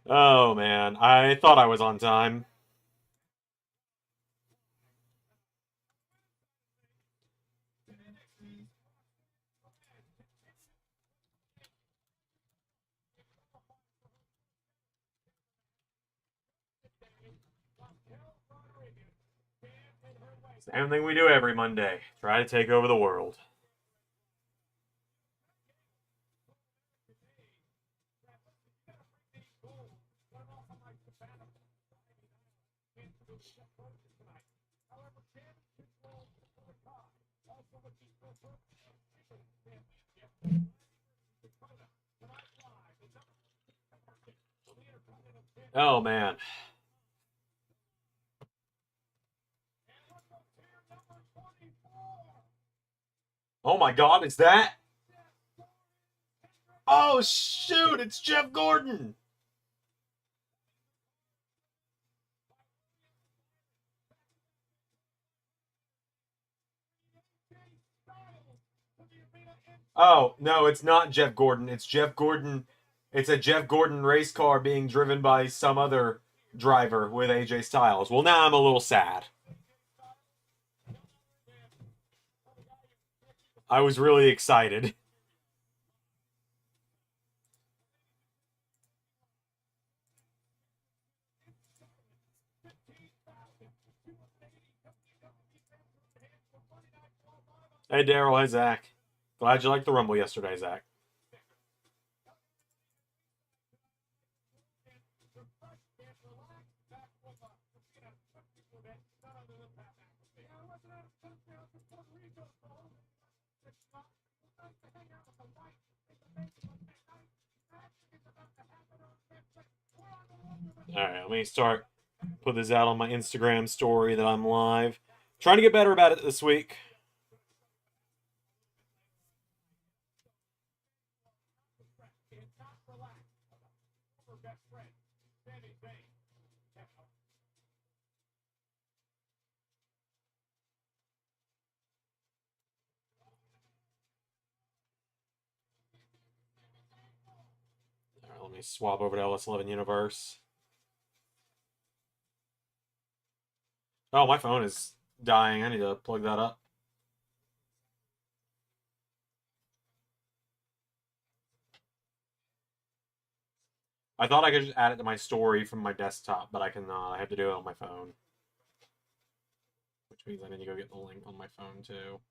Oh man, I thought I was on time. Same thing we do every Monday. Try to take over the world. Oh man. Oh my god, is that? Oh shoot, it's Jeff Gordon. Oh, no, it's not Jeff Gordon. It's Jeff Gordon. It's a Jeff Gordon race car being driven by some other driver with AJ Styles. Well, now I'm a little sad. I was really excited. Hey, Daryl. Hey, Zach. Glad you liked the Rumble yesterday, Zach. All right, let me start. Put this out on my Instagram story that I'm live. Trying to get better about it this week. All right, let me swap over to LS11 Universe. Oh, my phone is dying. I need to plug that up. I thought I could just add it to my story from my desktop, but I cannot. I have to do it on my phone. Which means I need to go get the link on my phone too.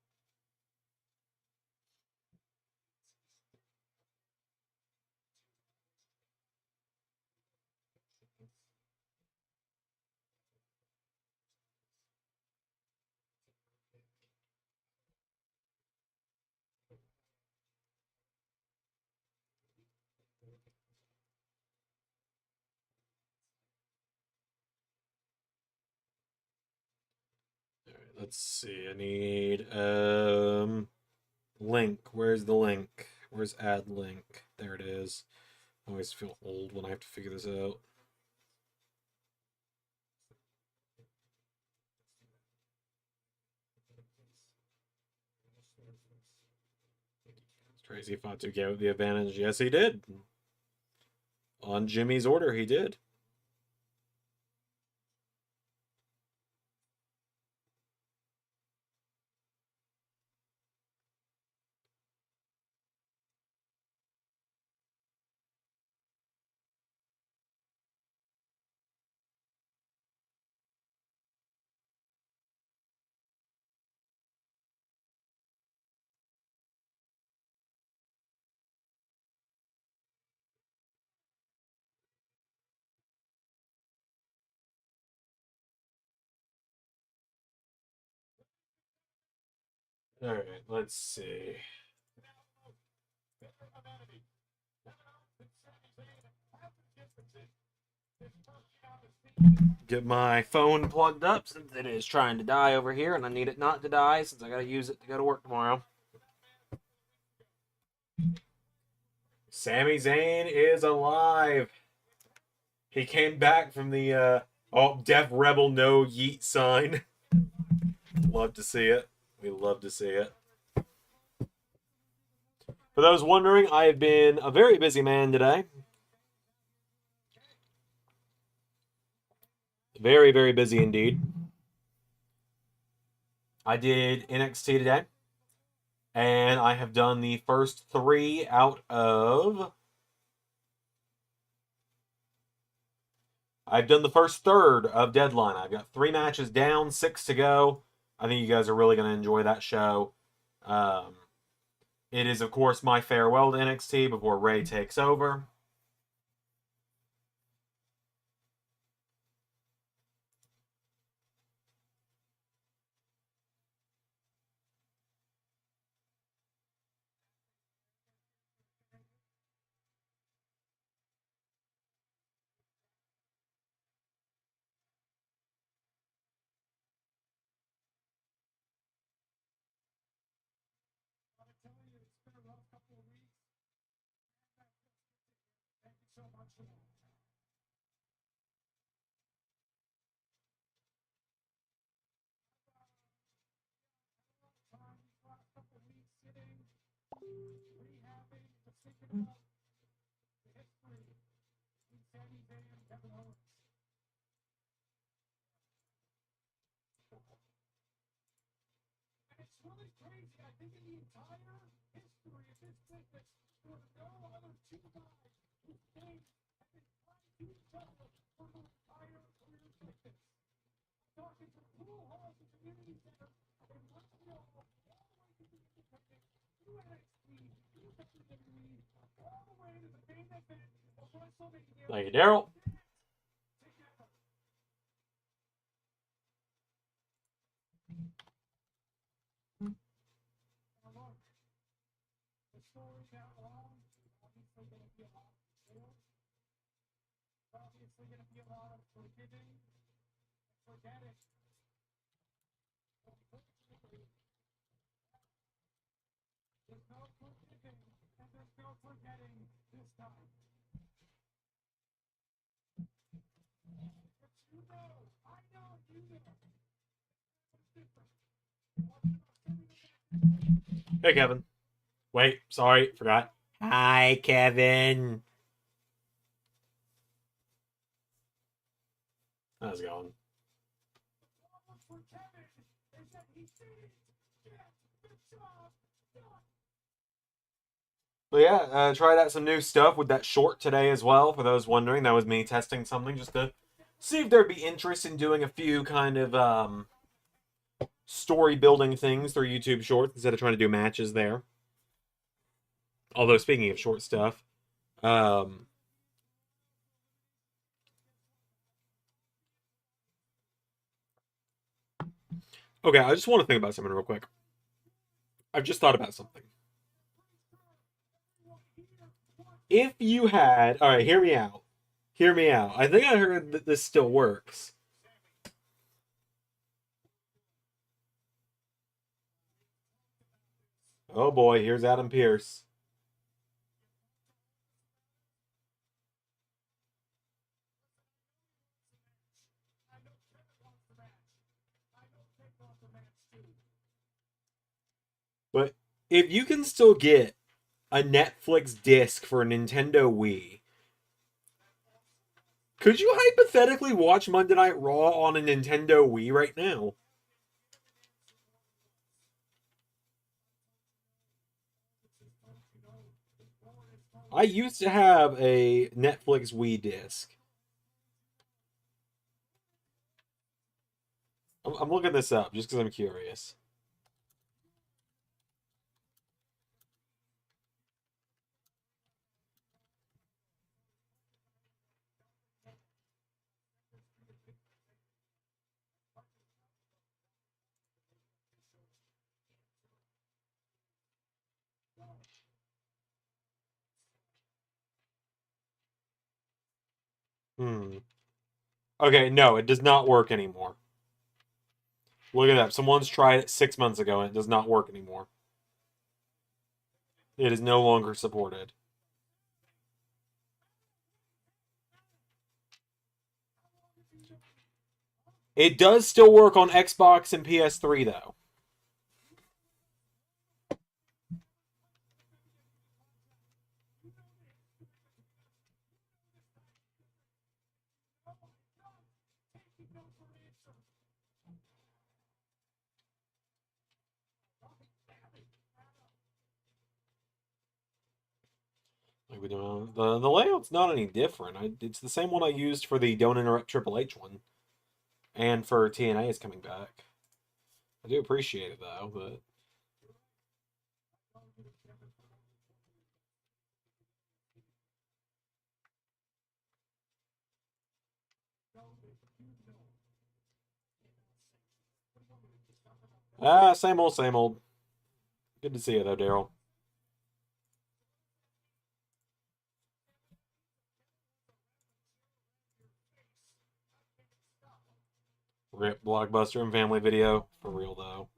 Alright, let's see. I need link. Where's the link? Where's add link? There it is. I always feel old when I have to figure this out. Tracy Fatu gave the advantage. Yes, he did. On Jimmy's order, he did. All right, let's see. Get my phone plugged up since it is trying to die over here, and I need it not to die since I got to use it to go to work tomorrow. Sami Zayn is alive. He came back from the Def Rebel no yeet sign. Love to see it. We love to see it. For those wondering, I have been a very busy man today. Very, very busy indeed. I did NXT today, and I have done the first 3 out of... I've done the first third of Deadline. I've got 3 matches down, 6 to go. I think you guys are really going to enjoy that show. It is, of course, my farewell to NXT before Ray takes over. Thank you, Daryl. Hey, Kevin. Wait, sorry, forgot. Hi, Kevin. How's it going? But yeah, tried out some new stuff with that short today as well. For those wondering, that was me testing something just to see if there'd be interest in doing a few kind of story building things through YouTube Shorts instead of trying to do matches there. Although speaking of short stuff, um, okay, I just want to think about something real quick. I've just thought about something. If you had, all right, hear me out. Hear me out. I think I heard that this still works. Oh boy, here's Adam Pearce. But if you can still get a Netflix disc for a Nintendo Wii, could you hypothetically watch Monday Night Raw on a Nintendo Wii right now? I used to have a Netflix Wii disc. I'm looking this up just because I'm curious. Hmm. Okay, no, it does not work anymore. Look it up. Someone's tried it 6 months ago and it does not work anymore. It is no longer supported. It does still work on Xbox and PS3 though. Like we do, the layout's not any different. It's the same one I used for the Don't Interrupt Triple H one, and for TNA is coming back. I do appreciate it though, but same old, same old. Good to see you though, Daryl. Rip Blockbuster and Family Video for real though.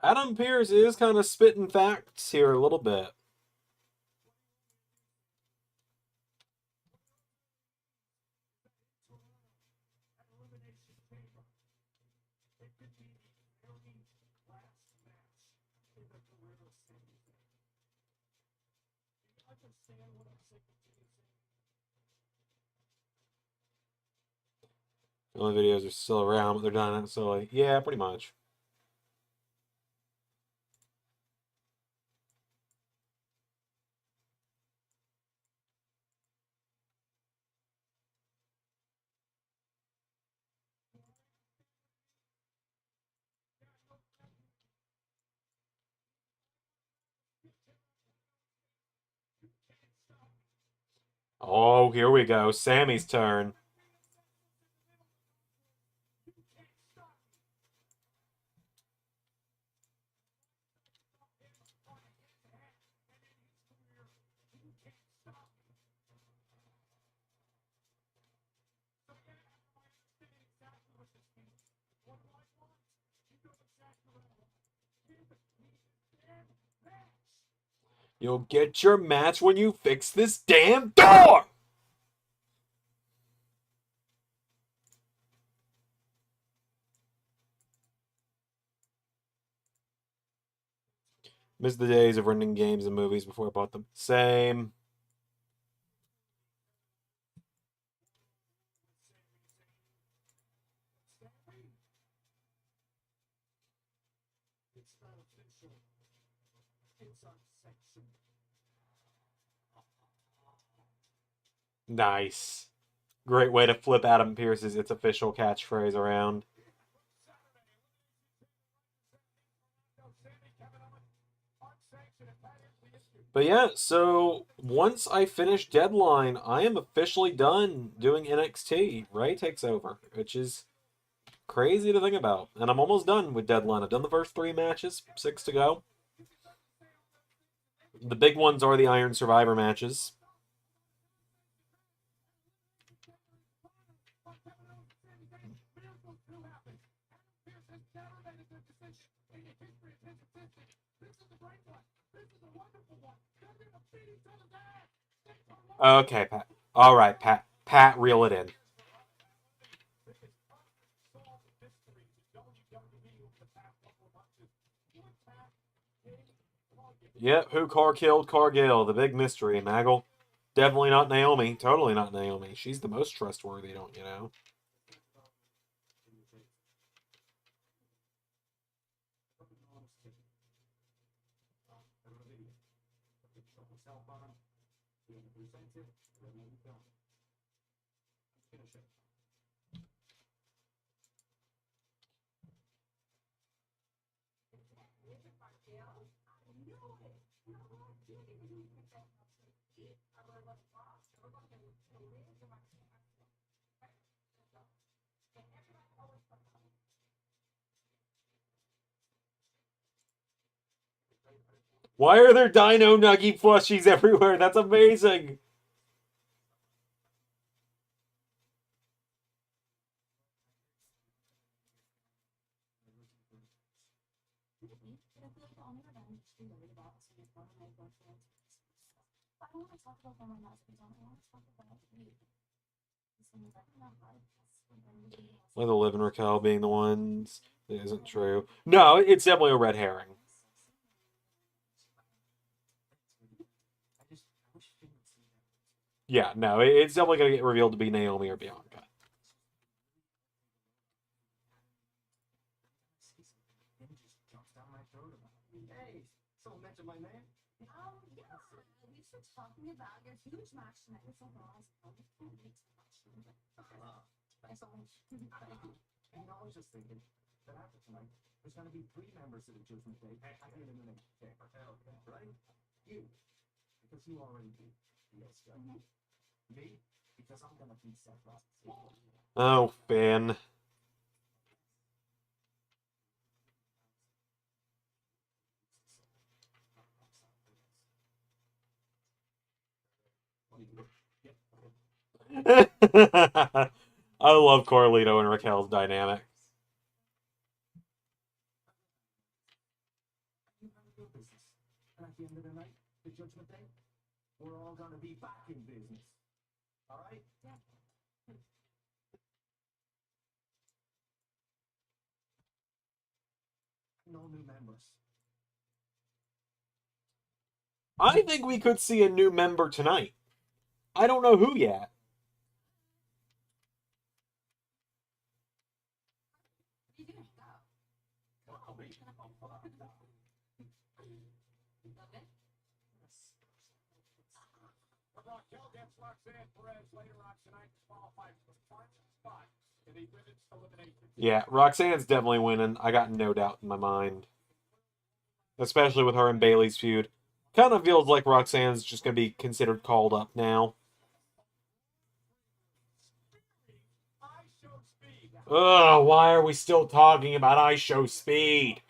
Adam Pearce is kind of spitting facts here a little bit. The only videos are still around, but they're done. So, like, yeah, pretty much. Oh, here we go. Sammy's turn. You'll get your match when you fix this damn door! Miss the days of renting games and movies before I bought them. Same. Nice. Great way to flip Adam Pearce's "It's official" catchphrase around. But yeah, so once I finish Deadline, I am officially done doing NXT. Ray takes over, which is crazy to think about. And I'm almost done with Deadline. I've done the first 3 matches, 6 to go. The big ones are the Iron Survivor matches. Okay, Pat. All right, Pat. Pat, reel it in. Yep, who killed Cargill? The big mystery, Maggle. Definitely not Naomi. Totally not Naomi. She's the most trustworthy, don't you know? Why are there Dino Nuggy plushies everywhere? That's amazing. Like the Liv and Raquel being the ones. It isn't true. No, it's definitely a red herring. Yeah, no, it's definitely going to get revealed to be Naomi or Bianca. Hey, someone mentioned my name? Yeah, we were talking about your huge match tonight with Raw. Thanks so much. Thank you. And I was just thinking that after tonight, there's going to be 3 members of the Judgment Day. I need a new name. Right? You. Because you already beat Yes, Me? Because I'm going to beat Seth Rollins. Oh, Finn. I love Carlito and Raquel's dynamic. And at the end of the night, the Judgment Day, we're all going to be back in business. All right? Yeah. No new members. I think we could see a new member tonight. I don't know who yet. Raquel gets Roxanne Perez later on tonight to qualify for the first spot in the women's elimination. Yeah, Roxanne's definitely winning. I got no doubt in my mind. Especially with her and Bailey's feud. Kind of feels like Roxanne's just going to be considered called up now. Ugh, why are we still talking about I Show Speed?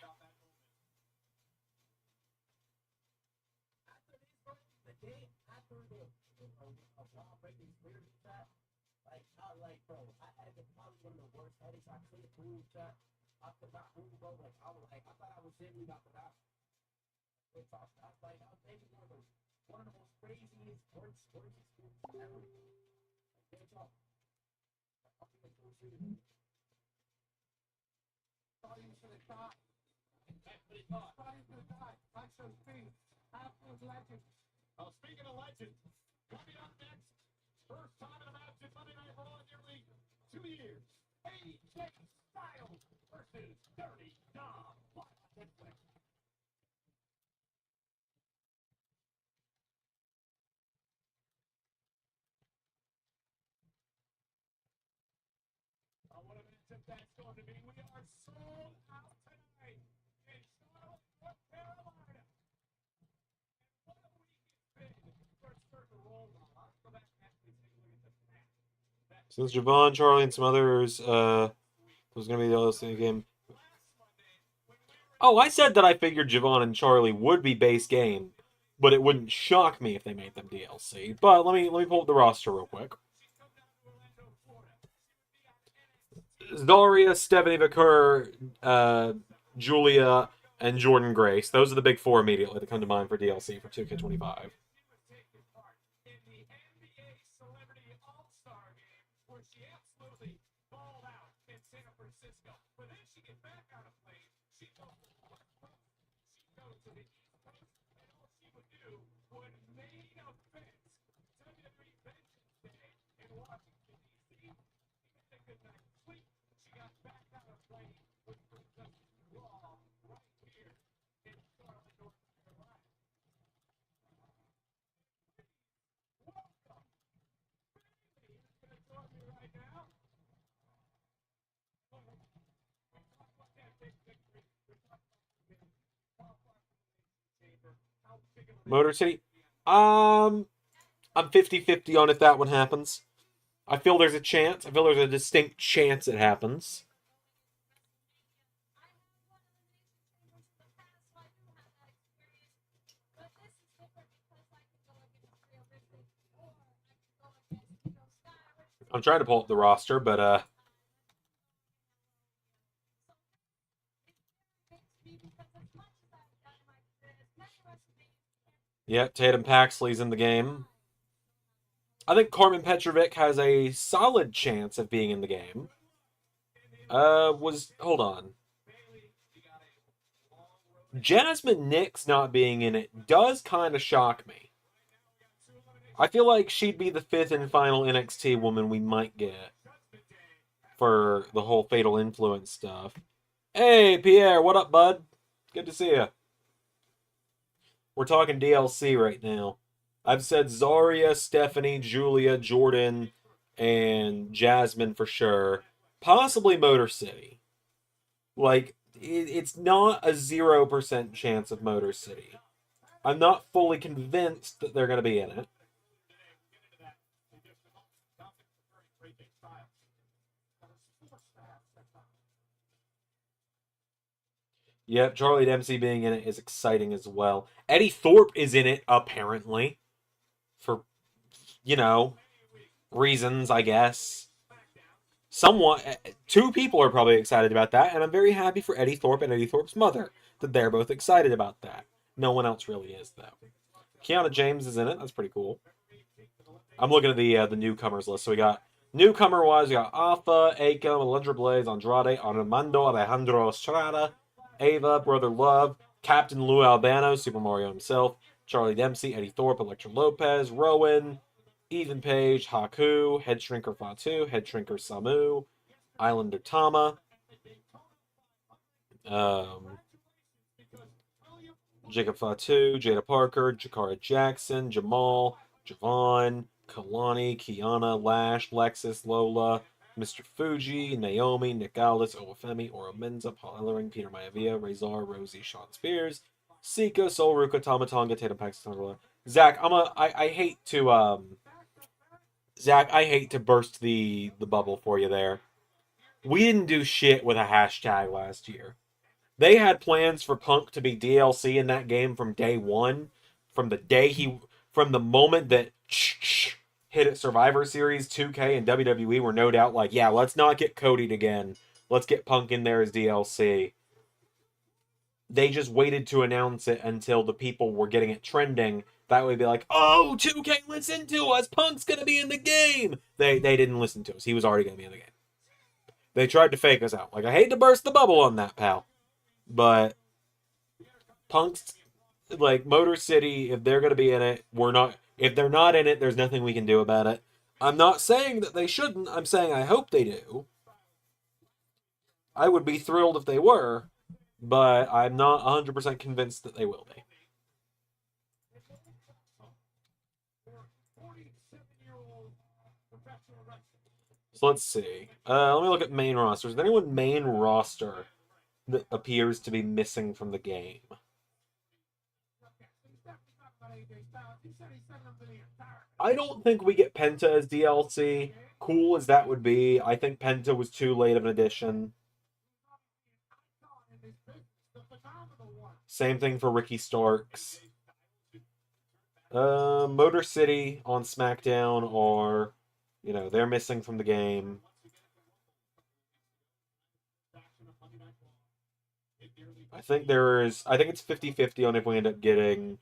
One of the most craziest sports ever. Starting to the top. Starting to the top. I Show Speed. Absolute legend. Speaking of legends, coming up next, first time in a match in Monday Night Raw in nearly 2 years. AJ Styles versus Dirty Dom. What a matchup that's going to be. We are sold out tonight in Charlotte, North Carolina. And what a week it's been for certain role models. Go back and actually take a look at the match. Since Javon, Charlie, and some others, was going to be the LS11 game. Oh, I said that I figured Javon and Charlie would be base game, but it wouldn't shock me if they made them DLC. But let me pull up the roster real quick. Zaria, Stephanie Vicker, Julia, and Jordan Grace. Those are the big 4 immediately that come to mind for DLC for 2K25. Motor City. I'm 50-50 on if that one happens. I feel there's a chance. I feel there's a distinct chance it happens. I'm trying to pull up the roster, but yeah, Tatum Paxley's in the game. I think Carmen Petrovic has a solid chance of being in the game. Hold on. Jasmine Nix not being in it does kind of shock me. I feel like she'd be the 5th and final NXT woman we might get for the whole Fatal Influence stuff. Hey, Pierre, what up, bud? Good to see you. We're talking DLC right now. I've said Zarya, Stephanie, Julia, Jordan, and Jasmine for sure. Possibly Motor City. Like, it's not a 0% chance of Motor City. I'm not fully convinced that they're going to be in it. Yep, Charlie Dempsey being in it is exciting as well. Eddie Thorpe is in it, apparently. For, reasons, I guess. Two people are probably excited about that, and I'm very happy for Eddie Thorpe and Eddie Thorpe's mother that they're both excited about that. No one else really is, though. Kiana James is in it. That's pretty cool. I'm looking at the newcomers list. So we got newcomer-wise, we got Alpha, Akam, Alundra Blaze, Andrade, Armando Alejandro Estrada, Ava, Brother Love, Captain Lou Albano, Super Mario himself, Charlie Dempsey, Eddie Thorpe, Electra Lopez, Rowan, Ethan Page, Haku, Head Shrinker Fatu, Head Shrinker Samu, Islander Tama, Jacob Fatu, Jada Parker, Jakara Jackson, Jamal, Javon, Kalani, Kiana, Lash, Lexus, Lola, Mr. Fuji, Naomi, Nick Aldis, Owafemi, Oro Menza, Paul Ellering, Peter Maivia, Razor, Rosie, Sean Spears, Sika, Sol Ruka, Tamatonga, Tatum Paxton, Zach, I hate to Zach, I hate to burst the bubble for you there. We didn't do shit with a hashtag last year. They had plans for Punk to be DLC in that game from day one, from the moment that hit at Survivor Series, 2K, and WWE were no doubt like, yeah, let's not get Cody'd again. Let's get Punk in there as DLC. They just waited to announce it until the people were getting it trending. That would be like, oh, 2K, listen to us. Punk's going to be in the game. They didn't listen to us. He was already going to be in the game. They tried to fake us out. Like, I hate to burst the bubble on that, pal. But Punk's, like, Motor City, if they're going to be in it, we're not. If they're not in it, there's nothing we can do about it. I'm not saying that they shouldn't. I'm saying I hope they do. I would be thrilled if they were, but I'm not 100% convinced that they will be. So let's see. Let me look at main roster. Is there anyone main roster that appears to be missing from the game? I don't think we get Penta as DLC. Cool as that would be, I think Penta was too late of an addition. Same thing for Ricky Starks. Motor City on SmackDown are, they're missing from the game. I think it's 50-50 on if we end up getting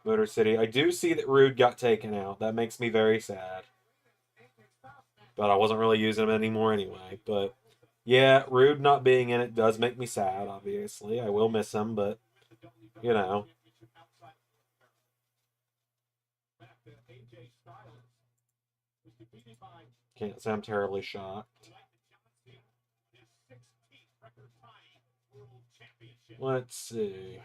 Motor City. I do see that Rude got taken out. That makes me very sad. But I wasn't really using him anymore anyway. But yeah, Rude not being in it does make me sad, obviously. I will miss him, but Can't say I'm terribly shocked. Let's see.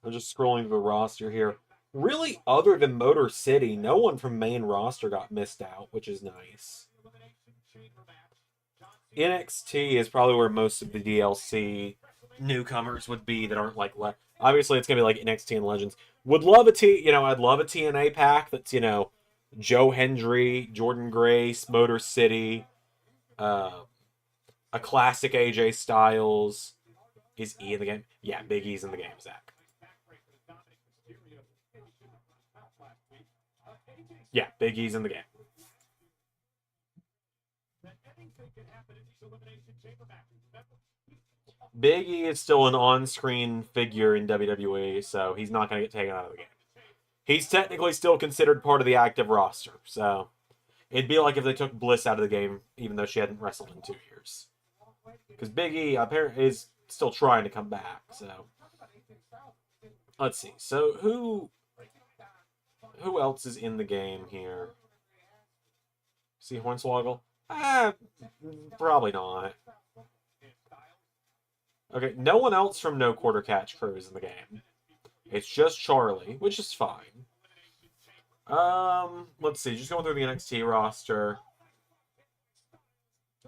I'm just scrolling the roster here. Really, other than Motor City, no one from main roster got missed out, which is nice. NXT is probably where most of the DLC newcomers would be that aren't like obviously it's gonna be like NXT and Legends. Would love I'd love a TNA pack that's Joe Hendry, Jordan Grace, Motor City, a classic AJ Styles. Is E in the game? Yeah, Big E's in the game, Zach. Yeah, Big E's in the game. Big E is still an on-screen figure in WWE, so he's not going to get taken out of the game. He's technically still considered part of the active roster, so it'd be like if they took Bliss out of the game, even though she hadn't wrestled in 2 years. Because Big E apparently is still trying to come back, so let's see. So who else is in the game here? See Hornswoggle? Probably not. Okay, no one else from No Quarter Catch Crew is in the game. It's just Charlie, which is fine. Let's see. Just going through the NXT roster.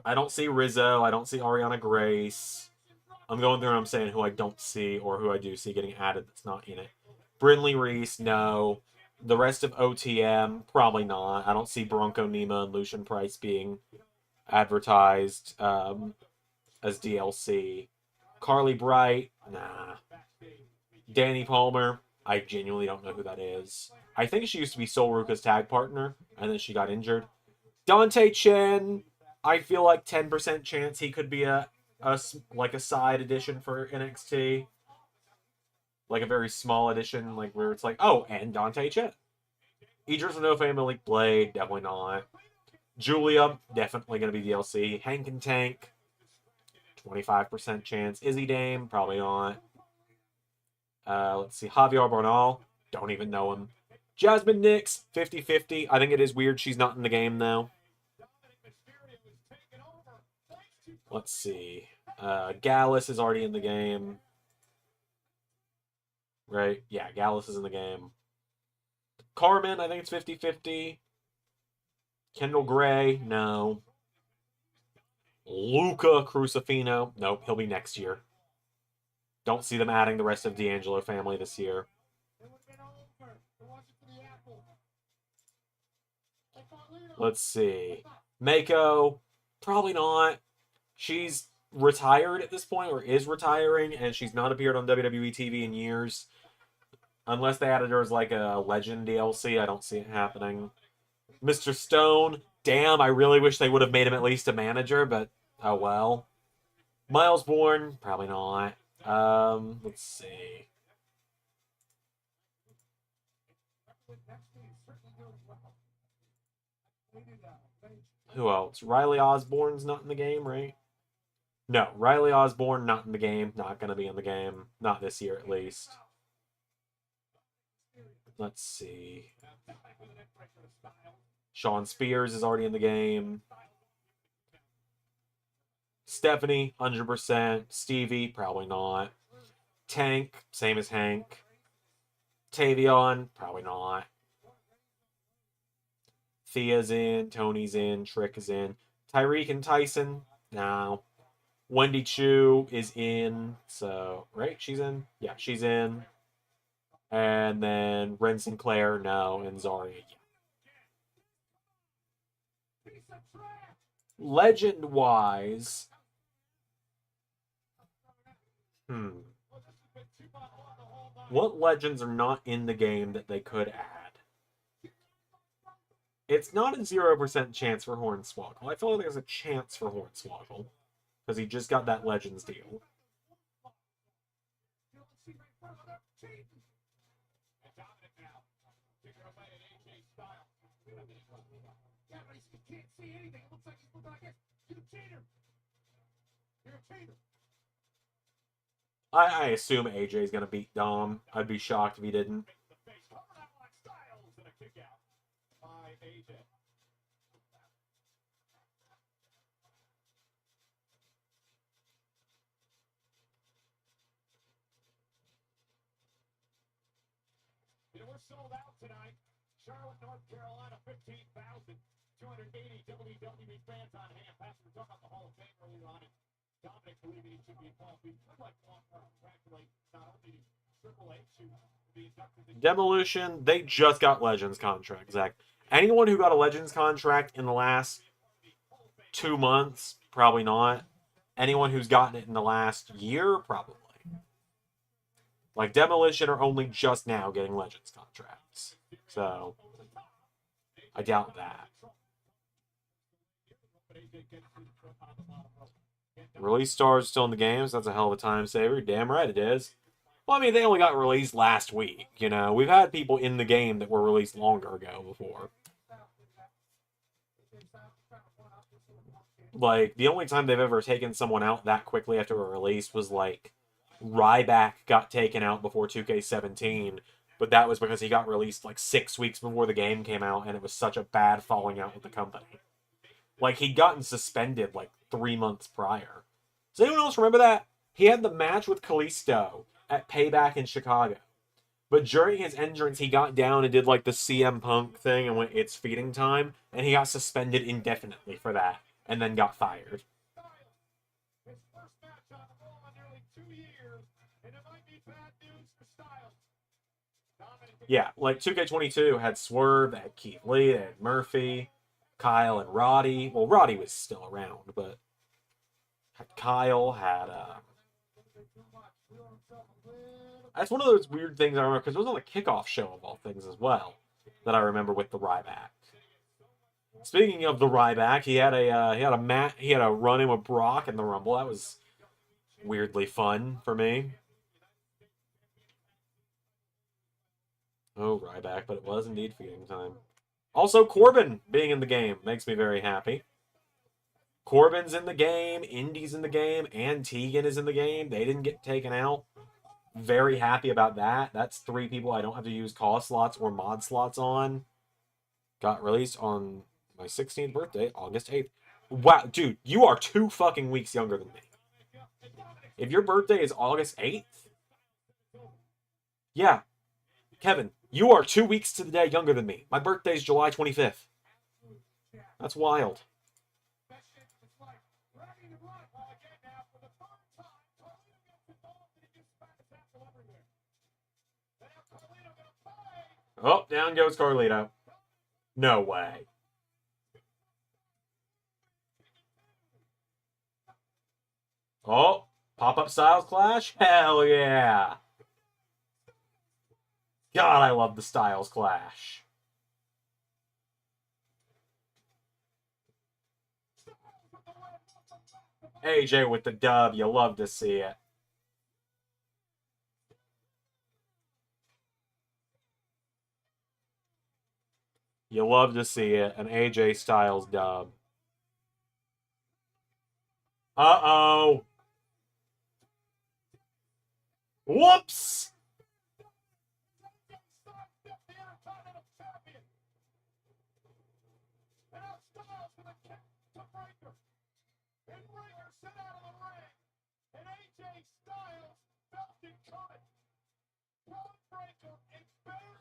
I don't see Rizzo. I don't see Ariana Grace. I'm going through and I'm saying who I don't see or who I do see getting added that's not in it. Brinley Reese, no. The rest of OTM, probably not. I don't see Bronco Nima and Lucian Price being advertised as DLC. Carly Bright, nah. Danny Palmer, I genuinely don't know who that is. I think she used to be Sol Ruka's tag partner, and then she got injured. Dante Chen, I feel like 10% chance he could be a side addition for NXT. Like a very small addition, like where it's like, oh, and Dante Chen. Idris Enofe, Malik Blade, definitely not. Julia, definitely going to be DLC. Hank and Tank, 25% chance. Izzy Dame, probably not. Let's see. Javier Bernal, don't even know him. Jasmine Nix, 50-50. I think it is weird she's not in the game, though. Let's see. Gallus is already in the game. Right? Yeah, Gallus is in the game. Carmen, I think it's 50-50. Kendall Gray, no. Luca Crucifino, nope, he'll be next year. Don't see them adding the rest of D'Angelo family this year. Let's see. Mako, probably not. She's retired at this point, or is retiring, and she's not appeared on WWE TV in years. Unless they added her as like a Legend DLC, I don't see it happening. Mr. Stone, damn, I really wish they would have made him at least a manager, but oh well. Miles Bourne, probably not. Let's see. Who else? Riley Osborne's not in the game, right? No, Riley Osborne not in the game. Not going to be in the game. Not this year, at least. Let's see. Sean Spears is already in the game. Stephanie, 100%. Stevie, probably not. Tank, same as Hank. Tavion, probably not. Thea's in. Tony's in. Trick is in. Tyreek and Tyson, no. Wendy Chu is in. So, right? She's in? Yeah, she's in. And then Ren Sinclair, no. And Zarya, yeah. Legend-wise, what legends are not in the game that they could add? It's not a 0% chance for Hornswoggle. I feel like there's a chance for Hornswoggle. Because he just got that Legends deal. I assume AJ is going to beat Dom. I'd be shocked if he didn't. We're sold out tonight. Charlotte, North Carolina, 15,280 WWE fans on hand. Pastor, we talked about the Hall of Fame earlier on. Dominic believing he should be involved. We would like to congratulate not only Triple H, who will be inducted. Demolition, they just got Legends contract, Zach. Anyone who got a Legends contract in the last 2 months, probably not. Anyone who's gotten it in the last year, probably. Like, Demolition are only just now getting Legends contracts. So, I doubt that. Release stars still in the games. That's a hell of a time saver. Damn right it is. Well, I mean, they only got released last week. You know, we've had people in the game that were released longer ago before. Like, the only time they've ever taken someone out that quickly after a release was, like, Ryback got taken out before 2K17, but that was because he got released, like, 6 weeks before the game came out, and it was such a bad falling out with the company. Like, he'd gotten suspended, like, 3 months prior. Does anyone else remember that? He had the match with Kalisto at Payback in Chicago. But during his entrance, he got down and did, like, the CM Punk thing and went, "It's feeding time," and he got suspended indefinitely for that, and then got fired. Yeah, like 2K22 had Swerve, they had Keith Lee, they had Murphy, Kyle, and Roddy. Well, Roddy was still around, but had Kyle, had that's one of those weird things I remember because it was on the kickoff show of all things as well that I remember with the Ryback. Speaking of the Ryback, he had a run in with Brock in the Rumble. That was weirdly fun for me. Oh, Ryback, but it was indeed feeding time. Also, Corbin being in the game makes me very happy. Corbin's in the game, Indy's in the game, and Tegan is in the game. They didn't get taken out. Very happy about that. That's 3 people I don't have to use call slots or mod slots on. Got released on my 16th birthday, August 8th. Wow, dude, you are 2 fucking weeks younger than me. If your birthday is August 8th, yeah, Kevin, you are 2 weeks to the day younger than me. My birthday is July 25th. That's wild. Oh, down goes Carlito. No way. Oh, pop-up Styles Clash? Hell yeah. God, I love the Styles Clash. AJ with the dub. You love to see it. You love to see it. An AJ Styles dub. Uh-oh. Whoops.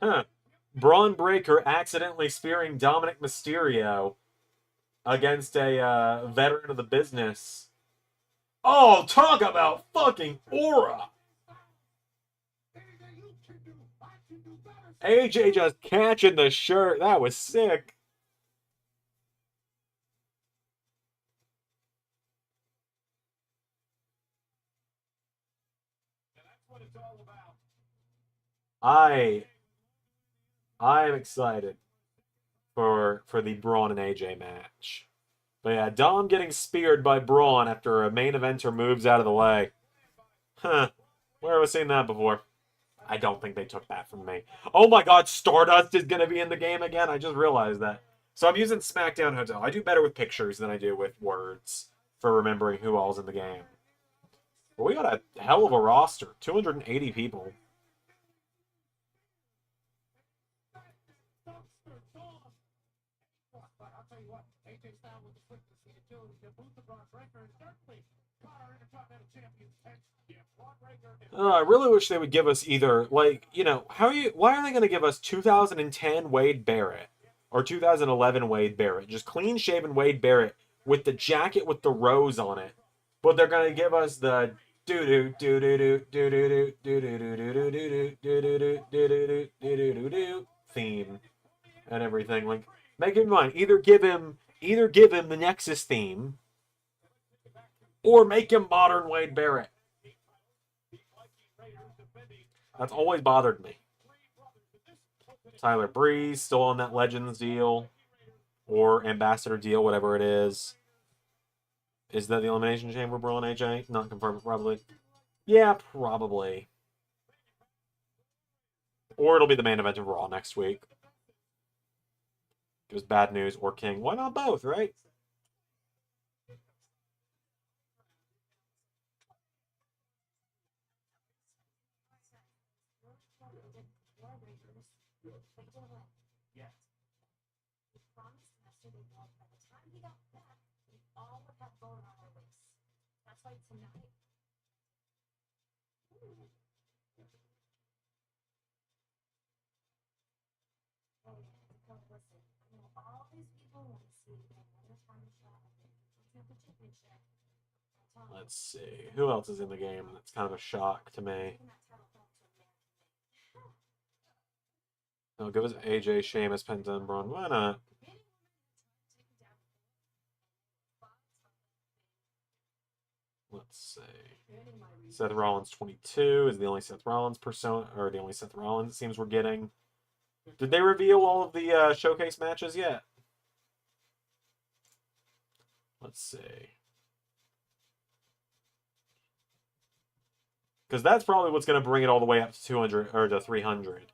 Huh. Braun Breaker accidentally spearing Dominic Mysterio against a veteran of the business. Oh, talk about fucking aura. AJ just catching the shirt. That was sick. I am excited for the Braun and AJ match. But yeah, Dom getting speared by Braun after a main eventer moves out of the way. Huh. Where have I seen that before? I don't think they took that from me. Oh my god, Stardust is going to be in the game again? I just realized that. So I'm using SmackDown Hotel. I do better with pictures than I do with words for remembering who all's in the game. But we got a hell of a roster. 280 people. I really wish they would give us either, like, you know, why are they going to give us 2010 Wade Barrett or 2011 Wade Barrett? Just clean shaven Wade Barrett with the jacket with the rose on it. But they're going to give us the theme and everything. Like, make it in mind, either give him the Nexus theme or make him modern Wade Barrett. That's always bothered me. Tyler Breeze still on that Legends deal or Ambassador deal, whatever it is. Is that the Elimination Chamber, Braun AJ? Not confirmed, probably. Yeah, probably. Or it'll be the main event of Raw next week. It was Bad News or King. Why not both, right? Let's see. Who else is in the game? That's kind of a shock to me. No, give us AJ, Sheamus, Penta, and Braun. Why not? Let's see. Seth Rollins 22 is the only Seth Rollins persona, or the only Seth Rollins it seems we're getting. Did they reveal all of the showcase matches yet? Let's see. Because that's probably what's going to bring it all the way up to 200 or to 300.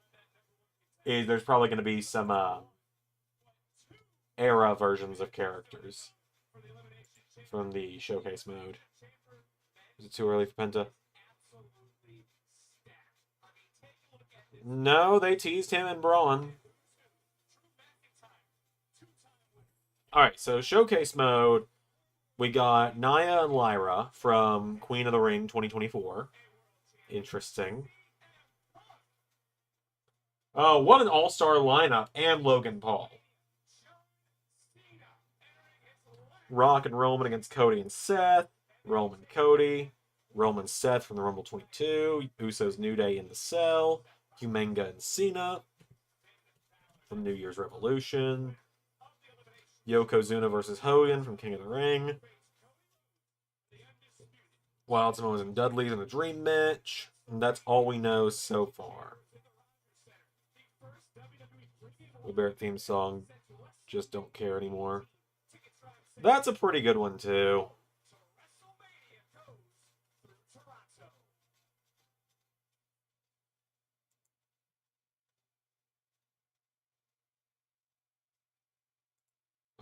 Is there's probably going to be some era versions of characters from the showcase mode. Is it too early for Penta? No, they teased him and Braun. Alright, so showcase mode, we got Nia and Lyra from Queen of the Ring 2024. Interesting. Oh, what an all-star lineup, and Logan Paul. Rock and Roman against Cody and Seth. Roman Cody. Roman Seth from the Rumble 22. Usos New Day in the Cell. Humenga and Cena from New Year's Revolution. Yokozuna versus Hogan from King of the Ring. Wild Samoans and Dudley's in the Dream match. And that's all we know so far. The Barrett theme song. Just don't care anymore. That's a pretty good one, too.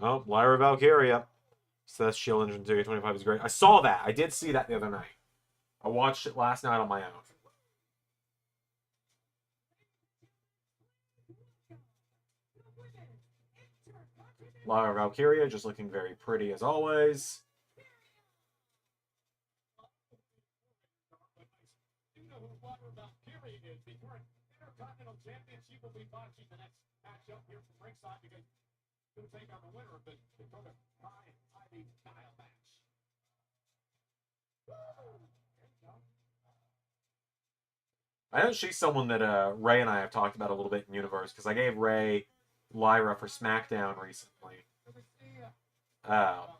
Oh, Lyra Valkyria. Seth Shield Engine 225 is great. I saw that. I did see that the other night. I watched it last night on my own. Lyra Valkyria just looking very pretty as always. Intercontinental Championship will be watching the next matchup here from ringside because we'll take on the winner of the Dakota High and Ivy style match. I know she's someone that Ray and I have talked about a little bit in Universe because I gave Ray Lyra for SmackDown recently.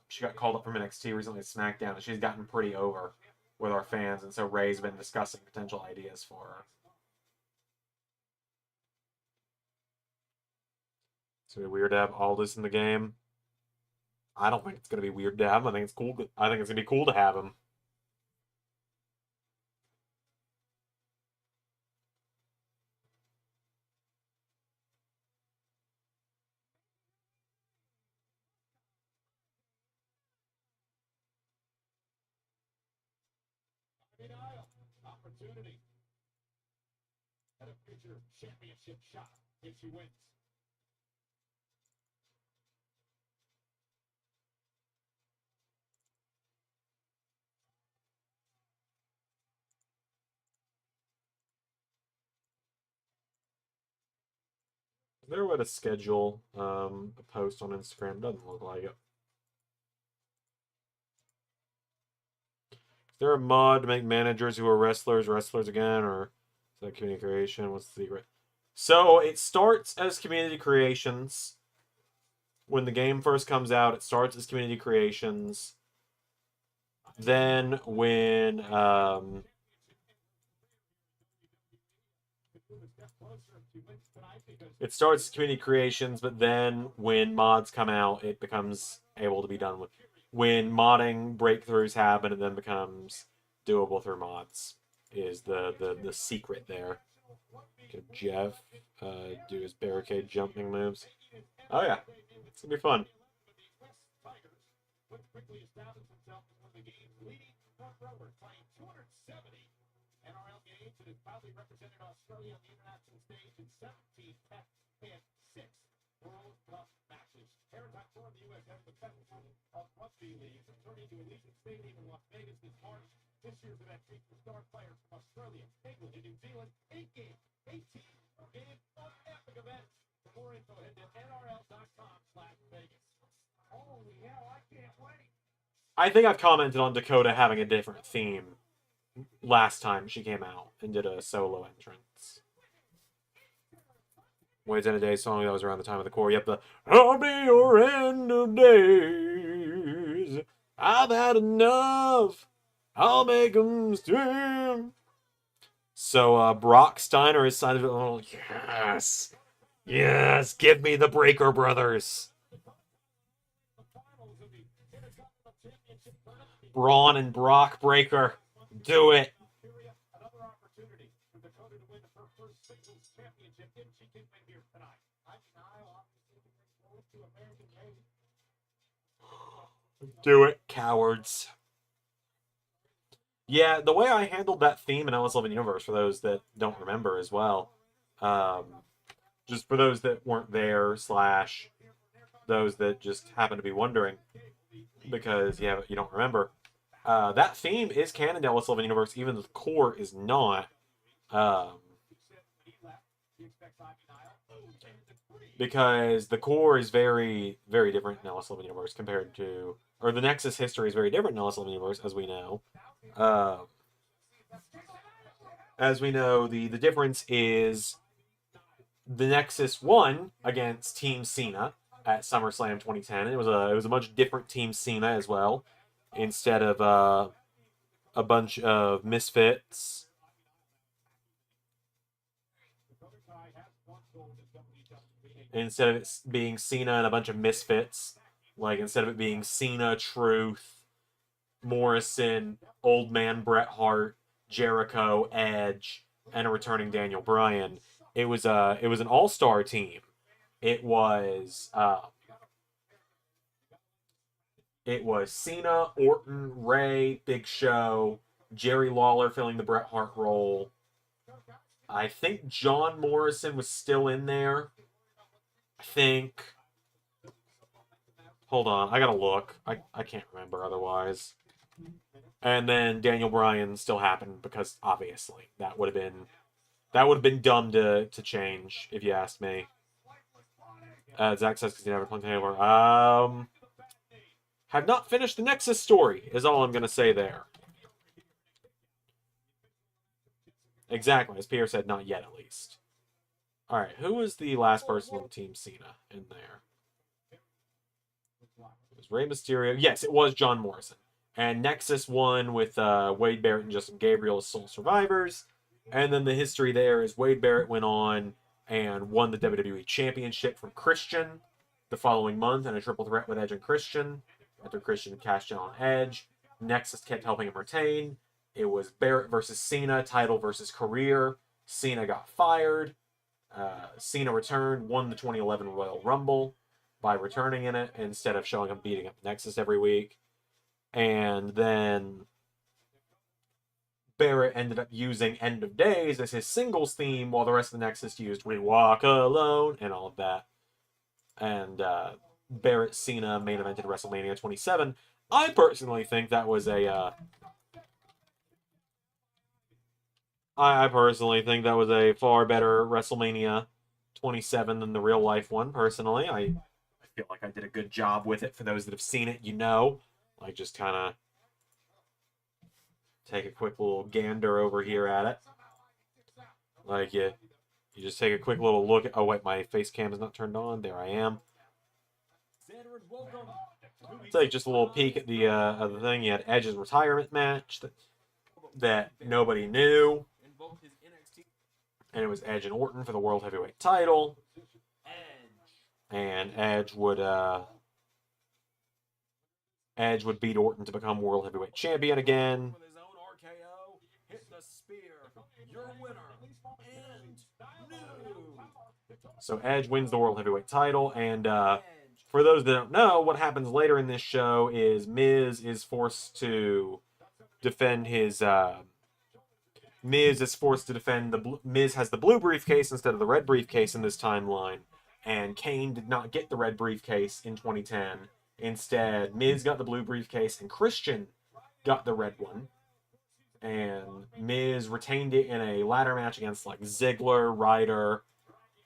She got called up from NXT recently to SmackDown, and she's gotten pretty over with our fans, and so Ray's been discussing potential ideas for her. It's gonna be weird to have Aldis in the game. I don't think it's gonna be weird to have him. I think it's cool. I think it's gonna be cool to have him. Opportunity at a future championship shot if she wins. Is there a way to schedule a post on Instagram? Doesn't look like it. Is there a mod to make managers who are wrestlers again, or is that community creation? What's the secret? So it starts as community creations. When the game first comes out, it starts as community creations. Then when it starts as community creations, but then when mods come out, it becomes able to be done when modding breakthroughs happen, it then becomes doable through mods. Is the secret there? Can Jeff do his barricade jumping moves? Oh yeah, it's gonna be fun. NRL games and has proudly represented Australia on the international stage in 17 Test and 6 World Cup matches. Maritime toured the U.S. as the best of rugby leagues and turned into Allegiant Stadium in Las Vegas this March. This year's event features star players from Australia, England, and New Zealand. 8 games, 18 game of epic events. For more info, head to nrl.com/Vegas. Holy hell, I can't wait. I think I've commented on Dakota having a different theme last time she came out and did a solo entrance. Wade's End of Days song that was around the time of the core. Yep, the I'll be your end of days. I've had enough. I'll make them stream. So Brock Steiner is signed. Oh yes, yes, give me the Breaker Brothers. Braun and Brock Breaker. Do it. Another opportunity for Dakota to win her first singles championship if she can win here tonight. I deny obviously close to American made. Do it, cowards. Yeah, the way I handled that theme in LS11 Universe, for those that don't remember as well, just for those that weren't there, / those that just happen to be wondering, because you don't remember, that theme is canon to LS11 Universe, even though the core is not. Because the core is very, very different in LS11 Universe compared to... Or the Nexus history is very different in LS11 Universe, as we know. As we know, the difference is the Nexus won against Team Cena at SummerSlam 2010. It was a much different Team Cena as well. Instead of a bunch of misfits. Instead of it being Cena and a bunch of misfits, like instead of it being Cena, Truth, Morrison, Old Man Bret Hart, Jericho, Edge, and a returning Daniel Bryan, it was an all-star team. It was Cena, Orton, Ray, Big Show, Jerry Lawler filling the Bret Hart role. I think John Morrison was still in there. I think. Hold on, I gotta look. I can't remember otherwise. And then Daniel Bryan still happened because obviously that would have been dumb to change if you asked me. Zach says because he never played Taylor. Have not finished the Nexus story, is all I'm going to say there. Exactly, as Pierre said, not yet at least. Alright, who was the last person on Team Cena in there? It was Rey Mysterio. Yes, it was John Morrison. And Nexus won with Wade Barrett and Justin Gabriel as sole survivors. And then the history there is Wade Barrett went on and won the WWE Championship from Christian the following month in a triple threat with Edge and Christian. After Christian cashed in on Edge, Nexus kept helping him retain. It was Barrett versus Cena, title versus career. Cena got fired. Cena returned, won the 2011 Royal Rumble by returning in it instead of showing up beating up Nexus every week. And then Barrett ended up using End of Days as his singles theme, while the rest of the Nexus used We Walk Alone and all of that. And Barrett Cena main evented WrestleMania 27. I personally think that was a I personally think that was a far better WrestleMania 27 than the real life one. Personally, I feel like I did a good job with it. For those that have seen it, you know, like just kind of take a quick little gander over here at it. Like you just take a quick little look at. Oh wait, my face cam is not turned on. There I am. Take just a little peek at the thing. You had Edge's retirement match that nobody knew, and it was Edge and Orton for the World Heavyweight title. And Edge would Edge would beat Orton to become World Heavyweight Champion again. With his own RKO, hit the spear. Your winner and new. So Edge wins the World Heavyweight title, and for those that don't know, what happens later in this show is Miz is forced to defend his. Miz is forced to defend the. Miz has the blue briefcase instead of the red briefcase in this timeline, and Kane did not get the red briefcase in 2010. Instead, Miz got the blue briefcase, and Christian got the red one. And Miz retained it in a ladder match against like Ziggler, Ryder.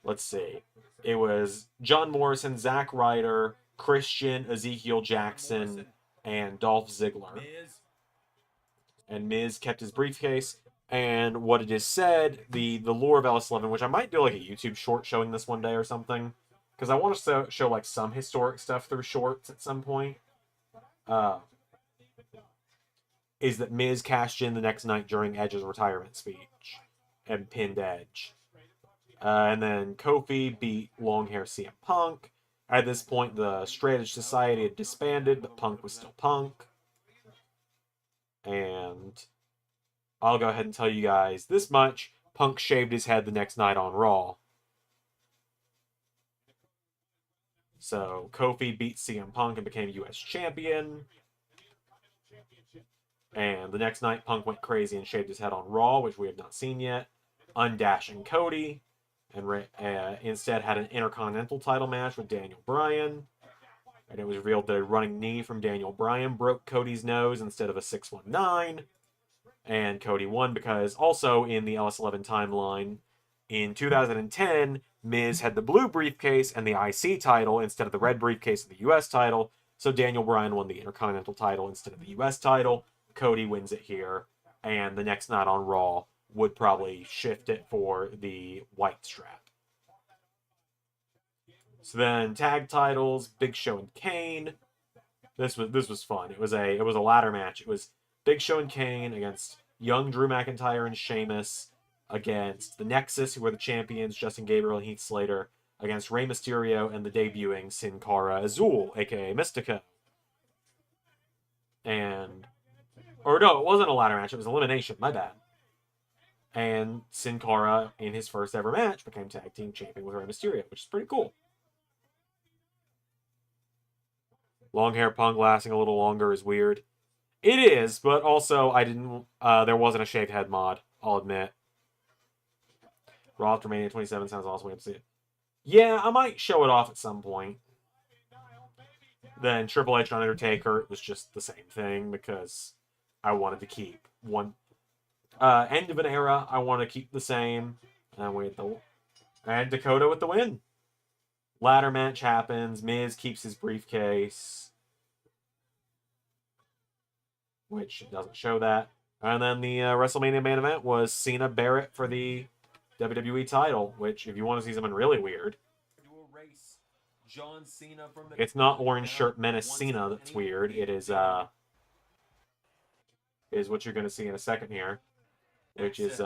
Let's see. It was John Morrison, Zack Ryder, Christian, Ezekiel Jackson, and Dolph Ziggler. And Miz kept his briefcase. And what it is said, the lore of LS11, which I might do like a YouTube short showing this one day or something, because I want to show like some historic stuff through shorts at some point, is that Miz cashed in the next night during Edge's retirement speech and pinned Edge. And then Kofi beat long-hair CM Punk. At this point, the Straight Edge Society had disbanded, but Punk was still Punk. And I'll go ahead and tell you guys this much. Punk shaved his head the next night on Raw. So Kofi beat CM Punk and became U.S. champion. And the next night, Punk went crazy and shaved his head on Raw, which we have not seen yet, undashing Cody. And instead had an Intercontinental title match with Daniel Bryan. And it was revealed that a running knee from Daniel Bryan broke Cody's nose instead of a 619. And Cody won because also in the LS11 timeline, in 2010, Miz had the blue briefcase and the IC title instead of the red briefcase and the US title. So Daniel Bryan won the Intercontinental title instead of the US title. Cody wins it here. And the next night on Raw would probably shift it for the white strap. So then tag titles, Big Show and Kane. This was fun. It was a ladder match. It was Big Show and Kane against young Drew McIntyre and Sheamus, against the Nexus, who were the champions, Justin Gabriel and Heath Slater, against Rey Mysterio and the debuting Sin Cara Azul, aka Mystica. Or no, it wasn't a ladder match. It was elimination. My bad. And Sin Cara, in his first ever match, became tag team champion with Rey Mysterio, which is pretty cool. Long hair Punk lasting a little longer is weird. It is, but also I didn't. There wasn't a shaved head mod. I'll admit. Raw after Mania 27 sounds awesome. We have to see it. Yeah, I might show it off at some point. Then Triple H and Undertaker, it was just the same thing because I wanted to keep one. End of an era, I want to keep the same. And Dakota with the win. Ladder match happens. Miz keeps his briefcase, which doesn't show that. And then the WrestleMania main event was Cena Barrett for the WWE title, which, if you want to see something really weird, it's not orange shirt Menace Cena that's weird. It is what you're going to see in a second here, which is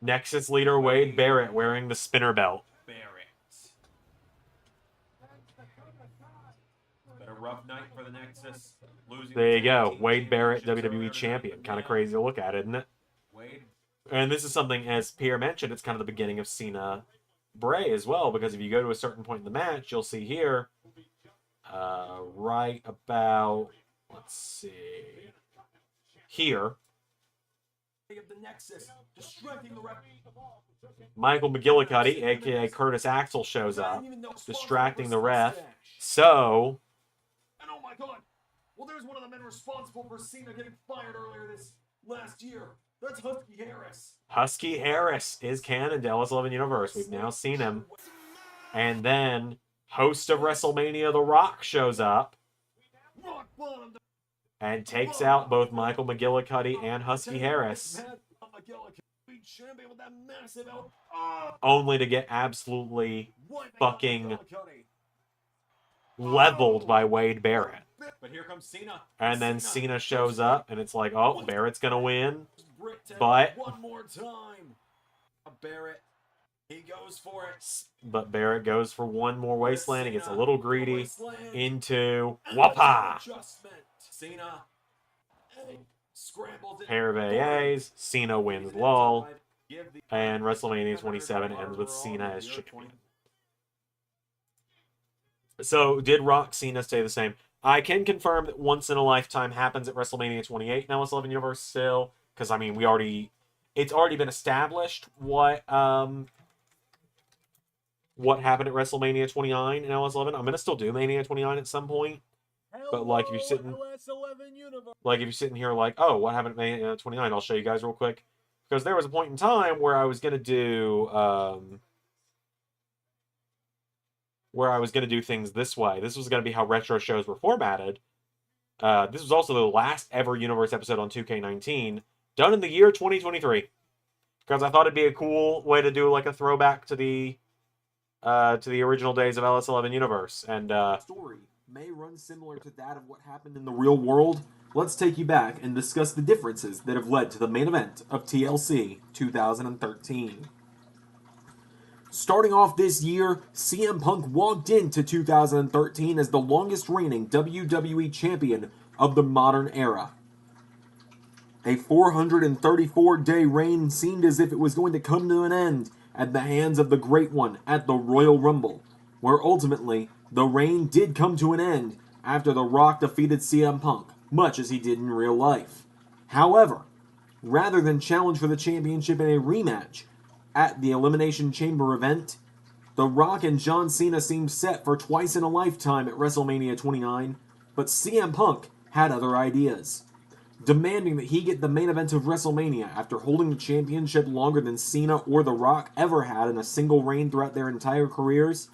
Nexus leader Wade Barrett wearing the spinner belt. Been a rough night for the Nexus. There you go, Wade Barrett, WWE champion. Kind of crazy to look at, isn't it? And this is something, as Pierre mentioned, it's kind of the beginning of Cena Bray as well, because if you go to a certain point in the match, you'll see here, right about, let's see, here, Michael McGillicuddy, aka Curtis Axel, shows up, distracting the ref. So, and oh my god, well, there's one of the men responsible for Cena getting fired earlier this last year. That's Husky Harris. Husky Harris is canon to LS11 Universe. We've now seen him. And then, host of WrestleMania, The Rock, shows up and takes out both Michael McGillicuddy and Husky Harris, only to get absolutely fucking leveled by Wade Barrett. But here comes Cena. And then Cena shows up, and it's like, oh, Barrett's gonna win. But one more time. Barrett He goes for it. But Barrett goes for one more wasteland. He gets a little greedy Wasteland. into And Wapa. adjustment. Cena scrambles it. Pair of AAs. Cena wins lull. And WrestleMania 27 ends with Cena as champion. So, did Rock Cena stay the same? I can confirm that once in a lifetime happens at WrestleMania 28 in LS11 Universe still. Because, I mean, it's already been established what happened at WrestleMania 29 in LS11. I'm going to still do Mania 29 at some point. But, like, if you're sitting here like, oh, what happened at Mania 29? I'll show you guys real quick. Because there was a point in time where I was going to do... where I was going to do things this way. This was going to be how retro shows were formatted. This was also the last ever Universe episode on 2K19, done in the year 2023. Because I thought it'd be a cool way to do like a throwback to the original days of LS11 Universe. And story may run similar to that of what happened in the real world. Let's take you back and discuss the differences that have led to the main event of TLC 2013. Starting off this year, CM Punk walked into 2013 as the longest reigning WWE champion of the modern era. A 434-day reign seemed as if it was going to come to an end at the hands of the Great One at the Royal Rumble, where ultimately the reign did come to an end after The Rock defeated CM Punk, much as he did in real life. However, rather than challenge for the championship in a rematch at the Elimination Chamber event, The Rock and John Cena seemed set for twice in a lifetime at WrestleMania 29, but CM Punk had other ideas. Demanding that he get the main event of WrestleMania after holding the championship longer than Cena or The Rock ever had in a single reign throughout their entire careers,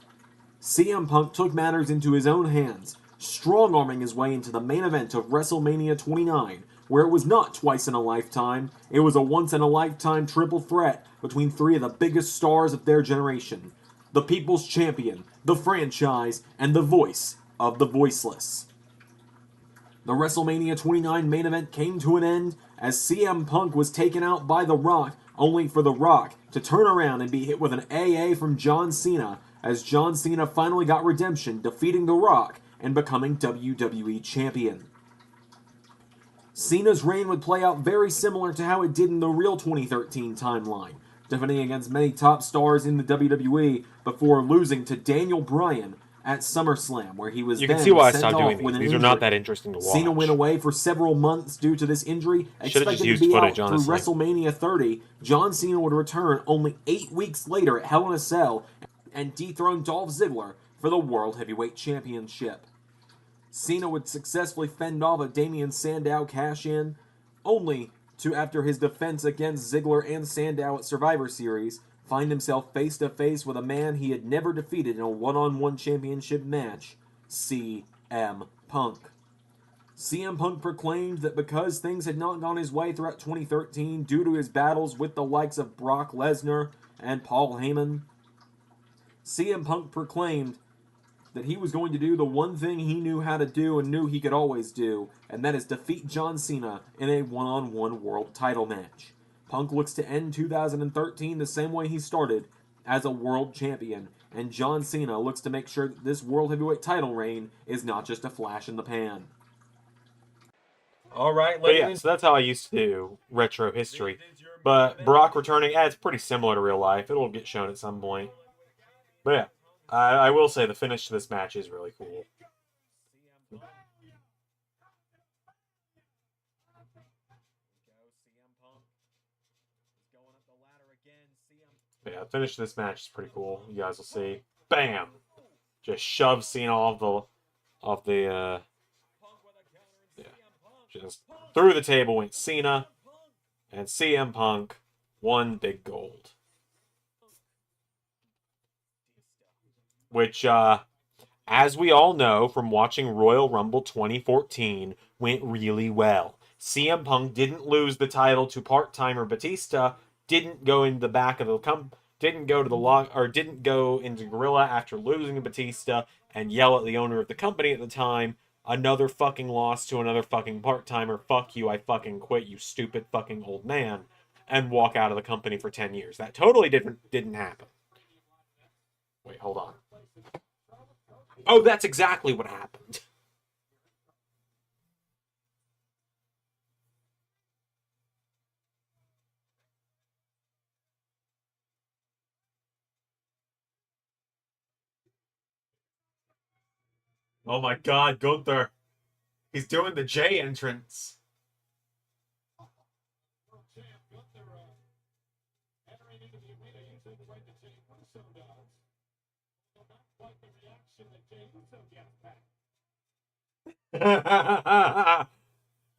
CM Punk took matters into his own hands, strong-arming his way into the main event of WrestleMania 29, where it was not twice in a lifetime, it was a once-in-a-lifetime triple threat between three of the biggest stars of their generation: the People's Champion, the franchise, and the voice of the voiceless. The WrestleMania 29 main event came to an end as CM Punk was taken out by The Rock, only for The Rock to turn around and be hit with an AA from John Cena, as John Cena finally got redemption, defeating The Rock and becoming WWE Champion. Cena's reign would play out very similar to how it did in the real 2013 timeline, defending against many top stars in the WWE before losing to Daniel Bryan at SummerSlam, where he was you then can see why I sent stopped off doing with these. an These are injury. not that interesting to watch. Cena went away for several months due to this injury, Should've expected just to used be out footage, through honestly. WrestleMania 30. John Cena would return only 8 weeks later at Hell in a Cell and dethrone Dolph Ziggler for the World Heavyweight Championship. Cena would successfully fend off a Damien Sandow cash-in, only to, after his defense against Ziggler and Sandow at Survivor Series, find himself face-to-face with a man he had never defeated in a one-on-one championship match, CM Punk. CM Punk proclaimed that because things had not gone his way throughout 2013 due to his battles with the likes of Brock Lesnar and Paul Heyman, CM Punk proclaimed that he was going to do the one thing he knew how to do and knew he could always do, and that is defeat John Cena in a one-on-one world title match. Punk looks to end 2013 the same way he started, as a world champion, and John Cena looks to make sure that this world heavyweight title reign is not just a flash in the pan. Alright, But yeah, so that's how I used to do retro history. But Brock returning, it's pretty similar to real life. It'll get shown at some point. But yeah, I will say the finish to this match is really cool. But yeah, the finish to this match is pretty cool. You guys will see. Bam! Just shove Cena off the yeah. Just through the table went Cena, and CM Punk won big gold. Which, as we all know from watching Royal Rumble 2014, went really well. CM Punk didn't lose the title to part-timer Batista, didn't go into the back of the didn't go to the lock, or didn't go into Gorilla after losing to Batista and yell at the owner of the company at the time, another fucking loss to another fucking part-timer, fuck you, I fucking quit, you stupid fucking old man, and walk out of the company for 10 years. That totally didn't happen. Wait, hold on. Oh, that's exactly what happened. Oh my god, Gunther. He's doing the J entrance.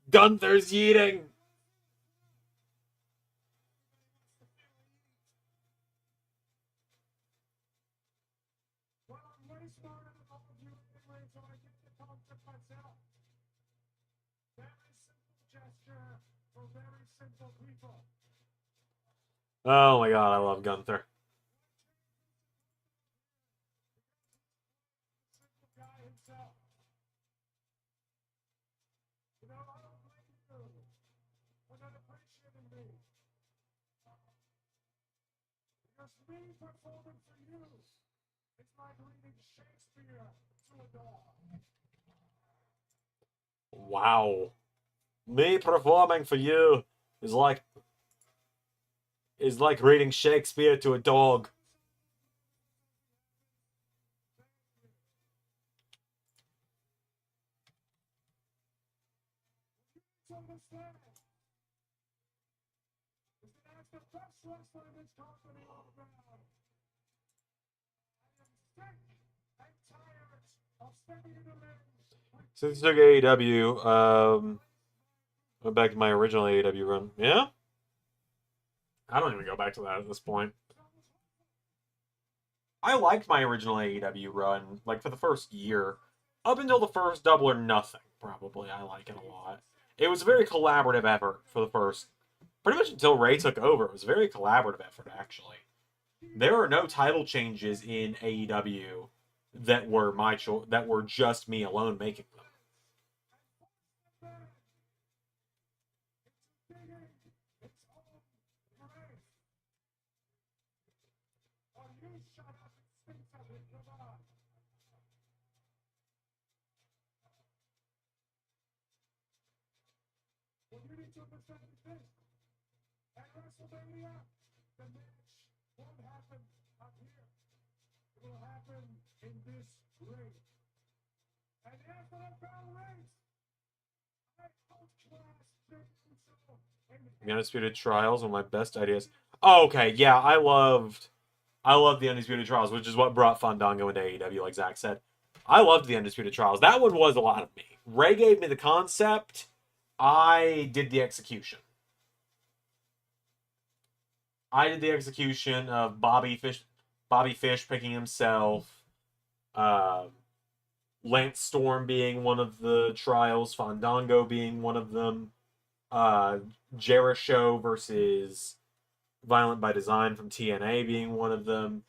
Gunther's yeeting. Well, I'm way smarter than all of you anyway, so I get to talk to myself. Very simple gesture for very simple people. Oh my god, I love Gunther. Simple guy himself. You know, I don't blame you for not appreciating me. Because me performing for you is like reading Shakespeare to a dog. Wow. Me performing for you is like reading Shakespeare to a dog. To understand is that as the best wrestler in this company on the ground, I am sick and tired of stepping in the ring with Since I took AEW, went back to my original AEW run. Yeah? I don't even go back to that at this point. I liked my original AEW run, like, for the first year. Up until the first Double or Nothing, probably. I like it a lot. It was a very collaborative effort for the first... Pretty much until Ray took over, it was a very collaborative effort, actually. There are no title changes in AEW that were that were just me alone making them. digging its own grave. Or you shut up and think of it, come on. What you need to understand is this. At WrestleMania, the match won't happen up here. It will happen in this ring. And after that bell rings, I outclass Jey Uso and The Undisputed Trials were my best ideas. Oh, okay, yeah, I loved the Undisputed Trials, which is what brought Fandango into AEW, like Zach said. I loved the Undisputed Trials. That one was a lot of me. Ray gave me the concept. I did the execution. I did the execution of Bobby Fish picking himself, Lance Storm being one of the trials, Fandango being one of them, Jericho versus Violent by Design from TNA being one of them,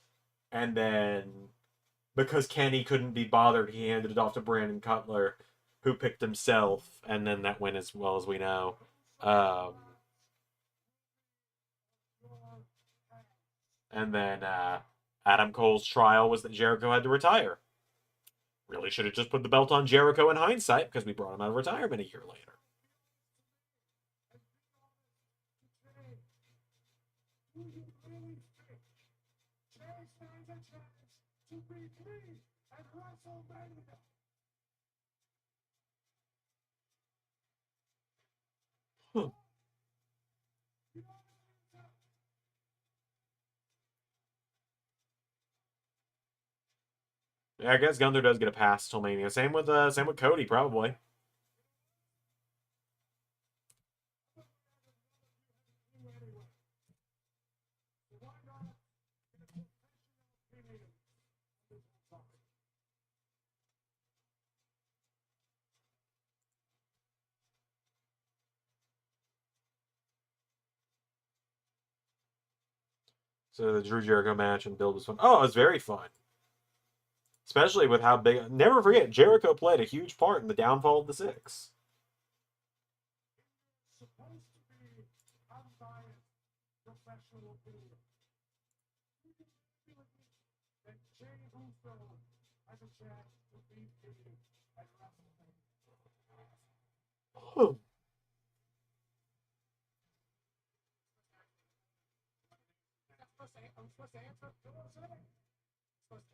and then because Kenny couldn't be bothered, he handed it off to Brandon Cutler, who picked himself, and then that went as well as we know. And then Adam Cole's trial was that Jericho had to retire. Really should have just put the belt on Jericho in hindsight because we brought him out of retirement a year later. who you really think Jay stands a chance to beat me at WrestleMania. Huh. You know what I mean? Yeah, I guess Gunther does get a pass till Mania. Same with Cody, probably. Anyway, why not get a professional opinion on this topic? So the Drew Jericho match and build was fun. Oh, it was very fun. Especially with how big... Never forget, Jericho played a huge part in the downfall of the Six. Supposed to be unbiased professional opinion. that Jey Uso has a chance to beat you at WrestleMania. I'm supposed to answer. Come on, say it.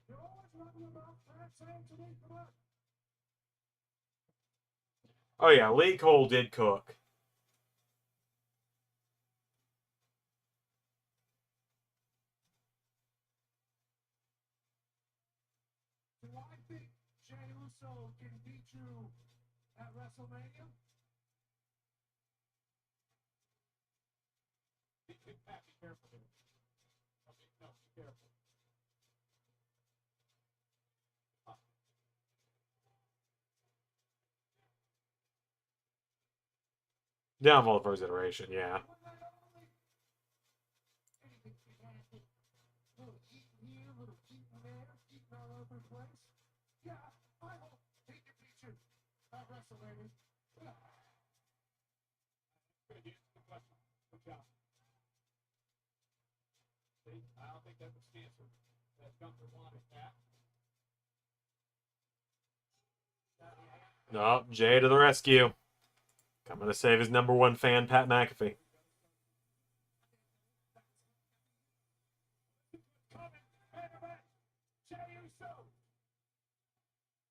You're always running your mouth, saying to me, come on. Oh yeah, Lee Cole did cook. Do I think Jey Uso can beat you at WrestleMania? Be careful here. Okay, no, be careful. Downfall of first iteration, yeah. Anything can happen. Little eating here, little eating there, eating all over the place. Yeah, I hope he can beat you at WrestleMania. Good question. Good job. See, I don't think that was the answer that Gunther wanted. No, Jay to the rescue. Coming to save his #1 fan, Pat McAfee. Jey Uso.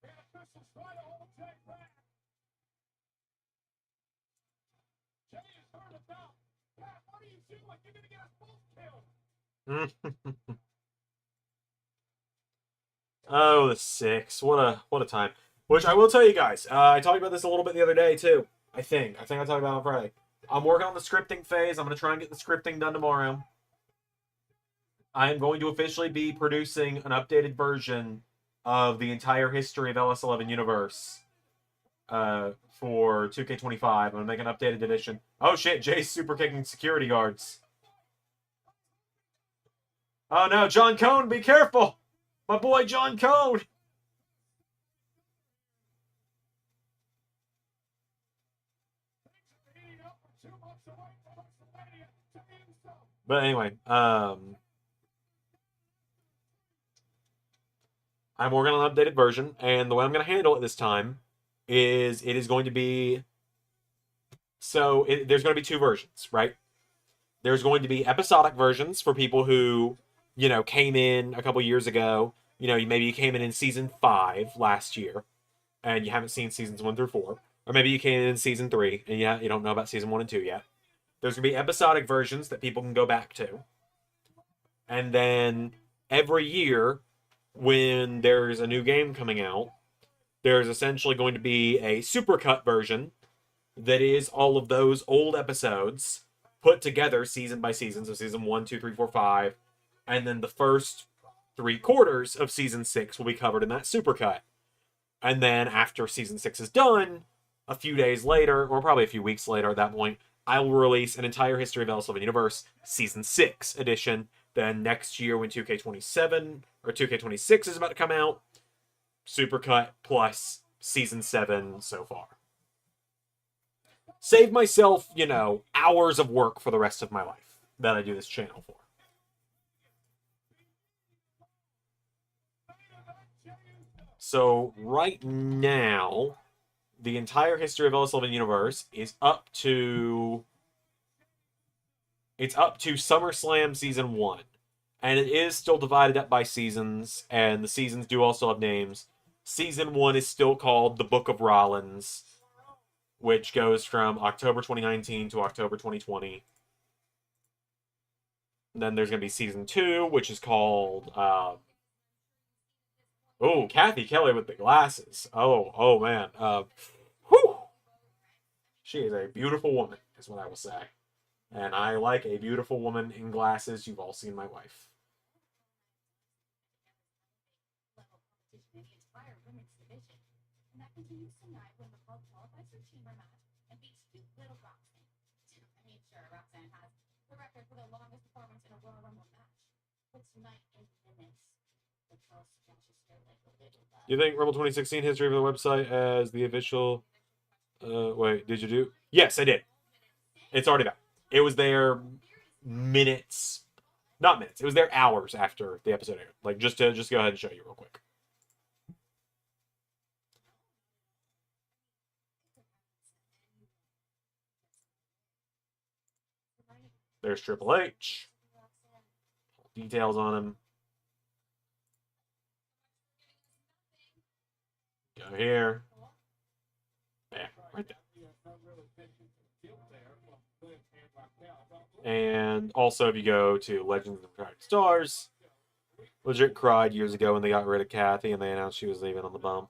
The officials try to hold Jey back. Jey is hurt about. Pat, what do you do? Like you're gonna get us both killed. Oh, the 6. What a time. Which I will tell you guys, I talked about this a little bit the other day too. I think I talked about it on Friday. I'm working on the scripting phase. I'm going to try and get the scripting done tomorrow. I am going to officially be producing an updated version of the entire history of LS11 universe for 2K25. I'm going to make an updated edition. Oh shit, Jay's super kicking security guards. Oh no, John Cone, be careful! My boy John Cone! But anyway, I'm working on an updated version, and the way I'm going to handle it this time is it is going to be... So, there's going to be 2 versions, right? There's going to be episodic versions for people who, you know, came in a couple years ago. You know, maybe you came in Season 5 last year, and you haven't seen Seasons 1 through 4. Or maybe you came in Season 3, and you don't know about Season 1 and 2 yet. There's going to be episodic versions that people can go back to. And then every year, when there's a new game coming out, there's essentially going to be a supercut version that is all of those old episodes put together season by season. So season 1, 2, 3, 4, 5. And then the first 3/4 of season 6 will be covered in that supercut. And then after season 6 is done, a few days later, or probably a few weeks later at that point, I will release an entire History of LS11 Universe Season 6 edition. Then next year, when 2K27 or 2K26 is about to come out, Supercut plus Season 7 so far. Save myself, you know, hours of work for the rest of my life that I do this channel for. So right now, the entire History of LS11 Universe is up to... It's up to SummerSlam Season 1. And it is still divided up by seasons, and the seasons do also have names. Season 1 is still called The Book of Rollins, which goes from October 2019 to October 2020. And then there's going to be Season 2, which is called... Oh, Kathy Kelly with the glasses. Oh man. Whew! She is a beautiful woman, is what I will say. And I like a beautiful woman in glasses. You've all seen my wife. You think Rumble 2016 history of the website as the official... wait, did you do? Yes, I did. It's already back. It was there minutes Not minutes. It was there hours after the episode aired. Like, just to go ahead and show you real quick. There's Triple H. Details on him. Go here. Yeah, right there. And also, if you go to Legends of the Stars, legit cried years ago when they got rid of Kathy and they announced she was leaving on the bump.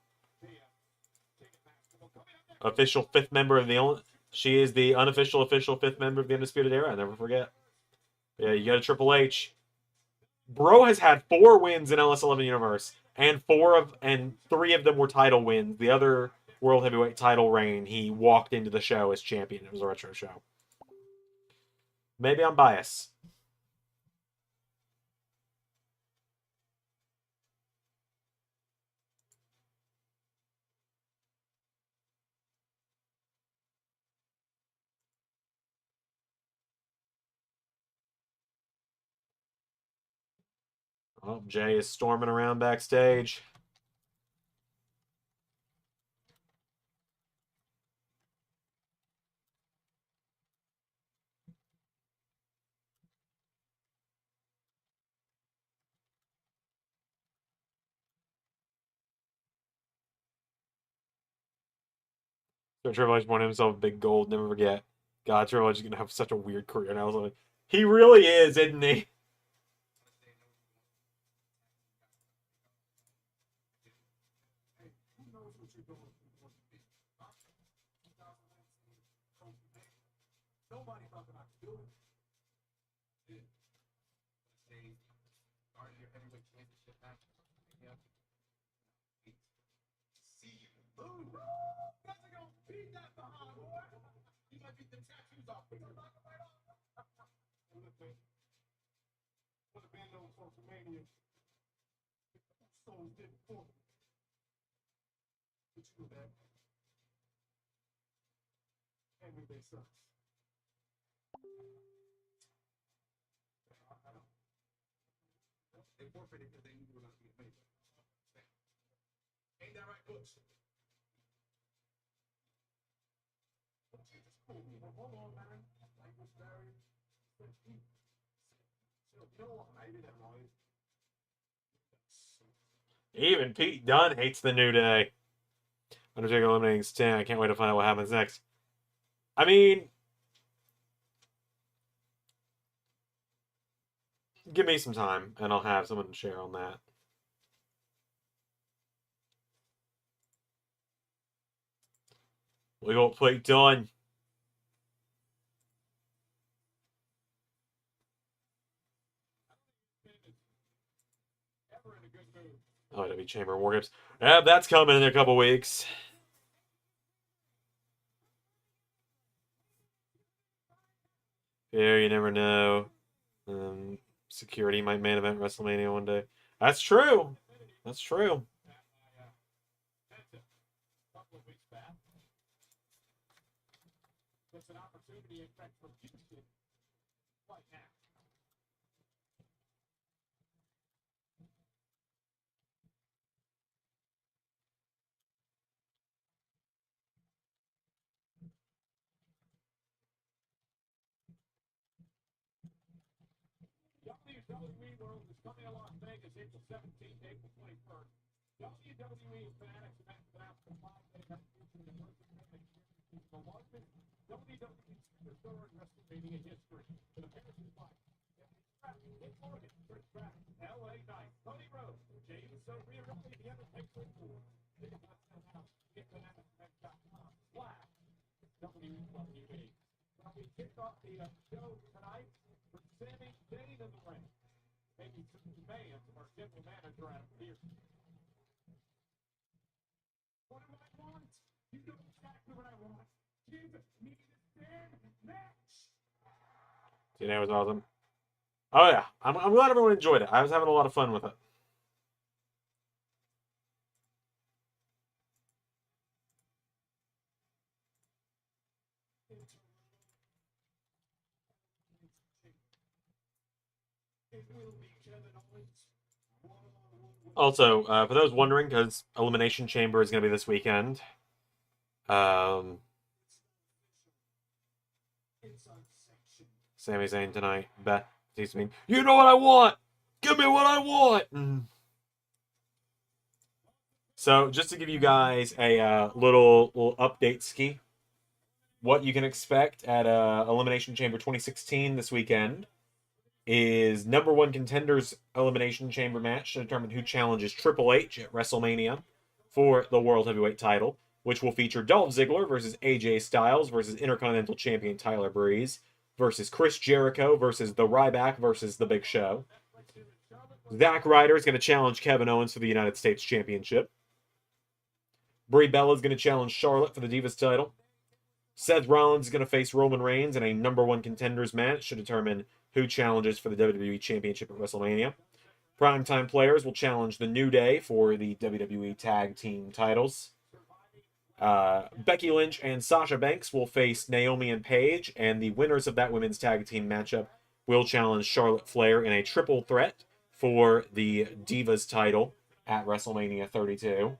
Official fifth member of the she is the unofficial official fifth member of the Undisputed Era. I never forget. Yeah, you got a Triple H. Bro has had 4 wins in LS11 Universe, and 3 of them were title wins. The other World Heavyweight title reign, he walked into the show as champion. It was a retro show. Maybe I'm biased. Oh, Jay is storming around backstage. So Triple H won himself big gold. Never forget. God, Triple H is gonna have such a weird career now. He really is, isn't he? Nobody thought that I could do it. Your heavyweight championship match. See you. Ooh, guys are gonna beat that behind, boy. You might beat the tattoos off. We're gonna knock them right off. Listen, for the band on social media, souls did for me. But you know that. Everyday sucks. They forfeited because they knew we were going to be amazing. Ain't that right, Butch? Hold on, man. Like was very. You know what? Maybe that was. Even Pete Dunne hates the New Day. Undertaker eliminating Sting. I can't wait to find out what happens next. I mean, give me some time, and I'll have someone to share on that. We got Pete Dunne. Oh, W Chamber War Games. Yeah, that's coming in a couple weeks. Yeah, you never know. Security might main event WrestleMania one day. That's true. That's true. It's an opportunity, in fact, for Houston right now. WWE World is coming to Las Vegas April 17th, April 21st. WWE Fanatics event announced the 5-day event featuring the first the largest WWE superstar in WrestleMania history. For the Paris' fight, Nick Morgan, Chris Pratt, LA Knight, Cody Rhodes, Jey Uso, Rhea Ripley, The Undertaker, and more. Tickets on sale now. GetFanaticsEvent.com/WWE. Now we kick off the show tonight with Sami Zayn in the ring. Maybe some demands of our general manager out here. What do I want? You know exactly what I want. Give me the damn match. TNA was awesome. Oh yeah, I'm glad everyone enjoyed it. I was having a lot of fun with it. Also, for those wondering, because Elimination Chamber is going to be this weekend, Sami Zayn tonight. Beth teases me, "You know what I want? Give me what I want!" So, just to give you guys a little update ski, what you can expect at Elimination Chamber 2016 this weekend is number one contenders Elimination Chamber match to determine who challenges Triple H at WrestleMania for the World Heavyweight title, which will feature Dolph Ziggler versus AJ Styles versus Intercontinental Champion Tyler Breeze versus Chris Jericho versus The Ryback versus The Big Show. Zack Ryder is going to challenge Kevin Owens for the United States Championship. Brie Bella is going to challenge Charlotte for the Divas title. Seth Rollins is going to face Roman Reigns in a number one contenders match to determine who challenges for the WWE Championship at WrestleMania. Primetime players will challenge The New Day for the WWE Tag Team titles. Becky Lynch and Sasha Banks will face Naomi and Paige, and the winners of that women's tag team matchup will challenge Charlotte Flair in a triple threat for the Divas title at WrestleMania 32.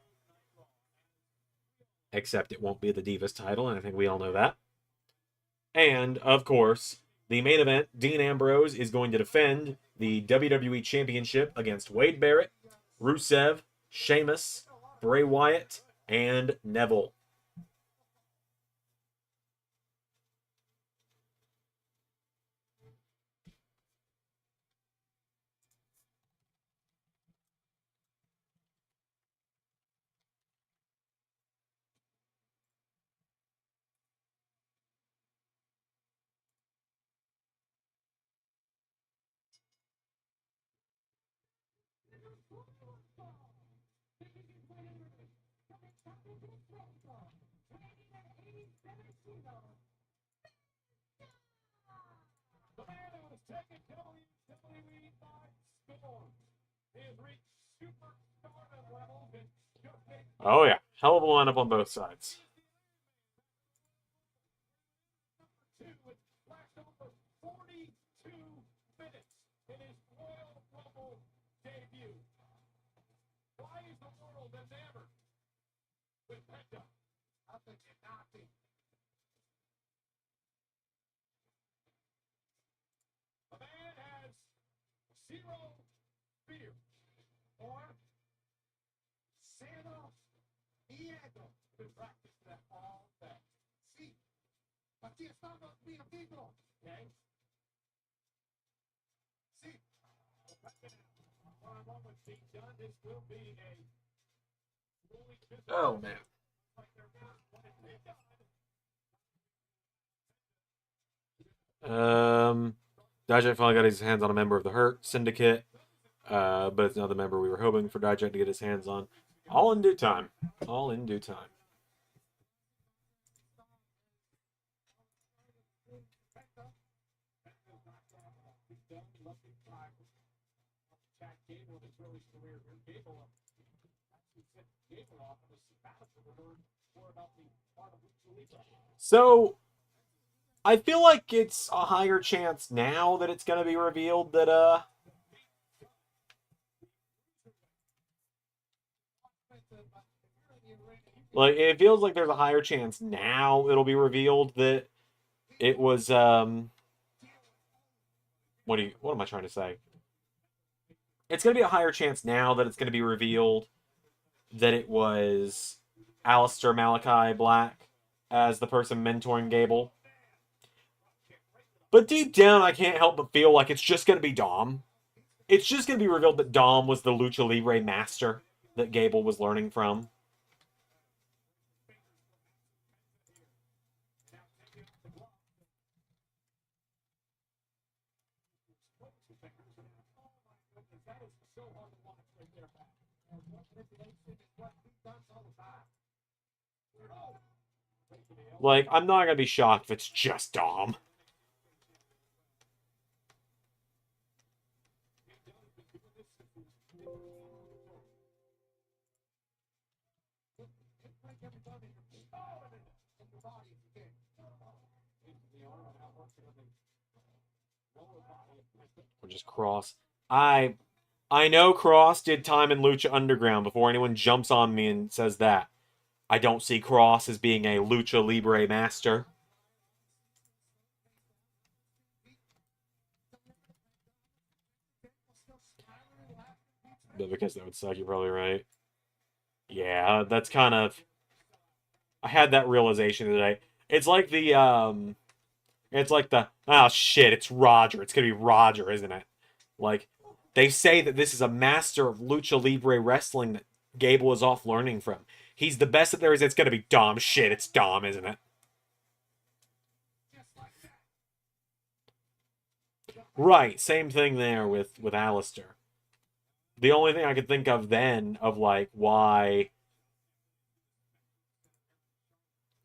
Except it won't be the Divas title, and I think we all know that. And, of course, the main event, Dean Ambrose is going to defend the WWE Championship against Wade Barrett, Rusev, Sheamus, Bray Wyatt, and Neville. The man who has taken WWE by storm. He has reached superstardom levels in just Oh, yeah. Hell of a lineup on both sides. with flashed over 42 minutes in his Royal Rumble debut. Why is the world enamored with Penta? I think it's nothing. A man has zero fear or Santa Diego to practice that all day. See, aquí estamos, mi amigo. Okay? See, one with being done, this will be a Oh, man. Dijak finally got his hands on a member of the Hurt Syndicate, but it's another member we were hoping for Dijak to get his hands on. All in due time. All in due time. So, I feel like it's a higher chance now that it's going to be revealed that, like, it feels like there's a higher chance now it'll be revealed that it was, what am I trying to say? It's going to be a higher chance now that it's going to be revealed that it was Aleister Malachi Black as the person mentoring Gable. But deep down, I can't help but feel like it's just going to be Dom. It's just going to be revealed that Dom was the Lucha Libre master that Gable was learning from. Like, I'm not going to be shocked if it's just Dom. Or just cross. I know Cross did time in Lucha Underground before anyone jumps on me and says that. I don't see Cross as being a Lucha Libre master. But because that would suck, you're probably right. Yeah, that's kind of... I had that realization today. It's like the, It's like the, oh shit, it's Roger. It's gonna be Roger, isn't it? Like, they say that this is a master of Lucha Libre wrestling that Gable is off learning from. He's the best that there is. It's gonna be Dom. Shit, it's Dom, isn't it? Right, same thing there with Alistair. The only thing I could think of then of like why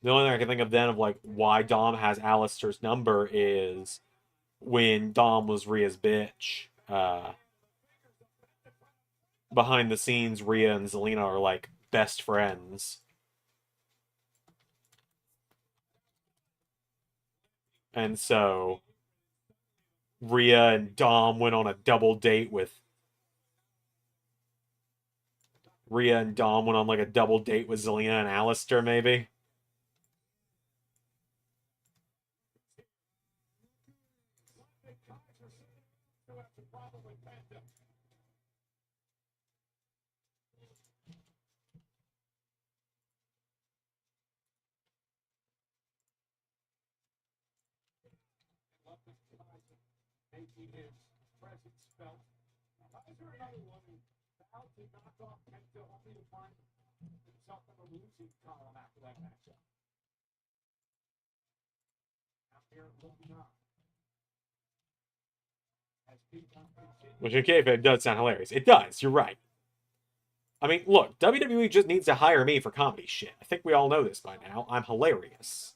the only thing I can think of then of like why Dom has Alistair's number is when Dom was Rhea's bitch. Behind the scenes, Rhea and Zelina are like best friends. And so Rhea and Dom went on a double date with Rhea and Dom went on like a double date with Zelina and Alistair, maybe. Making his presence felt. Is there another one who vowed to knock off Kenta only to find himself in the losing column after that matchup? Out here looking up. Which in kayfabe does sound hilarious. It does, you're right. I mean, look, WWE just needs to hire me for comedy shit. I think we all know this by now. I'm hilarious.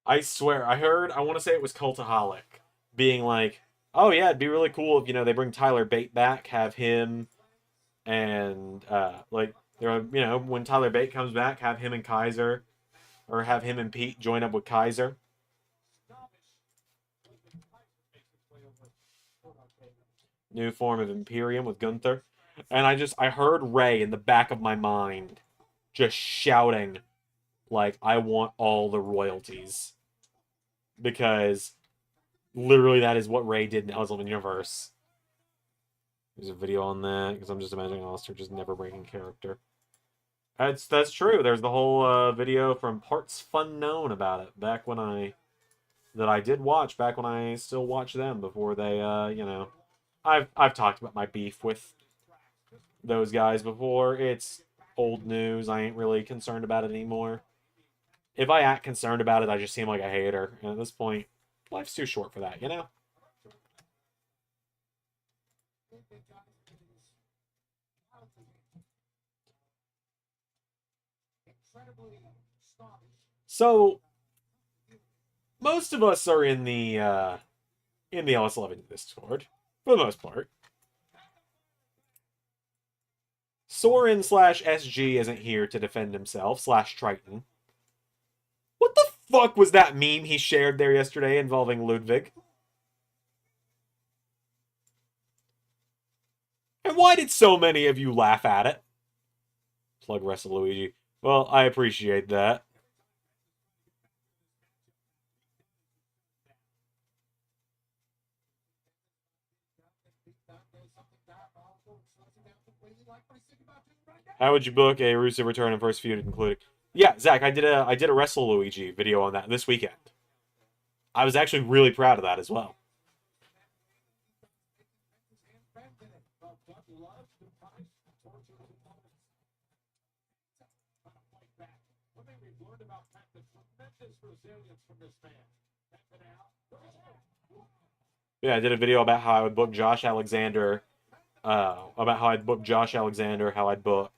I swear, I want to say it was Cultaholic being like, oh yeah, it'd be really cool if, they bring Tyler Bate back, have him and, like, when Tyler Bate comes back, have him and Kaiser, or have him and Pete join up with Kaiser. New form of Imperium with Gunther. And I heard Ray in the back of my mind just shouting, like, I want all the royalties. Because literally that is what Ray did in LS11 Universe. There's a video on that, because I'm just imagining Alistair just never breaking character. That's true. There's the whole video from Parts Fun Known about it, that I did watch back when I still watched them before they, I've talked about my beef with those guys before. It's old news. I ain't really concerned about it anymore. If I act concerned about it, I just seem like a hater. And at this point, life's too short for that, you know? So, most of us are in the LS11 Discord, for the most part. Soren/SG isn't here to defend himself, /Triton. What the fuck was that meme he shared there yesterday involving Ludwig? And why did so many of you laugh at it? Plug WrestleLuigi. Well, I appreciate that. How would you book a Rusev return and first feud including? Yeah, Zach, I did a WrestleLuigi video on that this weekend. I was actually really proud of that as well. Yeah, I did a video about how I would book Josh Alexander. About how I'd book Josh Alexander, how I'd book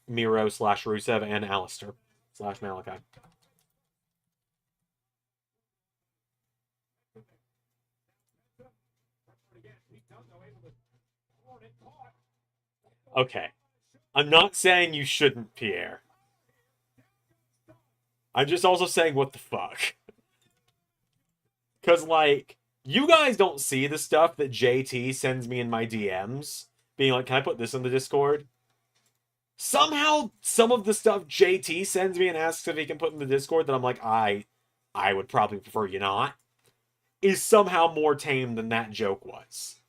Miro/Rusev and Alistair/Malachi. Okay. I'm not saying you shouldn't, Pierre. I'm just also saying, what the fuck? Because, like, you guys don't see the stuff that JT sends me in my DMs, being like, can I put this in the Discord? Somehow, some of the stuff JT sends me and asks if he can put in the Discord that I'm like, I would probably prefer you not, is somehow more tame than that joke was.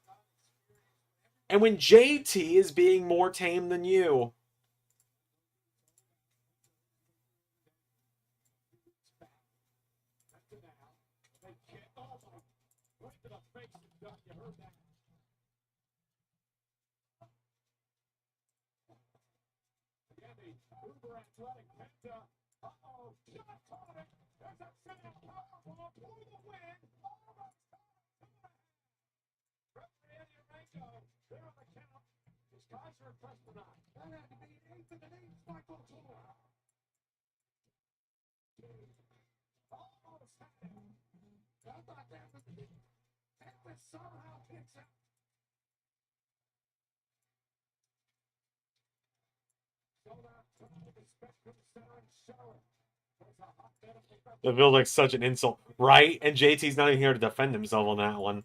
And when JT is being more tame than you, it feels like such an insult, right? And JT's not even here to defend himself on that one.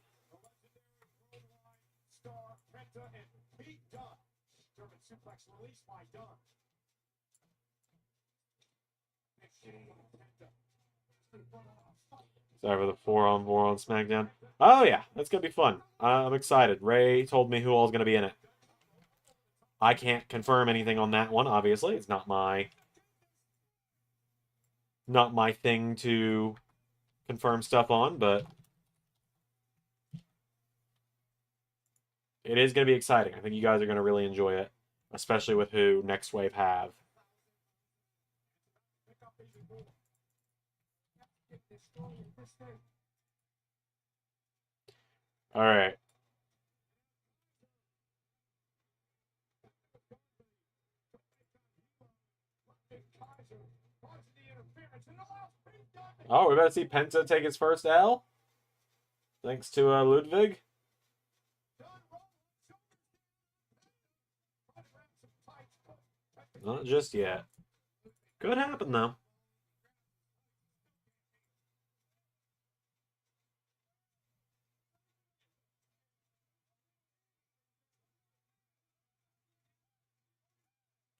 Sorry for the 4-on-4 on SmackDown. Oh yeah, that's gonna be fun. I'm excited. Ray told me who all's gonna be in it. I can't confirm anything on that one. Obviously, it's not my thing to confirm stuff on, but it is gonna be exciting. I think you guys are gonna really enjoy it, especially with who Next Wave have. All right. Oh, we're about to see Penta take his first L. Thanks to Ludwig. Not just yet. Could happen, though.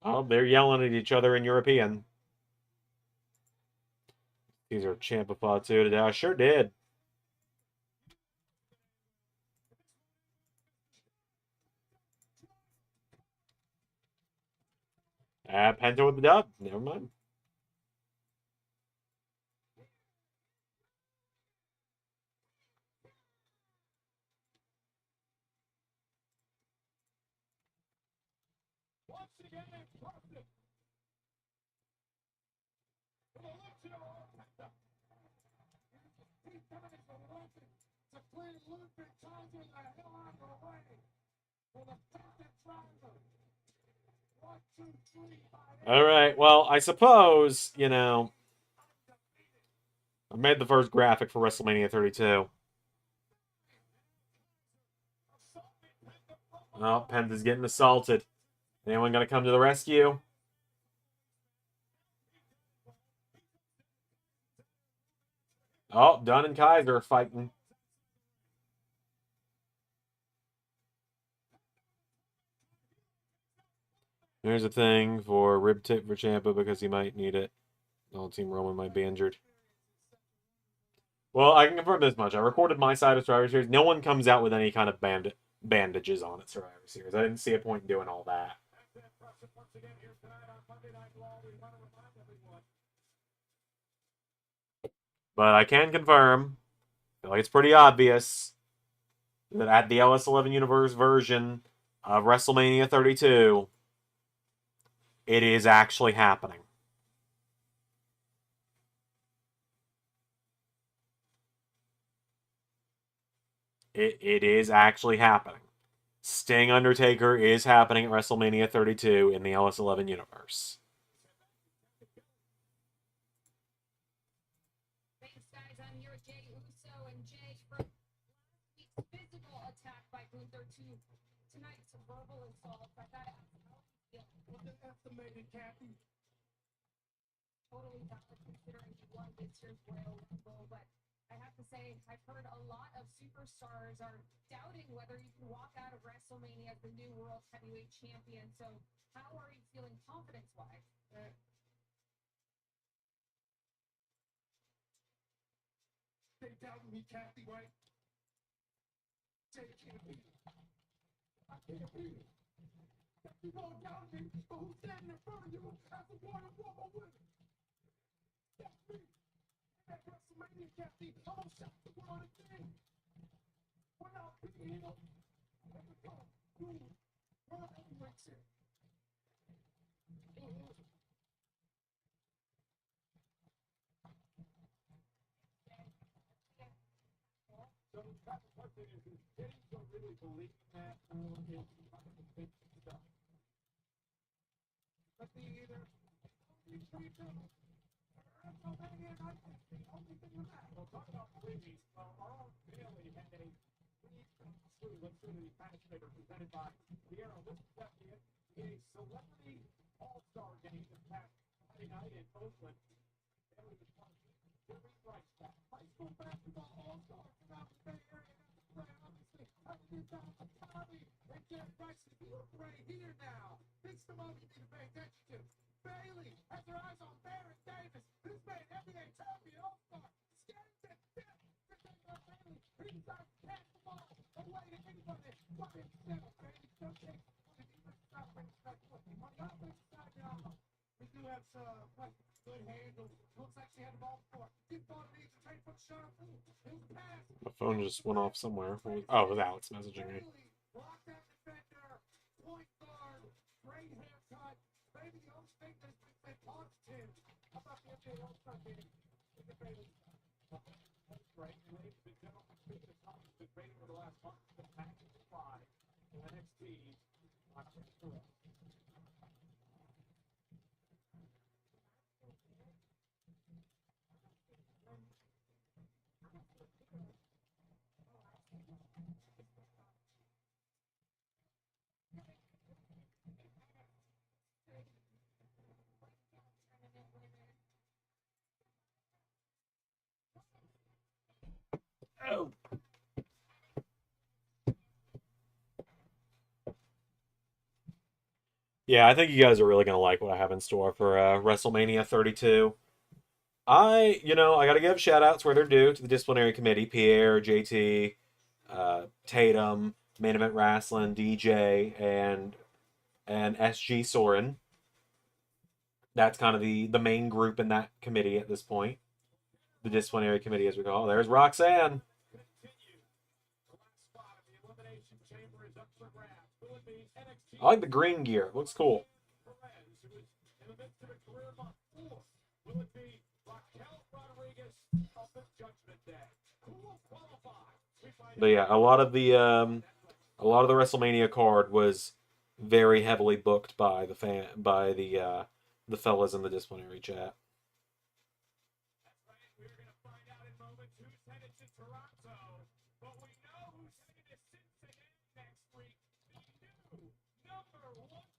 Oh, they're yelling at each other in European. These are Champa too today. I sure did. Penta with the dub. Never mind. All right. Well, I suppose, you know, I made the first graphic for WrestleMania 32. Oh, Penta's getting assaulted. Anyone gonna come to the rescue? Oh, Dunn and Kaiser are fighting. There's a thing for rib tip for Ciampa because he might need it. The Team Roman might be injured. Well, I can confirm this much. I recorded my side of Survivor Series. No one comes out with any kind of bandages on it, Survivor Series. I didn't see a point in doing all that. But I can confirm, I feel like it's pretty obvious, that at the LS11 Universe version of WrestleMania 32, it is actually happening. It is actually happening. Sting Undertaker is happening at WrestleMania 32 in the LS11 universe. Thanks, guys. I'm here with Jay Uso and Jay from last week's physical attack by prior to tonight's verbal assault. But that underestimated, Kathy. Totally valid considering you won this year's Royal Rumble, but I have to say, I've heard a lot of superstars are doubting whether you can walk out of WrestleMania as the new World Heavyweight Champion. So, how are you feeling confidence-wise? They doubting me, Kathy, right? Say it can't be. I can't be. You won't doubt me, but who's standing in front of you as a Royal Rumble winner? That's me. At WrestleMania, Kathy, I'm gonna shock the world again. We're not beating up. Let me go. World Heavyweight Champion. So that's the question is getting to really believe that or is he trying to think stuff? But the either only three bills. WrestleMania night is the only thing you have. Well, talk about believing. Our own Bailey had a matchmaker presented by PR JJ in a celebrity all-star game this past Friday night in Oakland. Bailey was part of Jerry Rice, high school basketball all-star throughout the Bay Area. Obviously, having this down to Tommy and Jerry Rice. If you look right here now, this is the moment you need to pay attention to. Bailey has her eyes on Baron Davis, who's made NBA champion all-star. Stands at fifth to take on Bailey. He decides to pass the ball away to anybody. What is that, Bailey? Still takes on the defensive side. On the offensive side now, we do have some good handles. Looks like she had the ball before. Deep ball needs to trade for the shot. It was a pass. My phone just went off somewhere. Oh, it was Alex messaging me. Blocked that defender. Point guard. Great haircut. Maybe the only thing that's been positive about the NBA All-Star game is the Bailey. That's great. Ladies and gentlemen, speaking of topics that been over the last month, the package of five in NXT on Twitter. Oh. Yeah, I think you guys are really going to like what I have in store for WrestleMania 32. I got to give shout outs where they're due to the disciplinary committee, Pierre, JT, Tatum, Main Event Wrestling, DJ, and SG Soren. That's kind of the main group in that committee at this point. The disciplinary committee, as we call it. There's Roxanne. I like the green gear. It looks cool. But yeah, a lot of the WrestleMania card was very heavily booked by the fellas in the disciplinary chat. That's right. We're going to find out in moments who's headed to Toronto. But we know who's headed to Cincinnati next week. The new #1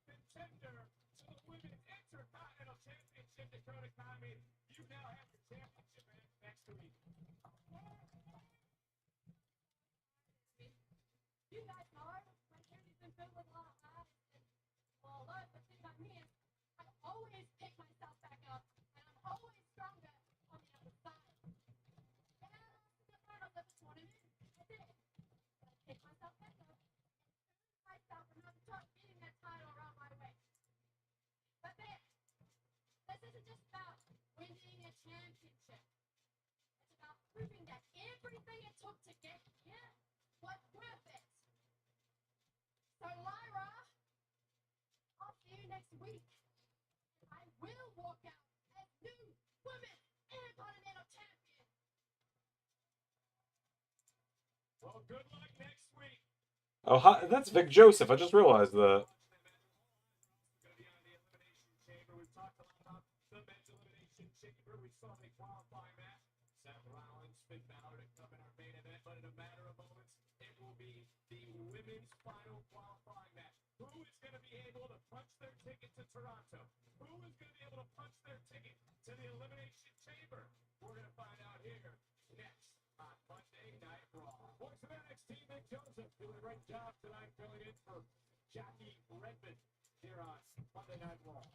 contender to the Women's Intercontinental Championship, Dakota Kai. You now have your championship next week. You guys know my journey's been filled with a lot of highs and lows, but thing about me is I always pick myself back up, and I'm always stronger on the other side. And I lost the final of the tournament. I did. But I picked myself back up and proved myself and not start beating that title around my waist. But man, this isn't just about winning a championship. It's about proving that everything it took to get here was worth it. So, Lyra, I'll see you next week. I will walk out as new Women's Intercontinental Champion. Well, good luck next week. Oh, hi, that's Vic Joseph. I just realized that. Going to be on the Elimination Chamber. We've talked a lot about the Men's Elimination Chamber. We saw the qualifying match. Seth Rollins, Finn Balor to come in our main event, but in a matter of moments, it will be the Women's final qualifying match. Who is going to be able to punch their ticket to Toronto? Who is going to be able to punch their ticket to the Elimination Chamber? We're going to find out here next on Monday Night Raw. Voice of NXT, Nick Joseph, doing a great job tonight filling in for Jackie Redmond here on Monday Night Raw.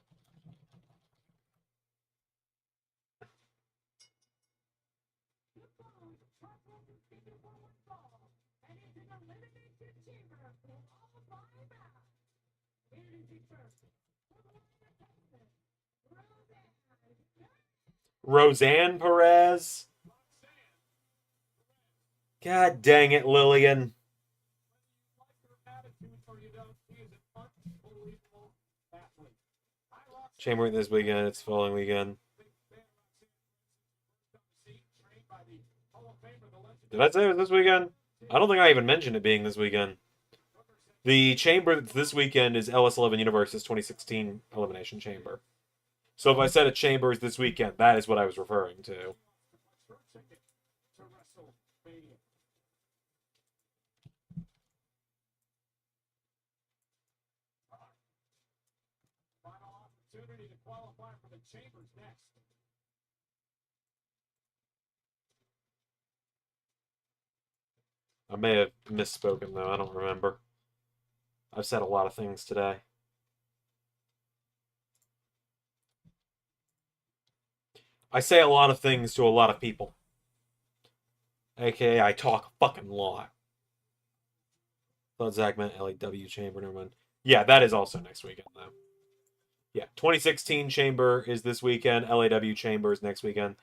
Roseanne Perez. God dang it, Lillian. Chamber this weekend, it's following weekend. Did I say it was this weekend? I don't think I even mentioned it being this weekend. The chamber this weekend is LS11 Universe's 2016 Elimination Chamber. So if I said a chamber is this weekend, that is what I was referring to. Final opportunity to qualify for the chambers next. I may have misspoken, though. I don't remember. I've said a lot of things today. I say a lot of things to a lot of people. AKA, I talk a fucking lot. Thought Zach meant LAW Chamber, never mind. Yeah, that is also next weekend, though. Yeah, 2016 Chamber is this weekend. LAW Chamber is next weekend.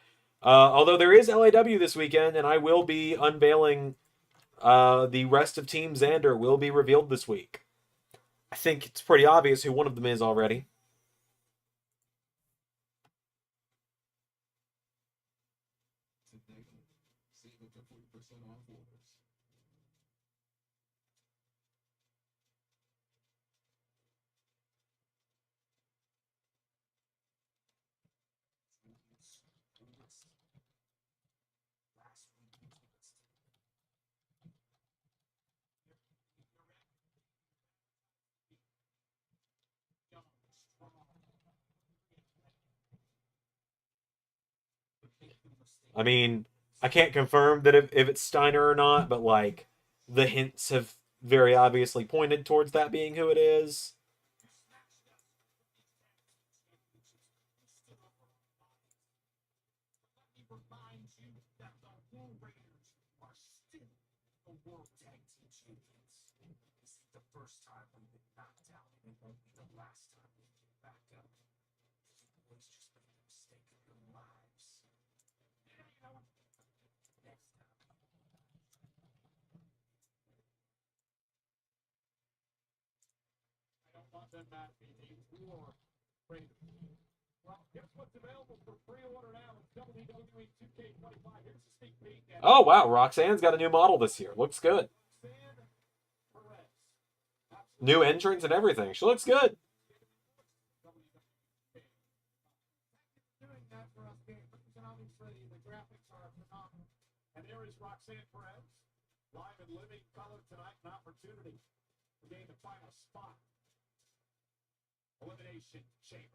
Although there is LAW this weekend, and I will be unveiling the rest of Team Xander will be revealed this week. I think it's pretty obvious who one of them is already. I mean, I can't confirm that if it's Steiner or not, but like the hints have very obviously pointed towards that being who it is. World Tag Team Champions. This is the first time we've been knocked out, and it won't be the last time we get back up. You boys just made the mistake of your lives. Yeah, you know what? Next time. I don't want them mad at me. We are ready to play. Well, guess what's available for pre-order now? It's WWE 2K25. Here's a sneak peek. Oh, wow. Roxanne's got a new model this year. Looks good. New entrance and everything. She looks good. And there is Roxanne Perez, live and living color tonight, an opportunity to gain the final spot. Elimination Chamber.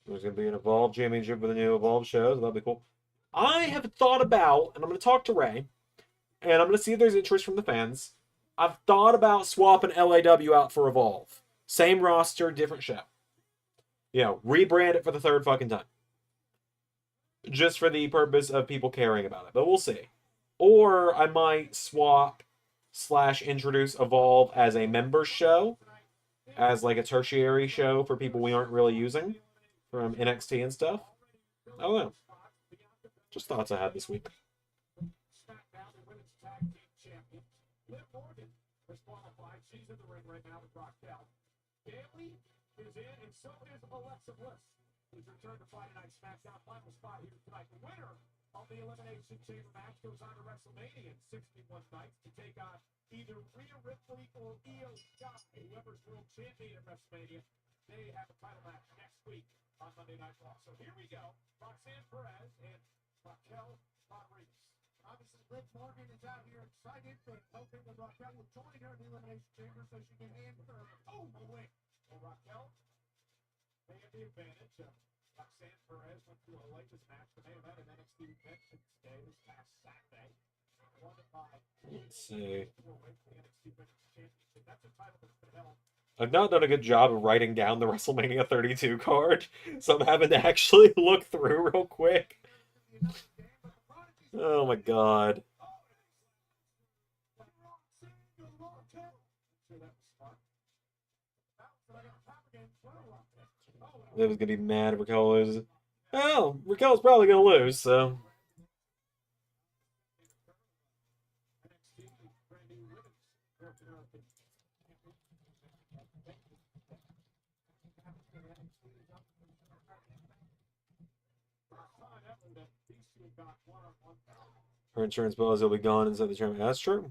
There's going to be an Evolve Championship with a new Evolve show, so that'll be cool. I have thought about, and I'm going to talk to Ray, and I'm going to see if there's interest from the fans. I've thought about swapping LAW out for Evolve. Same roster, different show. You know, rebrand it for the third fucking time. Just for the purpose of people caring about it, but we'll see. Or I might swap / introduce Evolve as a member show, as like a tertiary show for people we aren't really using from NXT and stuff. I don't know. Just thoughts I had this week. She's in the ring right now with Raquel. Bayley is in, and so is Alexa Bliss. Who's returned to Friday Night SmackDown. Final spot here tonight. The winner of the Elimination Chamber match goes on to WrestleMania in 61 nights to take on either Rhea Ripley or Io Sky. Whoever's world champion at WrestleMania, they have a title match next week on Monday Night Raw. So here we go. Roxanne Perez and Raquel Rodriguez. Obviously, Liv Morgan is out here excited, but hoping that Raquel will join her in the Elimination Chamber so she can hand her win. Well, Raquel may have the advantage of Roxanne Perez went through a latest match, the main event in NXT Veterans Day this past Saturday. Won it by Let's see. the NXT Veterans Championship. That's a title that's been held. I've not done a good job of writing down the WrestleMania 32 card, so I'm having to actually look through real quick. Oh my god. Liv is gonna be mad if Raquel loses. Well, Raquel's probably gonna lose, so. Her insurance policy will be gone inside the tournament. That's true.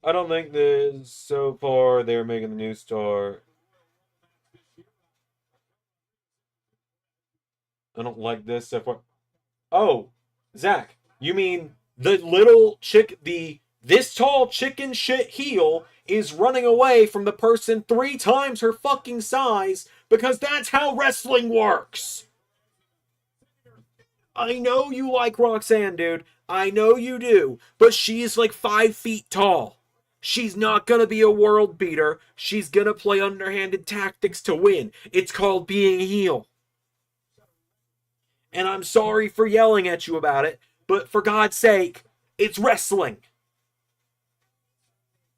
I don't think that so far they're making the new star. I don't like this so far. Oh, Zach, you mean the little chick, this tall chicken shit heel is running away from the person 3 times her fucking size because that's how wrestling works. I know you like Roxanne, dude. I know you do. But she's like 5 feet tall. She's not gonna be a world beater. She's gonna play underhanded tactics to win. It's called being a heel. And I'm sorry for yelling at you about it, but for God's sake, it's wrestling.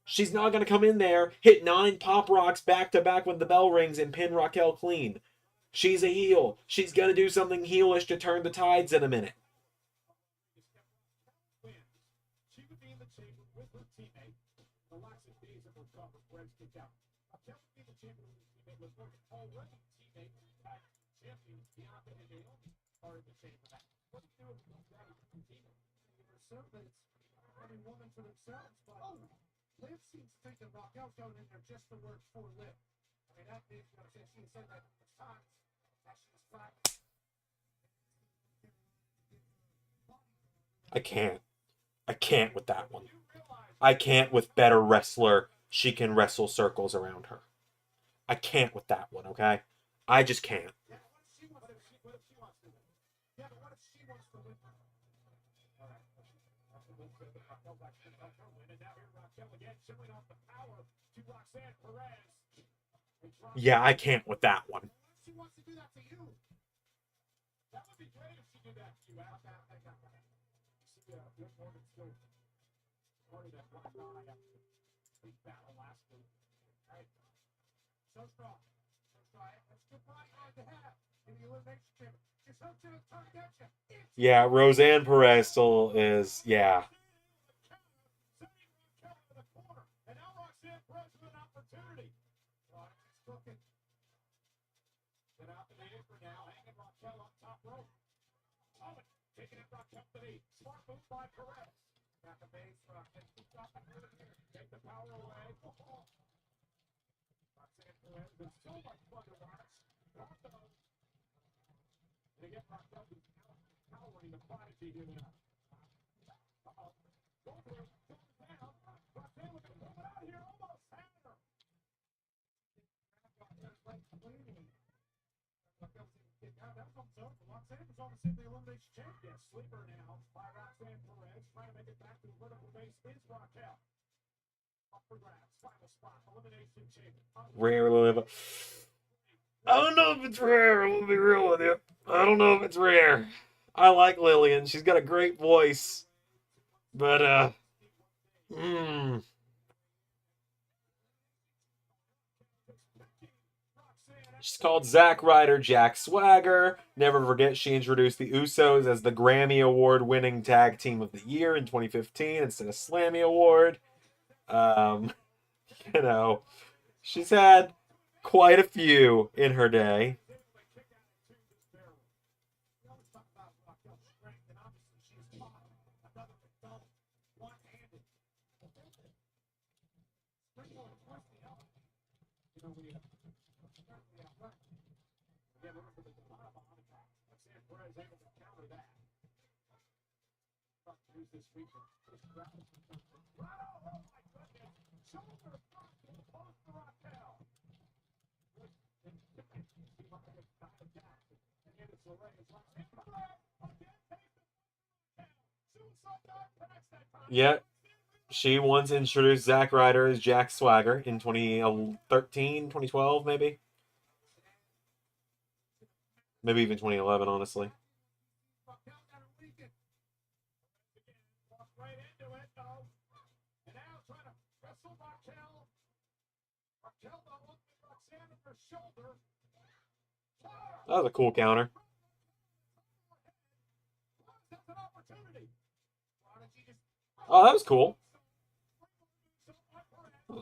She's not going to come in there, hit 9 pop rocks back to back when the bell rings and pin Raquel clean. She's a heel. She's going to do something heelish to turn the tides in a minute. She would be in the chamber with her teammate. The last days of her cover, Fred's kicked out. Raquel would be in the chamber with her teammate with her already teammate, tag champion, Bianca and Naomi are in the chamber. What do you do with that teammate? You're so that it's every woman for themselves, but Liv seems to think that Raquel's going in there just to work for Liv. I mean, that means, you know, she said that at times, that she was fine. I can't. I can't with that one. I can't with better wrestler. She can wrestle circles around her. I can't with that one, okay? I just can't. Yeah, what if she wants to win? Yeah, but what if she wants to win? All right. Raquel back to Raquel win, and now here Raquel again, showing off the power to Roxanne Perez. Yeah, I can't with that one. What if she wants to do that to you? That would be great if she did that to you. See, Liv Morgan still part of that black eye after the big battle last week. Right? So strong. That's good body hard to have in the Elimination Chamber. Just hope she doesn't turn against you. Yeah, Roseanne Perez still is, yeah. And now Roxanne Perez with an opportunity. She's looking. Get out the apron now, hanging Raquel on top rope. Owen taking it Raquel to the smart move by Perez. Back a base, Roxanne keeps up and moving here. Take the power away. Roxanne Perez has been so much fun to watch. They get Raquel to powering the prodigy here now. Uh-oh. Go for it. Go down. Roxanne looking to pull it out here. Almost had her. That comes over. Roxanne was almost in the elimination champion. Sleeper now by Roxanne Perez. Trying to make it back to the vertical base is Raquel. Up for grabs. Final spot. Elimination champion. Rare Liv. I don't know if it's rare. I'm gonna be real with you. I don't know if it's rare. I like Lillian. She's got a great voice. But, She's called Zack Ryder Jack Swagger. Never forget she introduced the Usos as the Grammy Award-winning Tag Team of the Year in 2015 instead of Slammy Award. You know, she's had quite a few in her day. certainly athletic. Again, looking for the bottom attack. Roxanne Perez able to counter that. Use this feature. Oh my goodness! Shoulder block to the post for Raquel. Yeah, she once introduced Zack Ryder as Jack Swagger in 2013, 2012, maybe. Maybe even 2011, honestly. That was a cool counter. Oh, that was cool.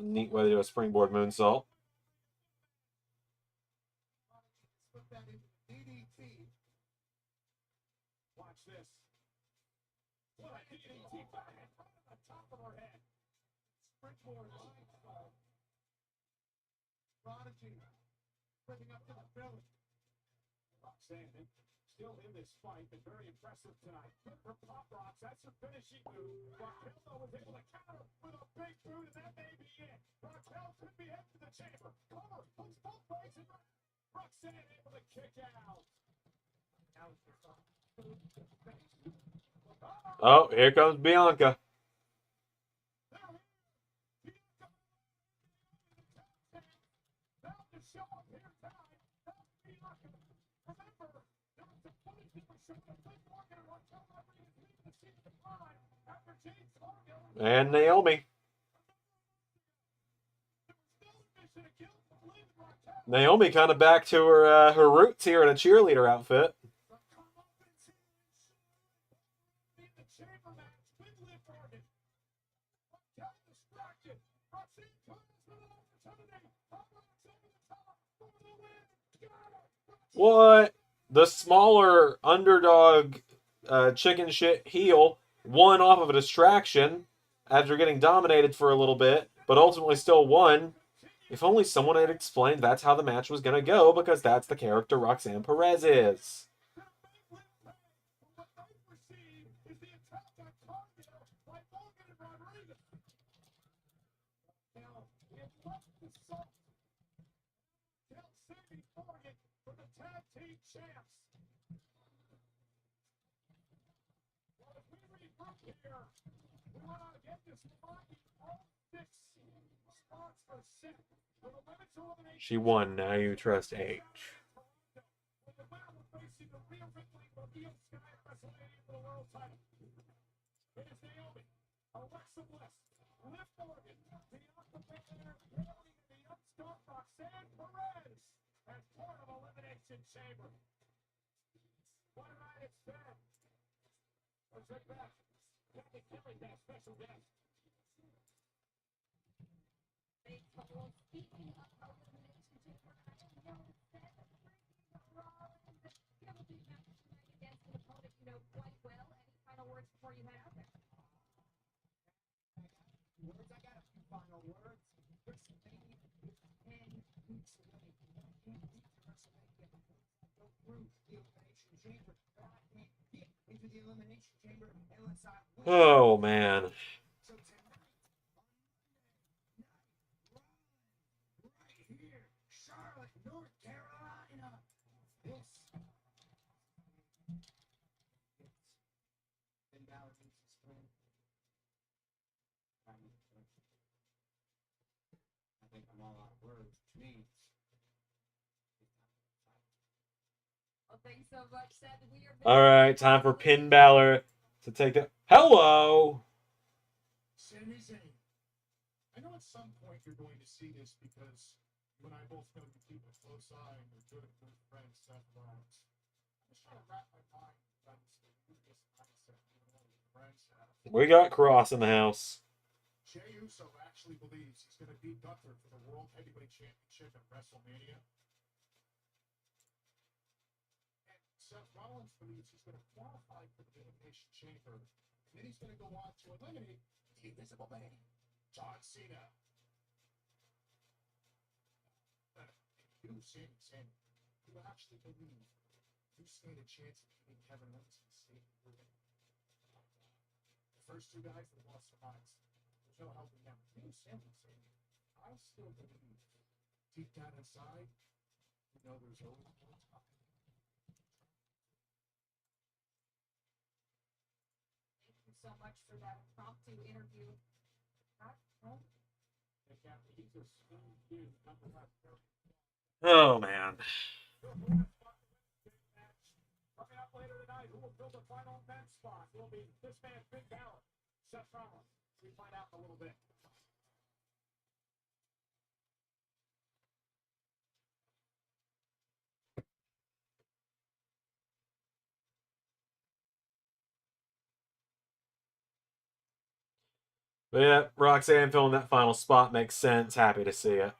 Neat way to do a springboard moonsault. Watch this. What a DDT on the top of her head. Springboard Prodigy living up to the billing. Roxanne still in this fight, but very impressive tonight. Her pop rocks, that's her finishing move. Raquel, though, was able to counter with a big boot, and that may be it. Raquel could be headed to the chamber. Cover, hooks both legs, and Roxanne able to kick out. Oh, here comes Bianca. And Naomi. Naomi kind of back to her roots here in a cheerleader outfit. What? The smaller underdog chicken shit heel won off of a distraction after getting dominated for a little bit, but ultimately still won. If only someone had explained that's how the match was going to go, because that's the character Roxanne Perez is. She won. Now you trust H. Oh, man. All right, time for Finn Balor to take the... Hello! Sami Zayn. I know at some point you're going to see this because you and I both know you keep a close eye and you're good friends, Seth Rollins. I'm just trying to wrap my mind around this mindset friends have. We got Cross in the house. Jey Uso actually believes he's going to beat Gunther for the World Heavyweight Championship at WrestleMania. Seth Rollins believes he's going to qualify for the Elimination Chamber, and then he's going to go on to eliminate the Invisible Man, John Cena. You, Sammy, you actually believe you stand a chance of beating Kevin Owens and staying moving. The first two guys that lost their minds. There's no helping them. You, Sammy, I still believe deep down inside, you know there's always more time. Thank you so much for that impromptu interview. He's a smooth dude, nonetheless. Oh man. Coming up later tonight, who will fill the final men's spot? Will be this man, Big Balor, Seth Rollins. We find out in a little bit. But yeah, Roxanne filling that final spot makes sense. Happy to see it.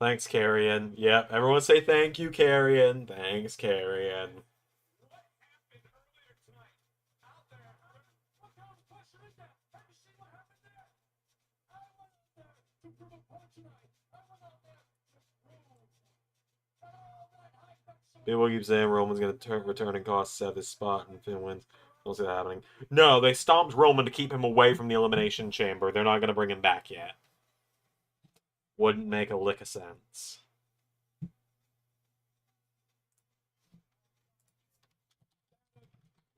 Thanks, Carrion. Yep, everyone say thank you, Carrion. Thanks, Carrion. What happened earlier tonight? Out there, look how the pressure is there. Have you seen what happened there? I went out there to prove a point tonight. I went out there to prove that all that hype that People keep saying Roman's going to return and cost Seth his spot and Finn wins. Don't see that happening. No, they stomped Roman to keep him away from the Elimination Chamber. They're not going to bring him back yet. Wouldn't make a lick of sense.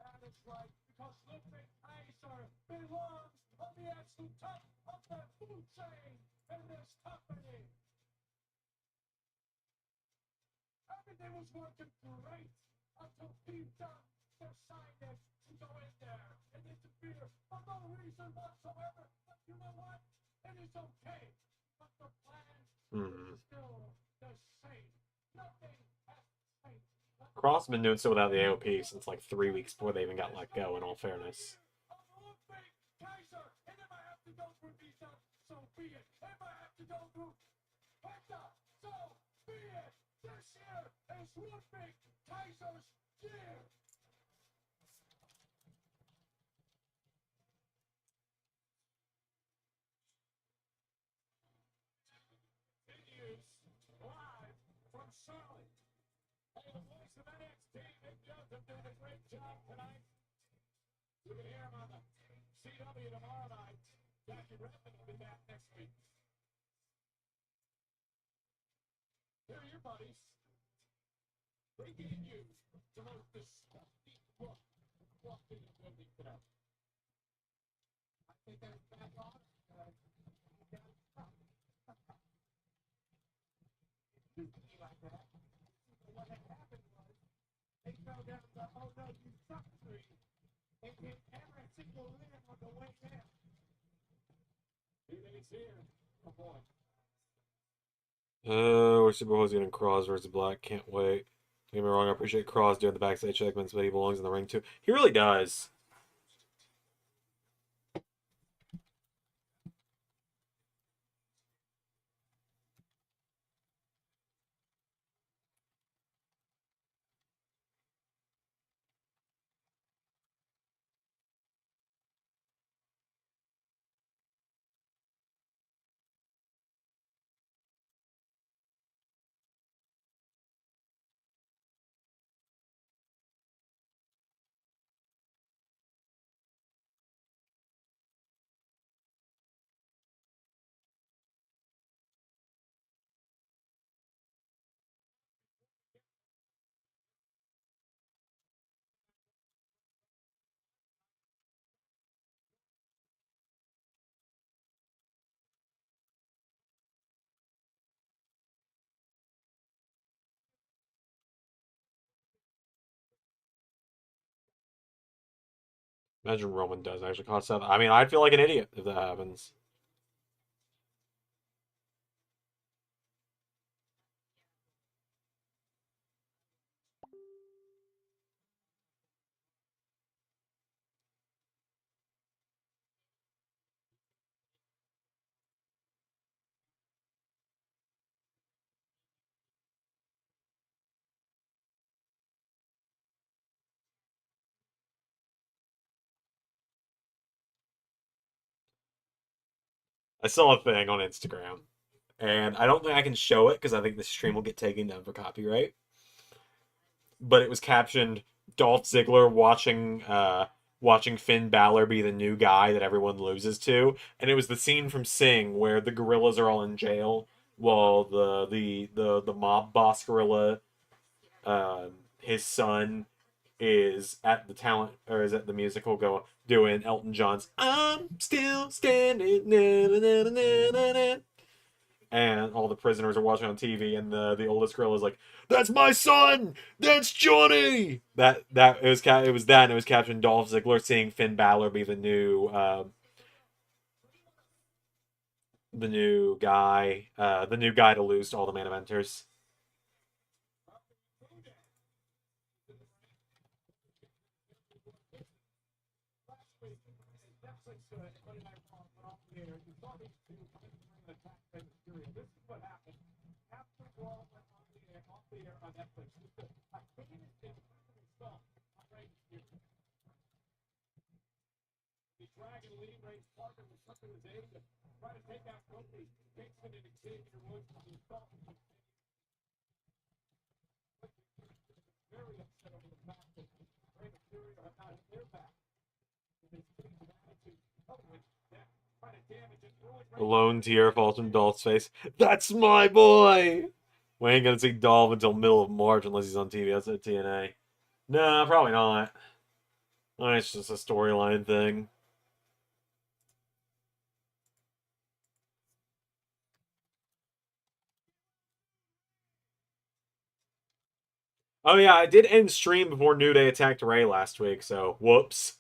That is right, because Ludwig Kaiser belongs on the absolute top of the food chain in this company. Everything was working great until Peter decided to go in there and interfere for no reason whatsoever. But you know what? It is okay. But the plan is still the same. Nothing has changed. Cross been doing so without the AOP since like 3 weeks before they even got let go, in all fairness. Kaiser, and if I have to go through Visa, so be it. If I have to go through Penta, so be it. This year is Ludwig Kaiser's year. Continues live from Charlotte. Hey, the voice of NXT, Nick Joseph, doing a great job tonight. You can hear him on the CW tomorrow night. Jackie Redmond will be back next week. Here are your buddies. Bringing you the most disgusting look walked in the building today. I think that's back on. It used to be like that. What had happened was they fell down the oh no, you suck tree. It hit every single limb on the way down. He's here. Oh boy. We're Super Bowl's getting Cross versus Black. Can't wait. Don't get me wrong, I appreciate Cross doing the backstage segments, but he belongs in the ring too. He really does. Imagine Roman does actually cost Seth. I mean, I'd feel like an idiot if that happens. I saw a thing on Instagram, and I don't think I can show it because I think the stream will get taken down for copyright. But it was captioned Dolph Ziggler watching Finn Balor be the new guy that everyone loses to, and it was the scene from Sing where the gorillas are all in jail while the mob boss gorilla, his son is at the talent or is at the musical go doing Elton John's "I'm Still Standing," na, na, na, na, na, na, and all the prisoners are watching on TV, and the oldest girl is like, "That's my son, that's Johnny." That it was that, and it was captioned Dolph Ziggler seeing Finn Balor be the new guy to lose to all the main eventers. This is what happened. After Raw went off the air on Netflix, I hated it himself. The Dragon Lee Ray Parker was something his age to try to take out Kofi Kingston and Xavier Woods from himself. Very upset over the fact that Rey Mysterio had not hit their back. And this change of attitude, with that trying to damage it. A lone tear falls from Dolph's face. That's my boy. We ain't gonna see Dolph until middle of March unless he's on TV. That's at TNA. Nah, probably not. It's just a storyline thing. Oh yeah, I did end stream before New Day attacked Ray last week, so whoops.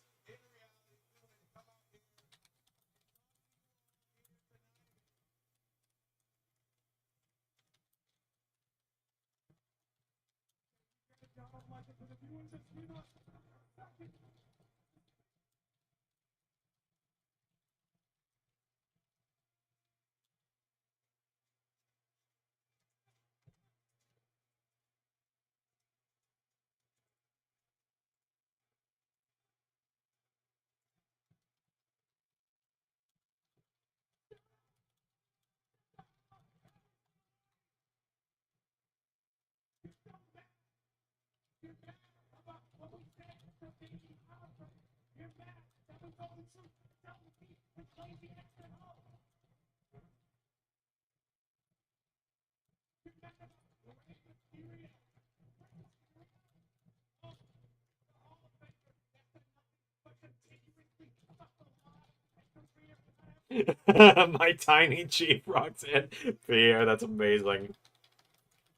My tiny chief rocks in. Pierre, that's amazing.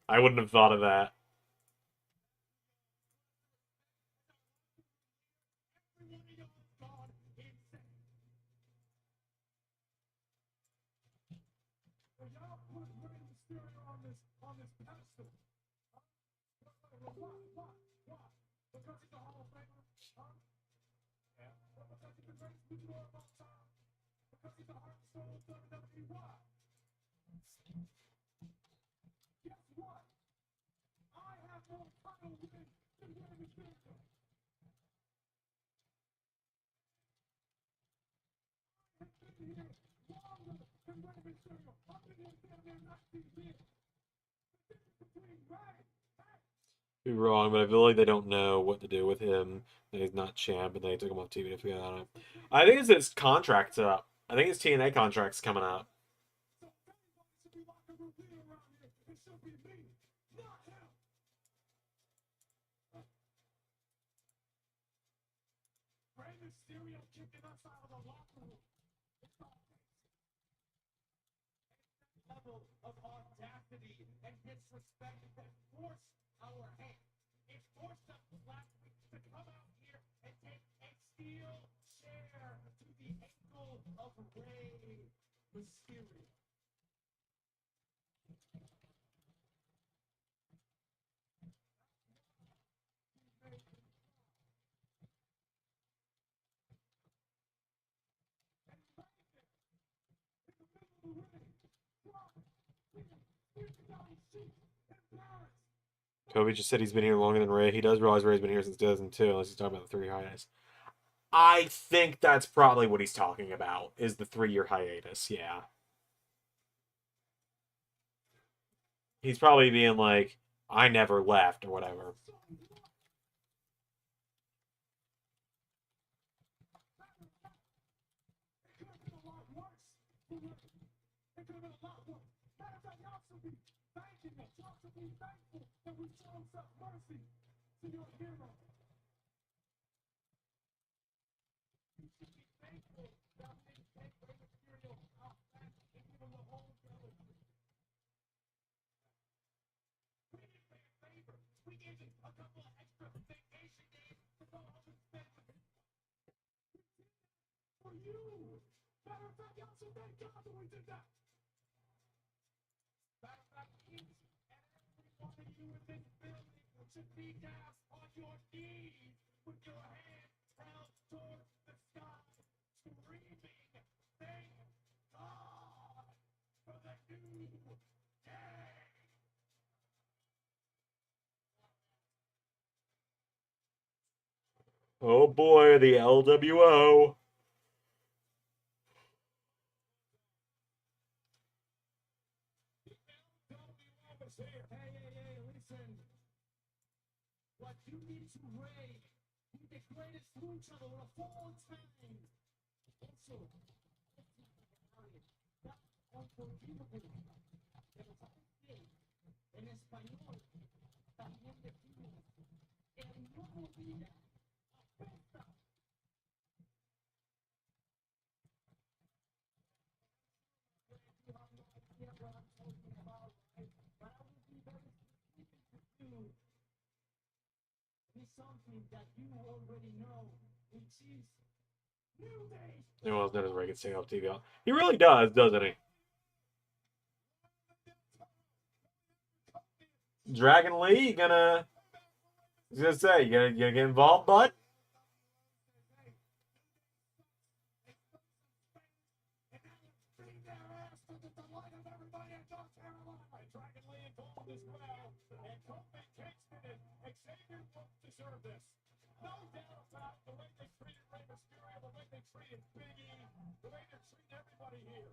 I wouldn't have thought of that. Be wrong, but I feel like they don't know what to do with him. That he's not champ, and they took him off TV to figure that out. I think it's his contract's up. I think his TNA contract's coming up. Of audacity and disrespect that forced our hand. It forced us last week to come out here and take a steel chair to the ankle of Rey Mysterio. Kobe just said he's been here longer than Ray. He does realize Ray's been here since 2002, unless he's talking about the 3 hiatus. I think that's probably what he's talking about, is the 3-year hiatus, yeah. He's probably being like, I never left or whatever. It could have been a lot worse. It could have been a lot worse. Matter of fact, y'all should be thanking us. Y'all should be thankful that we showed such mercy to your hero. You should be thankful that we didn't take Rey Mysterio out back and give him the whole trilogy. We didn't pay a favor. We gave him a couple of extra vacation days to go home and spend with him. For you. Matter of fact, y'all should thank God that we did that. Matter of fact, each and every one of you in this building should be down on your knees with your hands held towards the sky, screaming, thank God for the new day. Oh boy, the LWO. Hey, listen. What you need to Ray, he's the greatest luchador of all time. Also, unforgivable. Pero ¿sabes qué? En español, también decimos, el nuevo día apesta. You have no idea what I'm talking about, right? But I will be very specific with you. It's something that you already know, which is New Day. Anyone else notice where I can stay off TV? He really does, doesn't he? Dragon Lee, you gonna? I was gonna say, you gonna get involved, bud? Dragon Lee involved as well, and Kofi Kingston and Xavier both deserve this. No doubt about the way they treated Rey Mysterio, the way they treated Big E, the way they're treating everybody here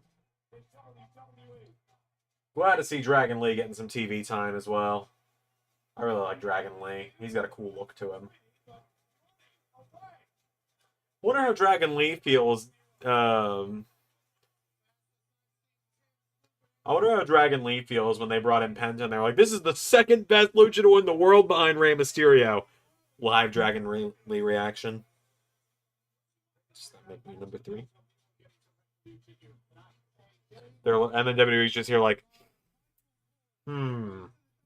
in WWE. Glad to see Dragon Lee getting some TV time as well. I really like Dragon Lee. He's got a cool look to him. Wonder how Dragon Lee feels. I wonder how Dragon Lee feels when they brought in Penta and they're like, this is the second best luchador in the world behind Rey Mysterio. Live Dragon Lee reaction. Does that make me number 3? And then WWE's just here like,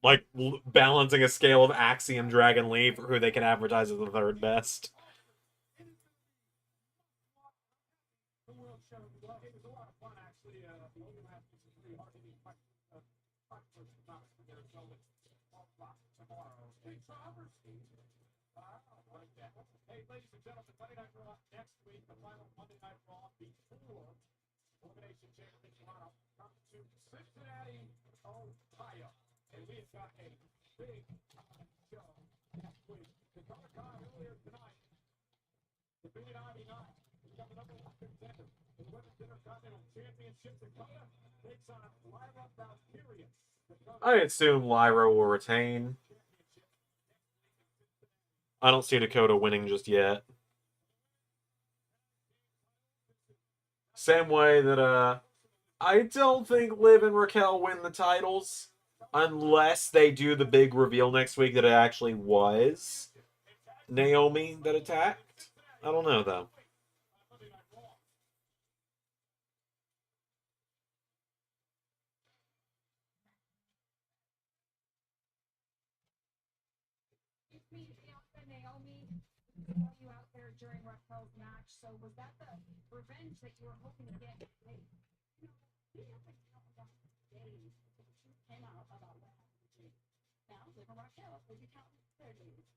like balancing a scale of Axiom Dragon Lee for who they can advertise as the third best. Hey, ladies and gentlemen, Monday Night Raw next week, the final Monday Night Raw before Elimination Chamber tomorrow comes to Cincinnati, Ohio. And we have got a big show next week. The Comic Con earlier tonight, the Big Ivy Night, we've got the number 1 contender in the Women's Intercontinental Championship. Dakota takes on Lyra Valkyria. I assume Lyra will retain. I don't see Dakota winning just yet. Same way that I don't think Liv and Raquel win the titles unless they do the big reveal next week that it actually was Naomi that attacked. I don't know though. Naomi saw you out there during Raquel's match, so was that the revenge that you were hoping to get? Hey, you know, we haven't talked about days since you came out about what happened to Jade. Now, Liv and Raquel will be counting their days.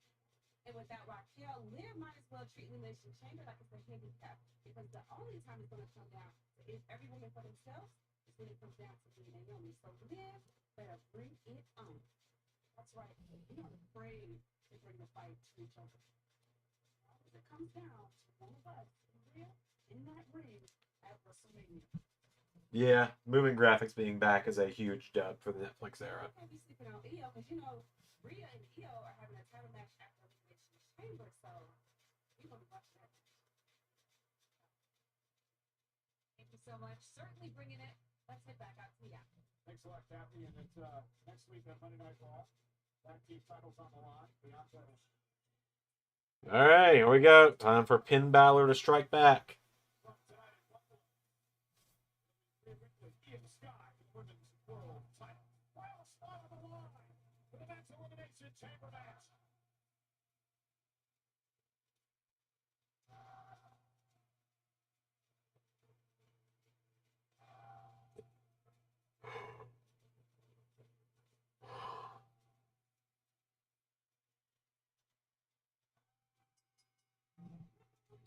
And with that Raquel, Liv might as well treat Elimination Chamber like it's a handicap, because the only time it's going to come down to if every woman for themselves is when it comes down to being Naomi. So Liv better bring it on. That's right. We're not afraid to bring the fight to each other. If it comes down to one of us, real in that ring at WrestleMania. Yeah, moving graphics being back is a huge dub for the Netflix era. Can't be sleeping on Io because Rhea and Io are having a title match after Elimination Chamber, so we gonna be watching that. Thank you so much. Certainly bringing it. Let's head back out to the app. Thanks a lot, Kathy. And it's next week at Monday Night Raw. Tag team titles on the line. Bianca. All right, here we go. Time for Finn Balor to strike back. In the sky, women's world title. Final spot on the line for the men's elimination chamber match.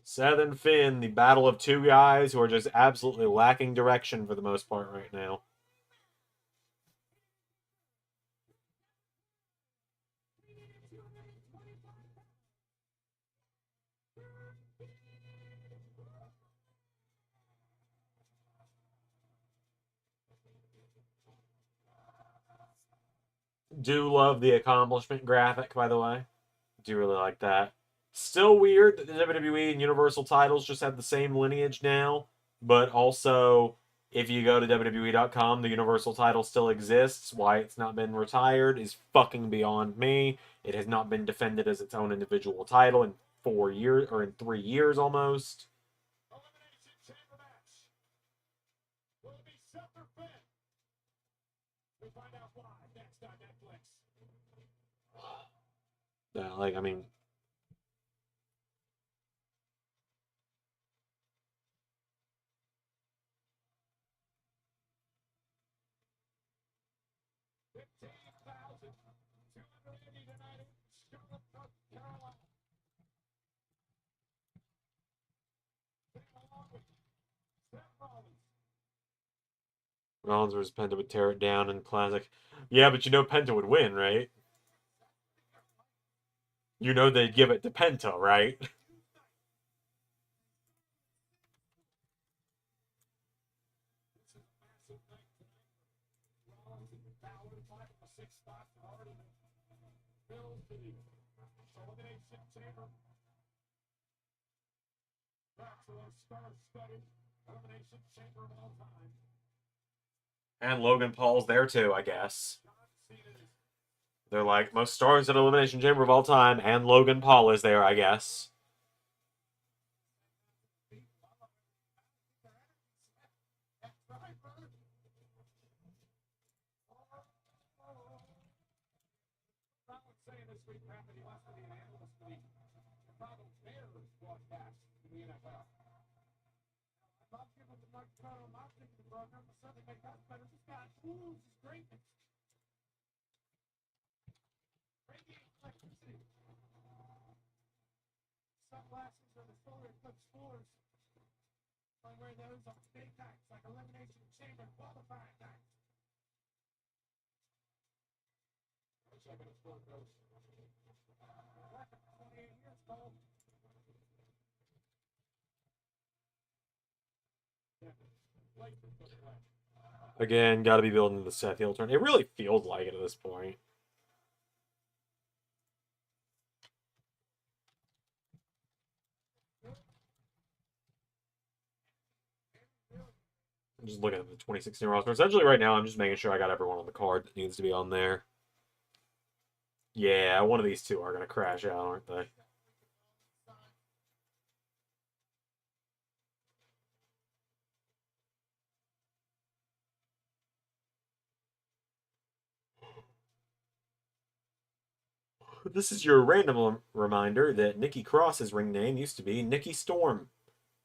Seth and Finn, the battle of two guys who are just absolutely lacking direction for the most part right now. Do love the accomplishment graphic, by the way. Do really like that. Still weird that the WWE and Universal titles just have the same lineage now, but also if you go to WWE.com, the Universal title still exists. Why it's not been retired is fucking beyond me. It has not been defended as its own individual title in 4 years, or in 3 years almost. Elimination chamber match. Will it be Seth or Finn? We'll find out why next on Netflix. Like, I mean, 15,280 tonight in Charlotte, North Carolina. Sitting along with Seth Rollins. Rollins versus Penta would tear it down in classic. Yeah, but you know Penta would win, right? You know they'd give it to Penta, right? Rollins and Balor fighting for 6 spots and already filled to the elimination chamber. Back to our star-studded elimination chamber of all time. And Logan Paul's there too, I guess. John Cena is They're like, most stars at Elimination Chamber of all time, and Logan Paul is there, I guess. saying this week, Pat, that he wants to be an analyst for the Chicago Bears broadcast in the NFL. I'm not giving the microphone on my particular program, but certainly make that better. This guy proves his greatness. Radiant electricity. Sunglasses are the solar eclipse 4s. I wear those on big nights, like Elimination Chamber qualifying nights. Wish I could afford those. 28 years old. Again, got to be building the Seth heel turn. It really feels like it at this point. I'm just looking at the 2016 roster. Essentially, right now, I'm just making sure I got everyone on the card that needs to be on there. Yeah, one of these two are going to crash out, aren't they? This is your random reminder that Nikki Cross's ring name used to be Nikki Storm.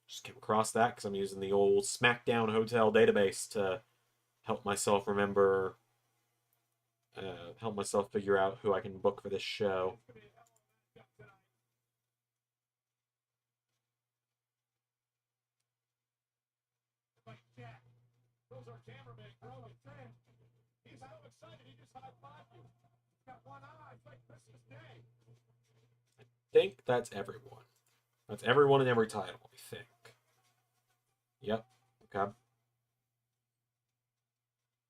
Just came across that because I'm using the old SmackDown Hotel database to help myself remember, help myself figure out who I can book for this show. Those are cameramen growing. He's so excited, he just high-fived you. He's got one eye. It's like Christmas Day. I think that's everyone. That's everyone in every title, I think. Yep. Okay.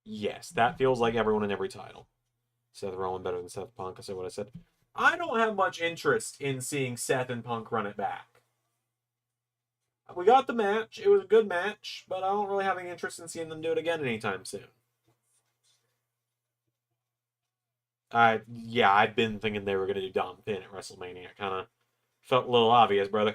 Yes, that feels like everyone in every title. Seth Rollins better than Seth Punk. I said what I said. I don't have much interest in seeing Seth and Punk run it back. We got the match. It was a good match, but I don't really have any interest in seeing them do it again anytime soon. Yeah, I've been thinking they were going to do Dom Finn at WrestleMania. It kind of felt a little obvious, brother.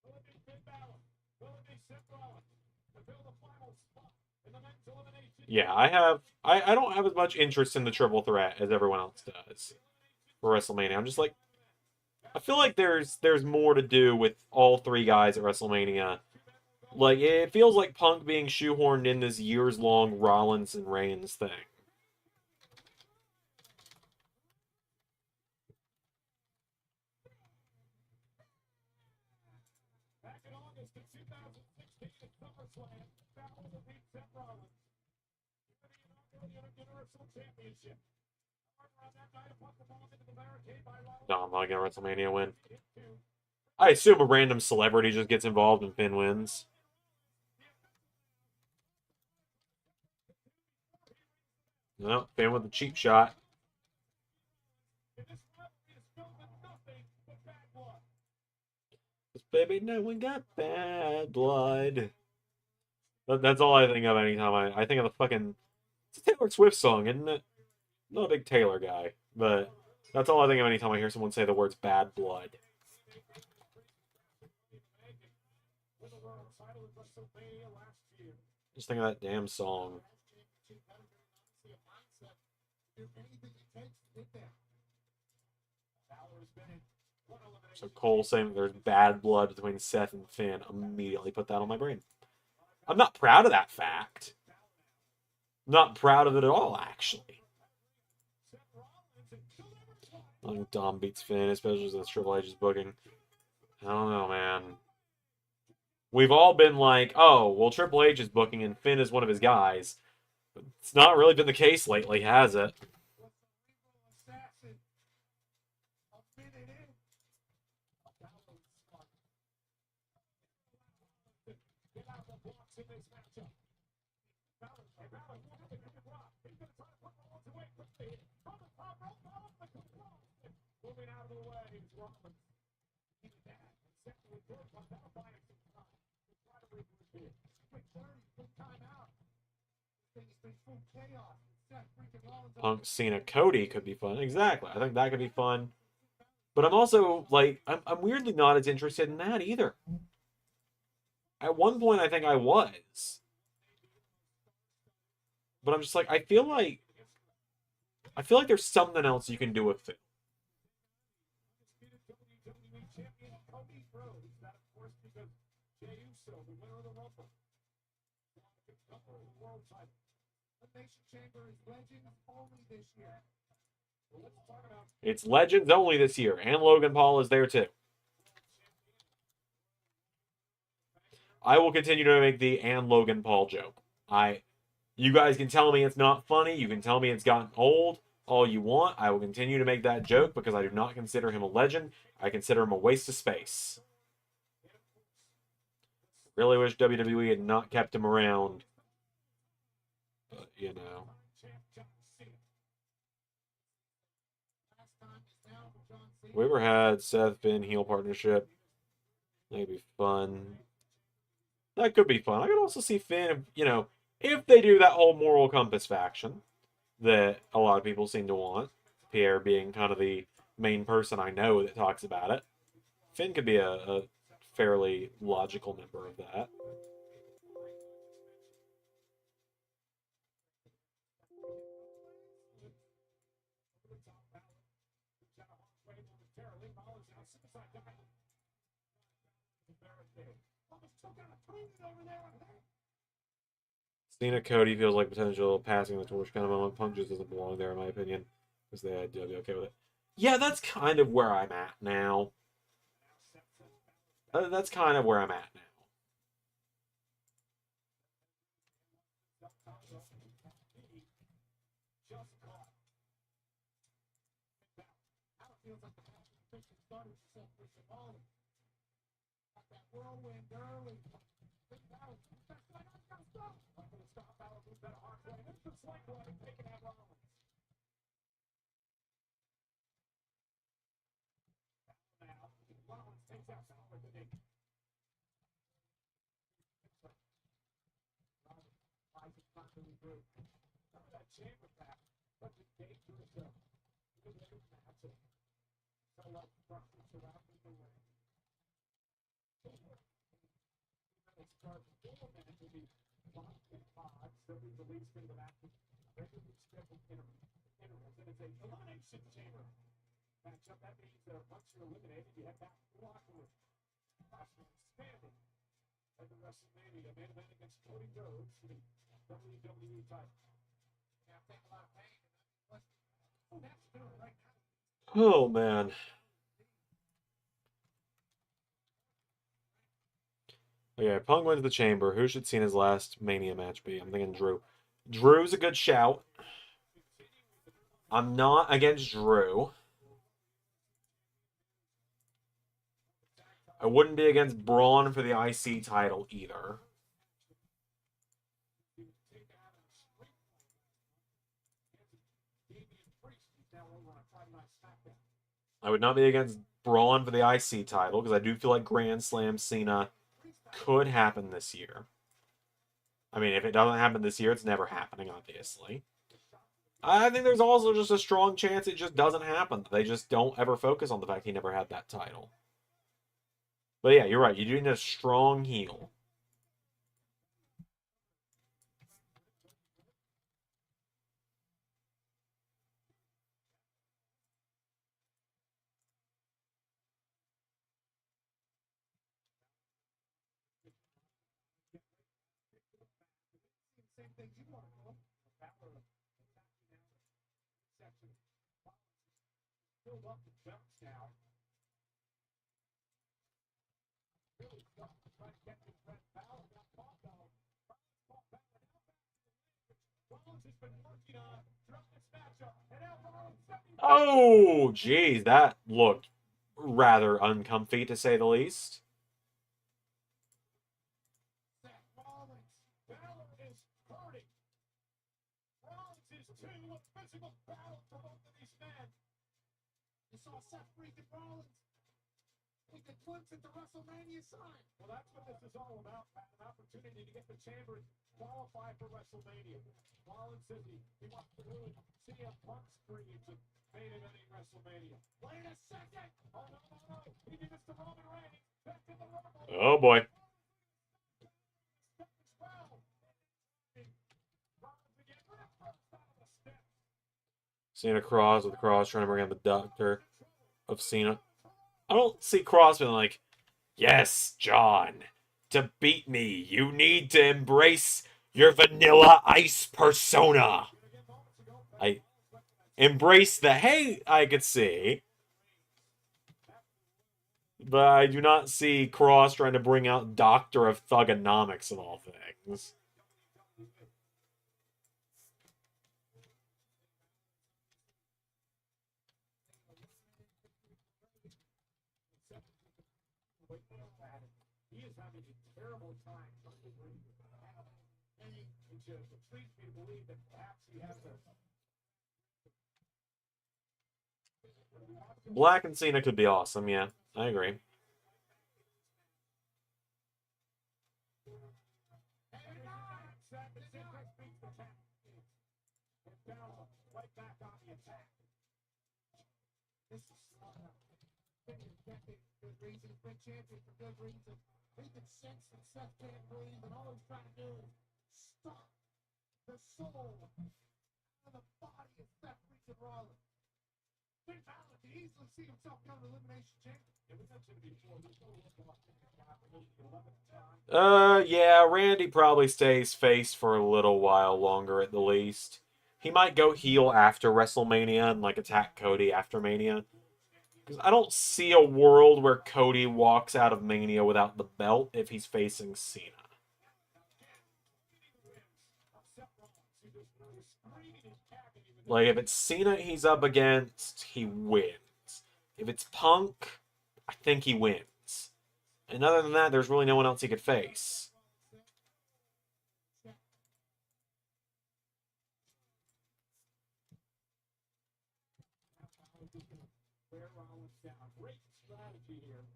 Will it be Finn Balor? Will it be Seth Rollins to fill the final spot in the men's elimination? Yeah, I don't have as much interest in the triple threat as everyone else does for WrestleMania. I'm just like, I feel like there's more to do with all three guys at WrestleMania. Like, it feels like Punk being shoehorned in this years-long Rollins and Reigns thing. Back in August of 2016 at SummerSlam, Balor defeats Seth Rollins for the inaugural Universal Championship. However, on that night, Punk was into the barricade by Rollins. No, I'm not gonna WrestleMania win. I assume a random celebrity just gets involved and Finn wins. No, Finn with the cheap shot. Baby, no one got bad blood. That's all I think of anytime I think of the fucking... It's a Taylor Swift song, isn't it? I'm not a big Taylor guy, but that's all I think of anytime I hear someone say the words bad blood. Just think of that damn song. So Cole saying there's bad blood between Seth and Finn immediately put that on my brain. I'm not proud of that fact. I'm not proud of it at all, actually. I think Dom beats Finn, especially since Triple H's booking. I don't know, man. We've all been like, oh, well, Triple H is booking and Finn is one of his guys. But it's not really been the case lately, has it? Moving out of the way is Rollins. Even that, secondly, good, but that'll buy him some time. He's trying to regroup here. Quick 30, quick timeout. Things been full chaos. Seth freaking Rollins. Punk, Cena, Cody could be fun. Exactly. I think that could be fun. But I'm also, like, I'm weirdly not as interested in that either. At one point, I think I was. But I'm just like, I feel like there's something else you can do with it. It's Legends only this year, and Logan Paul is there too. I will continue to make the and Logan Paul joke. You guys can tell me it's not funny. You can tell me it's gotten old. All you want. I will continue to make that joke because I do not consider him a legend. I consider him a waste of space. Really wish WWE had not kept him around. But, you know. We ever had Seth Finn heel partnership? That'd be fun. That could be fun. I could also see Finn, you know, if they do that whole moral compass faction that a lot of people seem to want, Pierre being kind of the main person I know that talks about it, Finn could be a fairly logical member of that. Cena Cody feels like potential passing the torch kind of moment. Punk just doesn't belong there, in my opinion, because they'd be okay with it. Yeah, that's kind of where I'm at now. That's kind of where I'm at now. Oh, man. Okay, Punk wins the Chamber. Who should Cena's last Mania match be? I'm thinking Drew. Drew's a good shout. I'm not against Drew. I wouldn't be against Braun for the IC title either. I would not be against Braun for the IC title because I do feel like Grand Slam Cena could happen this year. I mean, if it doesn't happen this year, it's never happening, obviously. I think there's also just a strong chance it just doesn't happen. They just don't ever focus on the fact he never had that title. But yeah, you're right. You do need a strong heel. Oh, geez, that looked rather uncomfy, to say the least. You saw Seth freaking Rollins take the glimpse at the WrestleMania sign. Well, that's what this is all about, Pat. An opportunity to get the chamber qualified for WrestleMania. Rollins says he wants to really see a Punk screams and main eventing WrestleMania. Wait a second! Oh, no. He did this to Roman Reigns. Back to the Rumble. Oh, boy. Cena Cross with Cross trying to bring out the Doctor of Cena. I don't see Cross being like, yes, John, to beat me, you need to embrace your Vanilla Ice persona. I embrace the hey, I could see. But I do not see Cross trying to bring out Doctor of Thugonomics of all things. He is having a terrible time trying to bring any which leads me to believe that perhaps he has a Black and Cena could be awesome, yeah. I agree. right back on the attack. This is good reason, big champion for good reason. He can sense that Seth can't breathe, and all he's trying to do is stop the soul and the body of Seth freaking Rollins. Finn Balor can easily see himself become the Elimination Champion. Yeah, we mentioned it before. He's going to look like yeah, Randy probably stays face for a little while longer at the least. He might go heel after WrestleMania and like attack Cody after Mania. Because I don't see a world where Cody walks out of Mania without the belt if he's facing Cena. Like, if it's Cena he's up against, he wins. If it's Punk, I think he wins. And other than that, there's really no one else he could face. Wear Rollins down. Great strategy here.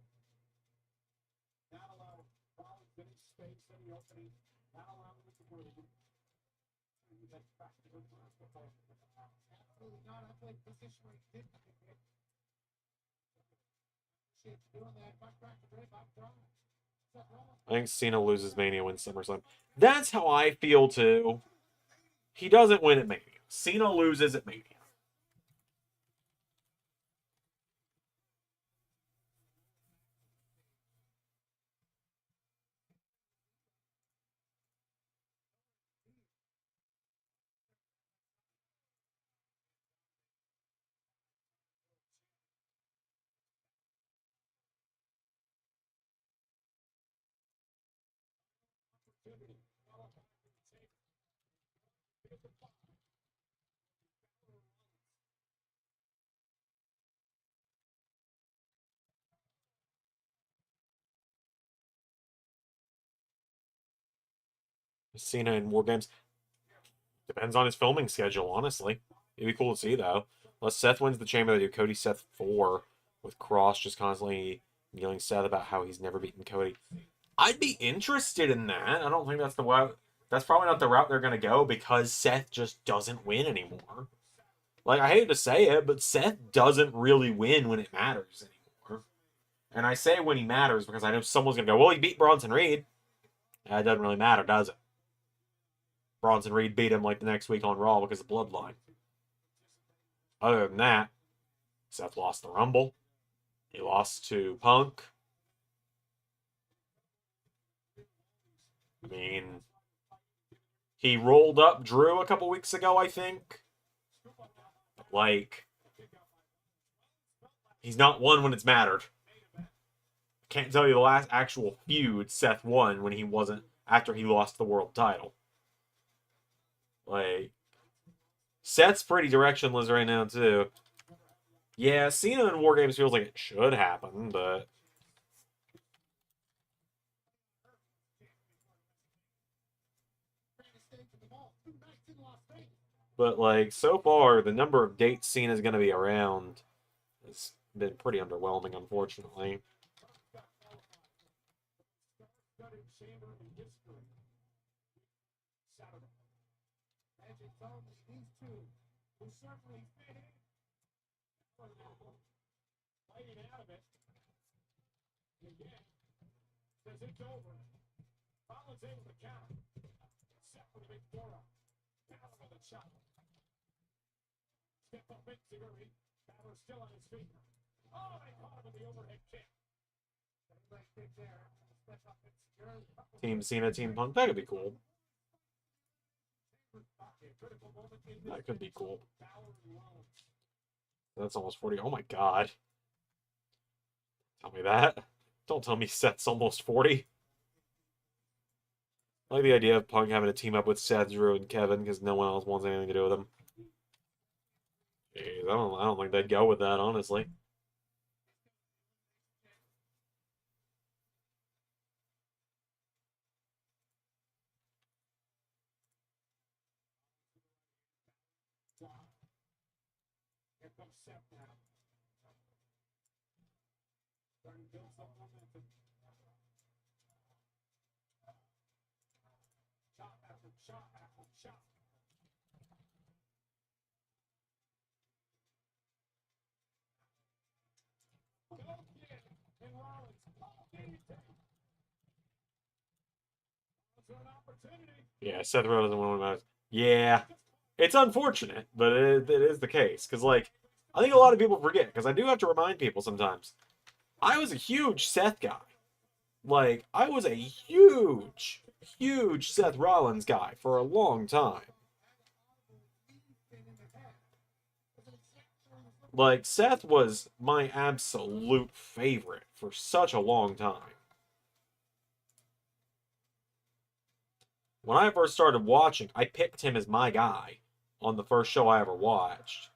Not allow Rollins any space, any opening. Not allow him to move. That's practical. Absolutely not. I played position where he didn't pick it. She's doing that. Back to Ray, back drive. I think Cena loses Mania, wins SummerSlam. That's how I feel too. He doesn't win at Mania. Cena loses at Mania. Cena in War Games. Depends on his filming schedule, honestly. It'd be cool to see, though. Unless Seth wins the Chamber, they do Cody Seth 4 with Cross just constantly yelling Seth about how he's never beaten Cody. I'd be interested in that. I don't think that's the route. That's probably not the route they're going to go because Seth just doesn't win anymore. Like, I hate to say it, but Seth doesn't really win when it matters anymore. And I say when he matters because I know someone's going to go, well, he beat Bronson Reed. That doesn't really matter, does it? Bronson Reed beat him like the next week on Raw because of Bloodline. Other than that, Seth lost the Rumble. He lost to Punk. I mean, he rolled up Drew a couple weeks ago, I think. Like, he's not won when it's mattered. Can't tell you the last actual feud Seth won when he wasn't, after he lost the world title. Like, Seth's pretty directionless right now, too. Yeah, Cena in War Games feels like it should happen, but... But, like, so far, the number of dates Cena's going to be around has been pretty underwhelming, unfortunately. Out of it. And again, says it's over. Rollins able to count. Set for the big forearm. Down with a shot. Step up big Theory. Balor still on his feet. Oh, they caught him with the overhead kick. Right kick there. Step up big Theory. Team Cena, Team Punk, that could be cool. That could be cool. That's almost 40. Oh my god. Tell me that. Don't tell me Seth's almost 40. I like the idea of Punk having to team up with Seth, Drew, and Kevin because no one else wants anything to do with him. Jeez, I don't think they'd go with that, honestly. Here comes Seth now. Starting to build some momentum. Shot after shot after shot. And Rollins. An opportunity. Yeah, Seth Rollins doesn't want to match. Yeah, it's unfortunate, but it is the case. Because, like, I think a lot of people forget, because I do have to remind people sometimes. I was a huge Seth guy. Like, I was a huge, huge Seth Rollins guy for a long time. Like, Seth was my absolute favorite for such a long time. When I first started watching, I picked him as my guy on the first show I ever watched.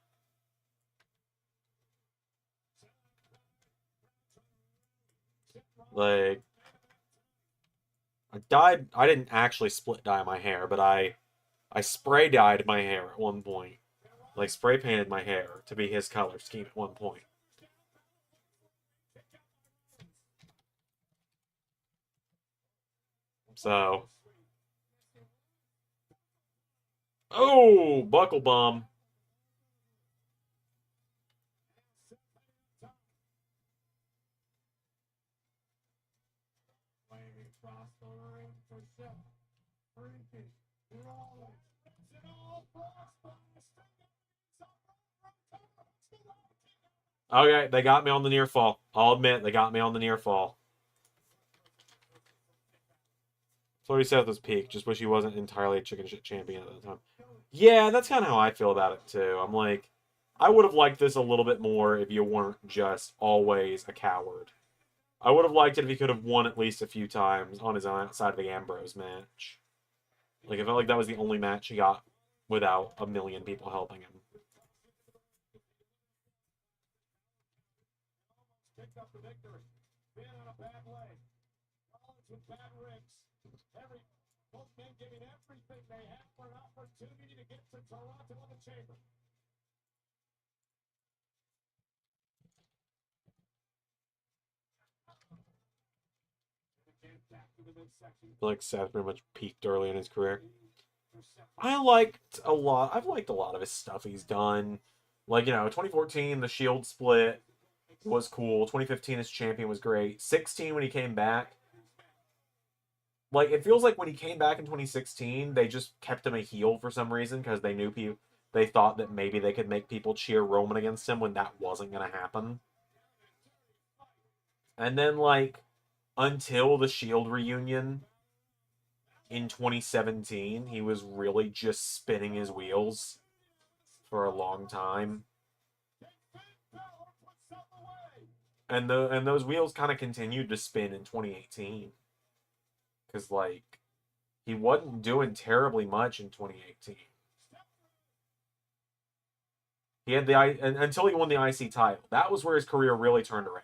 Like, I didn't actually split dye my hair, but I spray dyed my hair at one point. Like, spray painted my hair to be his color scheme at one point. So. Oh, buckle bomb. Okay, they got me on the near fall. I'll admit, they got me on the near fall. Flirty Seth was peak. Just wish he wasn't entirely a chicken shit champion at the time. Yeah, that's kind of how I feel about it, too. I'm like, I would have liked this a little bit more if you weren't just always a coward. I would have liked it if he could have won at least a few times on his own outside of the Ambrose match. Like, I felt like that was the only match he got without a million people helping him. Picked up the victory. Been on a bad leg. Rollins with bad ribs. Both men giving everything they have for an opportunity to get to Toronto in the chamber. I feel like Seth pretty much peaked early in his career. I've liked a lot of his stuff he's done. Like, 2014, the Shield split was cool. 2015, his champion was great. 16, when he came back. Like, it feels like when he came back in 2016, they just kept him a heel for some reason because they thought that maybe they could make people cheer Roman against him when that wasn't going to happen. And then, like, until the Shield reunion in 2017, he was really just spinning his wheels for a long time. And those wheels kind of continued to spin in 2018. Because, like, he wasn't doing terribly much in 2018. He had until he won the IC title. That was where his career really turned around.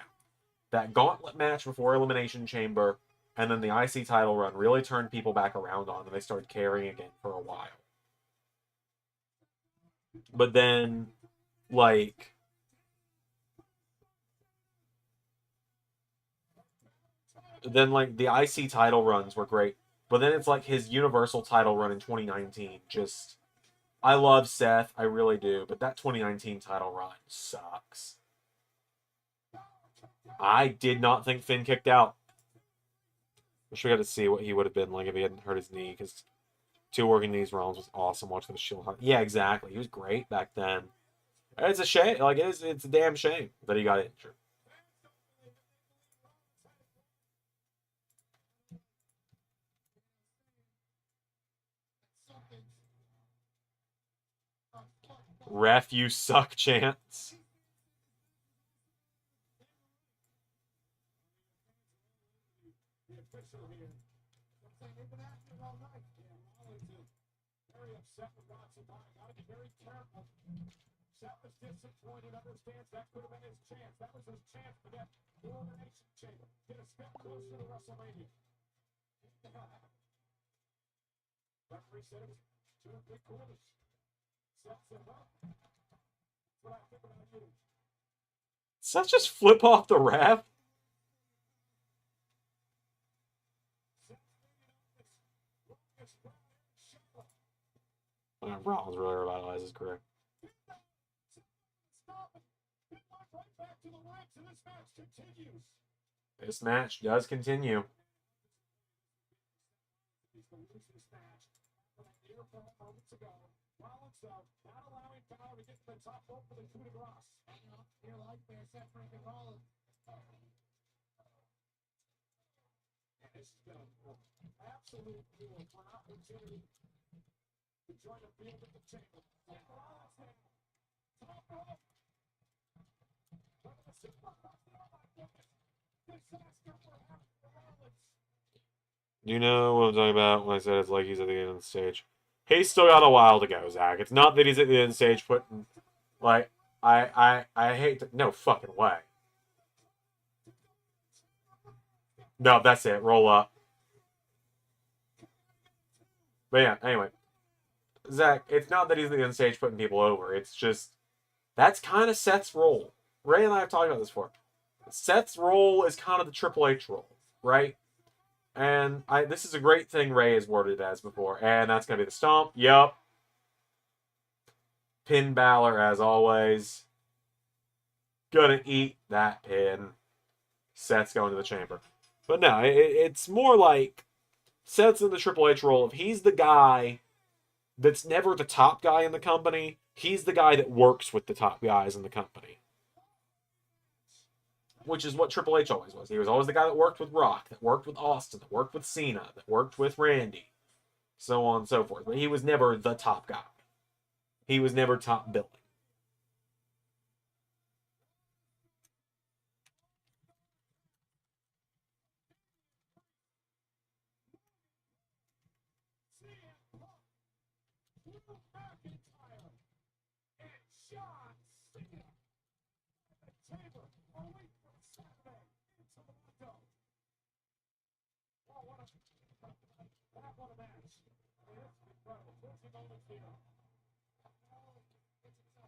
That gauntlet match before Elimination Chamber, and then the IC title run really turned people back around on, and they started caring again for a while. But then, like, the IC title runs were great. But then it's like his Universal title run in 2019 just... I love Seth, I really do, but that 2019 title run sucks. I did not think Finn kicked out. Wish we got to see what he would have been like if he hadn't hurt his knee, because 2 working knees rounds was awesome watching the Shield. Yeah, exactly. He was great back then. It's a shame. Like, it's a damn shame that he got injured. Ref, you suck chance. Very upset with Ronson. Got to be very careful. Seth was disappointed, understands that could have been his chance. That was his chance to get the Elimination Chamber. Get a step closer to WrestleMania. Referee said it was 2 3/4. Seth said, well, that's what I think about you. Seth just flip off the ref? Rollins really revitalized his career. This match does continue. Absolute cool for an opportunity to join the field at the table. Do you know what I'm talking about when I said it's like he's at the end of the stage? He's still got a while to go, Zach. It's not that he's at the end of the stage putting, like, I hate to, no fucking way. No, that's it. Roll up. But yeah, anyway. Zach, it's not that he's on stage putting people over. It's just, that's kind of Seth's role. Ray and I have talked about this before. Seth's role is kind of the Triple H role, right? And this is a great thing Ray has worded as before. And that's going to be the stomp. Yup. Pin Balor, as always. Gonna eat that pin. Seth's going to the chamber. But no, it's more like Seth's in the Triple H role. If he's the guy that's never the top guy in the company, he's the guy that works with the top guys in the company. Which is what Triple H always was. He was always the guy that worked with Rock, that worked with Austin, that worked with Cena, that worked with Randy, so on and so forth. But he was never the top guy. He was never top billing.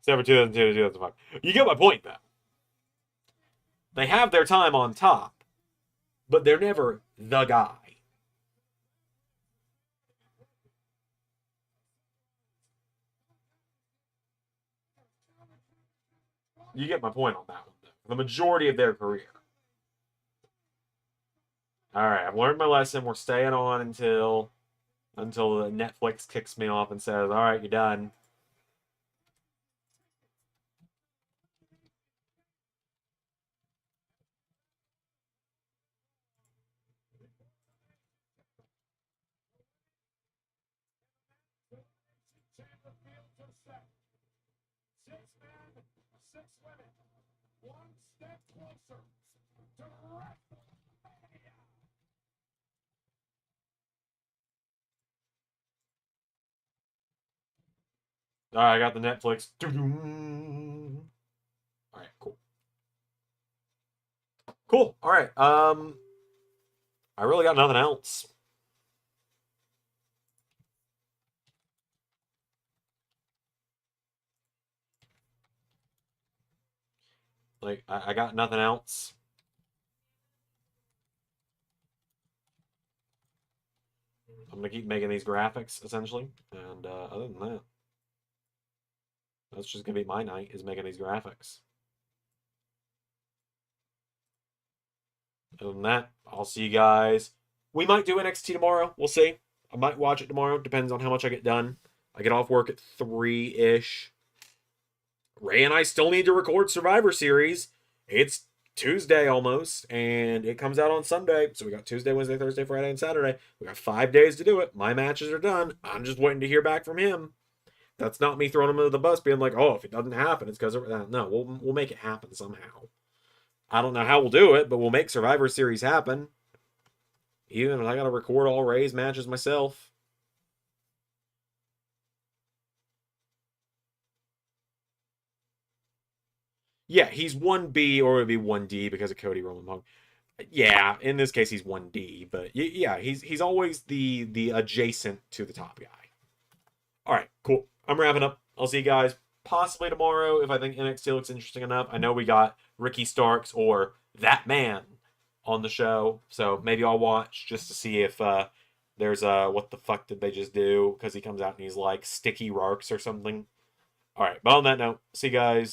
Except for 2002 to 2005. You get my point, though. They have their time on top, but they're never the guy. You get my point on that one, though. The majority of their career. Alright, I've learned my lesson. We're staying on until Netflix kicks me off and says, alright, you're done. Alright, I got the Netflix. Alright, cool. Cool. Alright, I really got nothing else. Like, I got nothing else. I'm going to keep making these graphics, essentially. And other than that, that's just going to be my night, is making these graphics. Other than that, I'll see you guys. We might do NXT tomorrow. We'll see. I might watch it tomorrow. Depends on how much I get done. I get off work at 3-ish. Ray and I still need to record Survivor Series. It's Tuesday almost, and it comes out on Sunday. So we got Tuesday, Wednesday, Thursday, Friday, and Saturday. We got 5 days to do it. My matches are done. I'm just waiting to hear back from him. That's not me throwing him under the bus, being like, "Oh, if it doesn't happen, it's because of that." No, we'll make it happen somehow. I don't know how we'll do it, but we'll make Survivor Series happen. Even if I gotta record all Ray's matches myself. Yeah, he's 1B, or it would be 1D because of Cody Roman Punk. Yeah, in this case he's 1D, but yeah, he's always the adjacent to the top guy. All right, cool. I'm wrapping up. I'll see you guys possibly tomorrow if I think NXT looks interesting enough. I know we got Ricky Starks or that man on the show, so maybe I'll watch just to see if there's what the fuck did they just do, because he comes out and he's like Sticky Rarks or something. All right, but on that note, see you guys.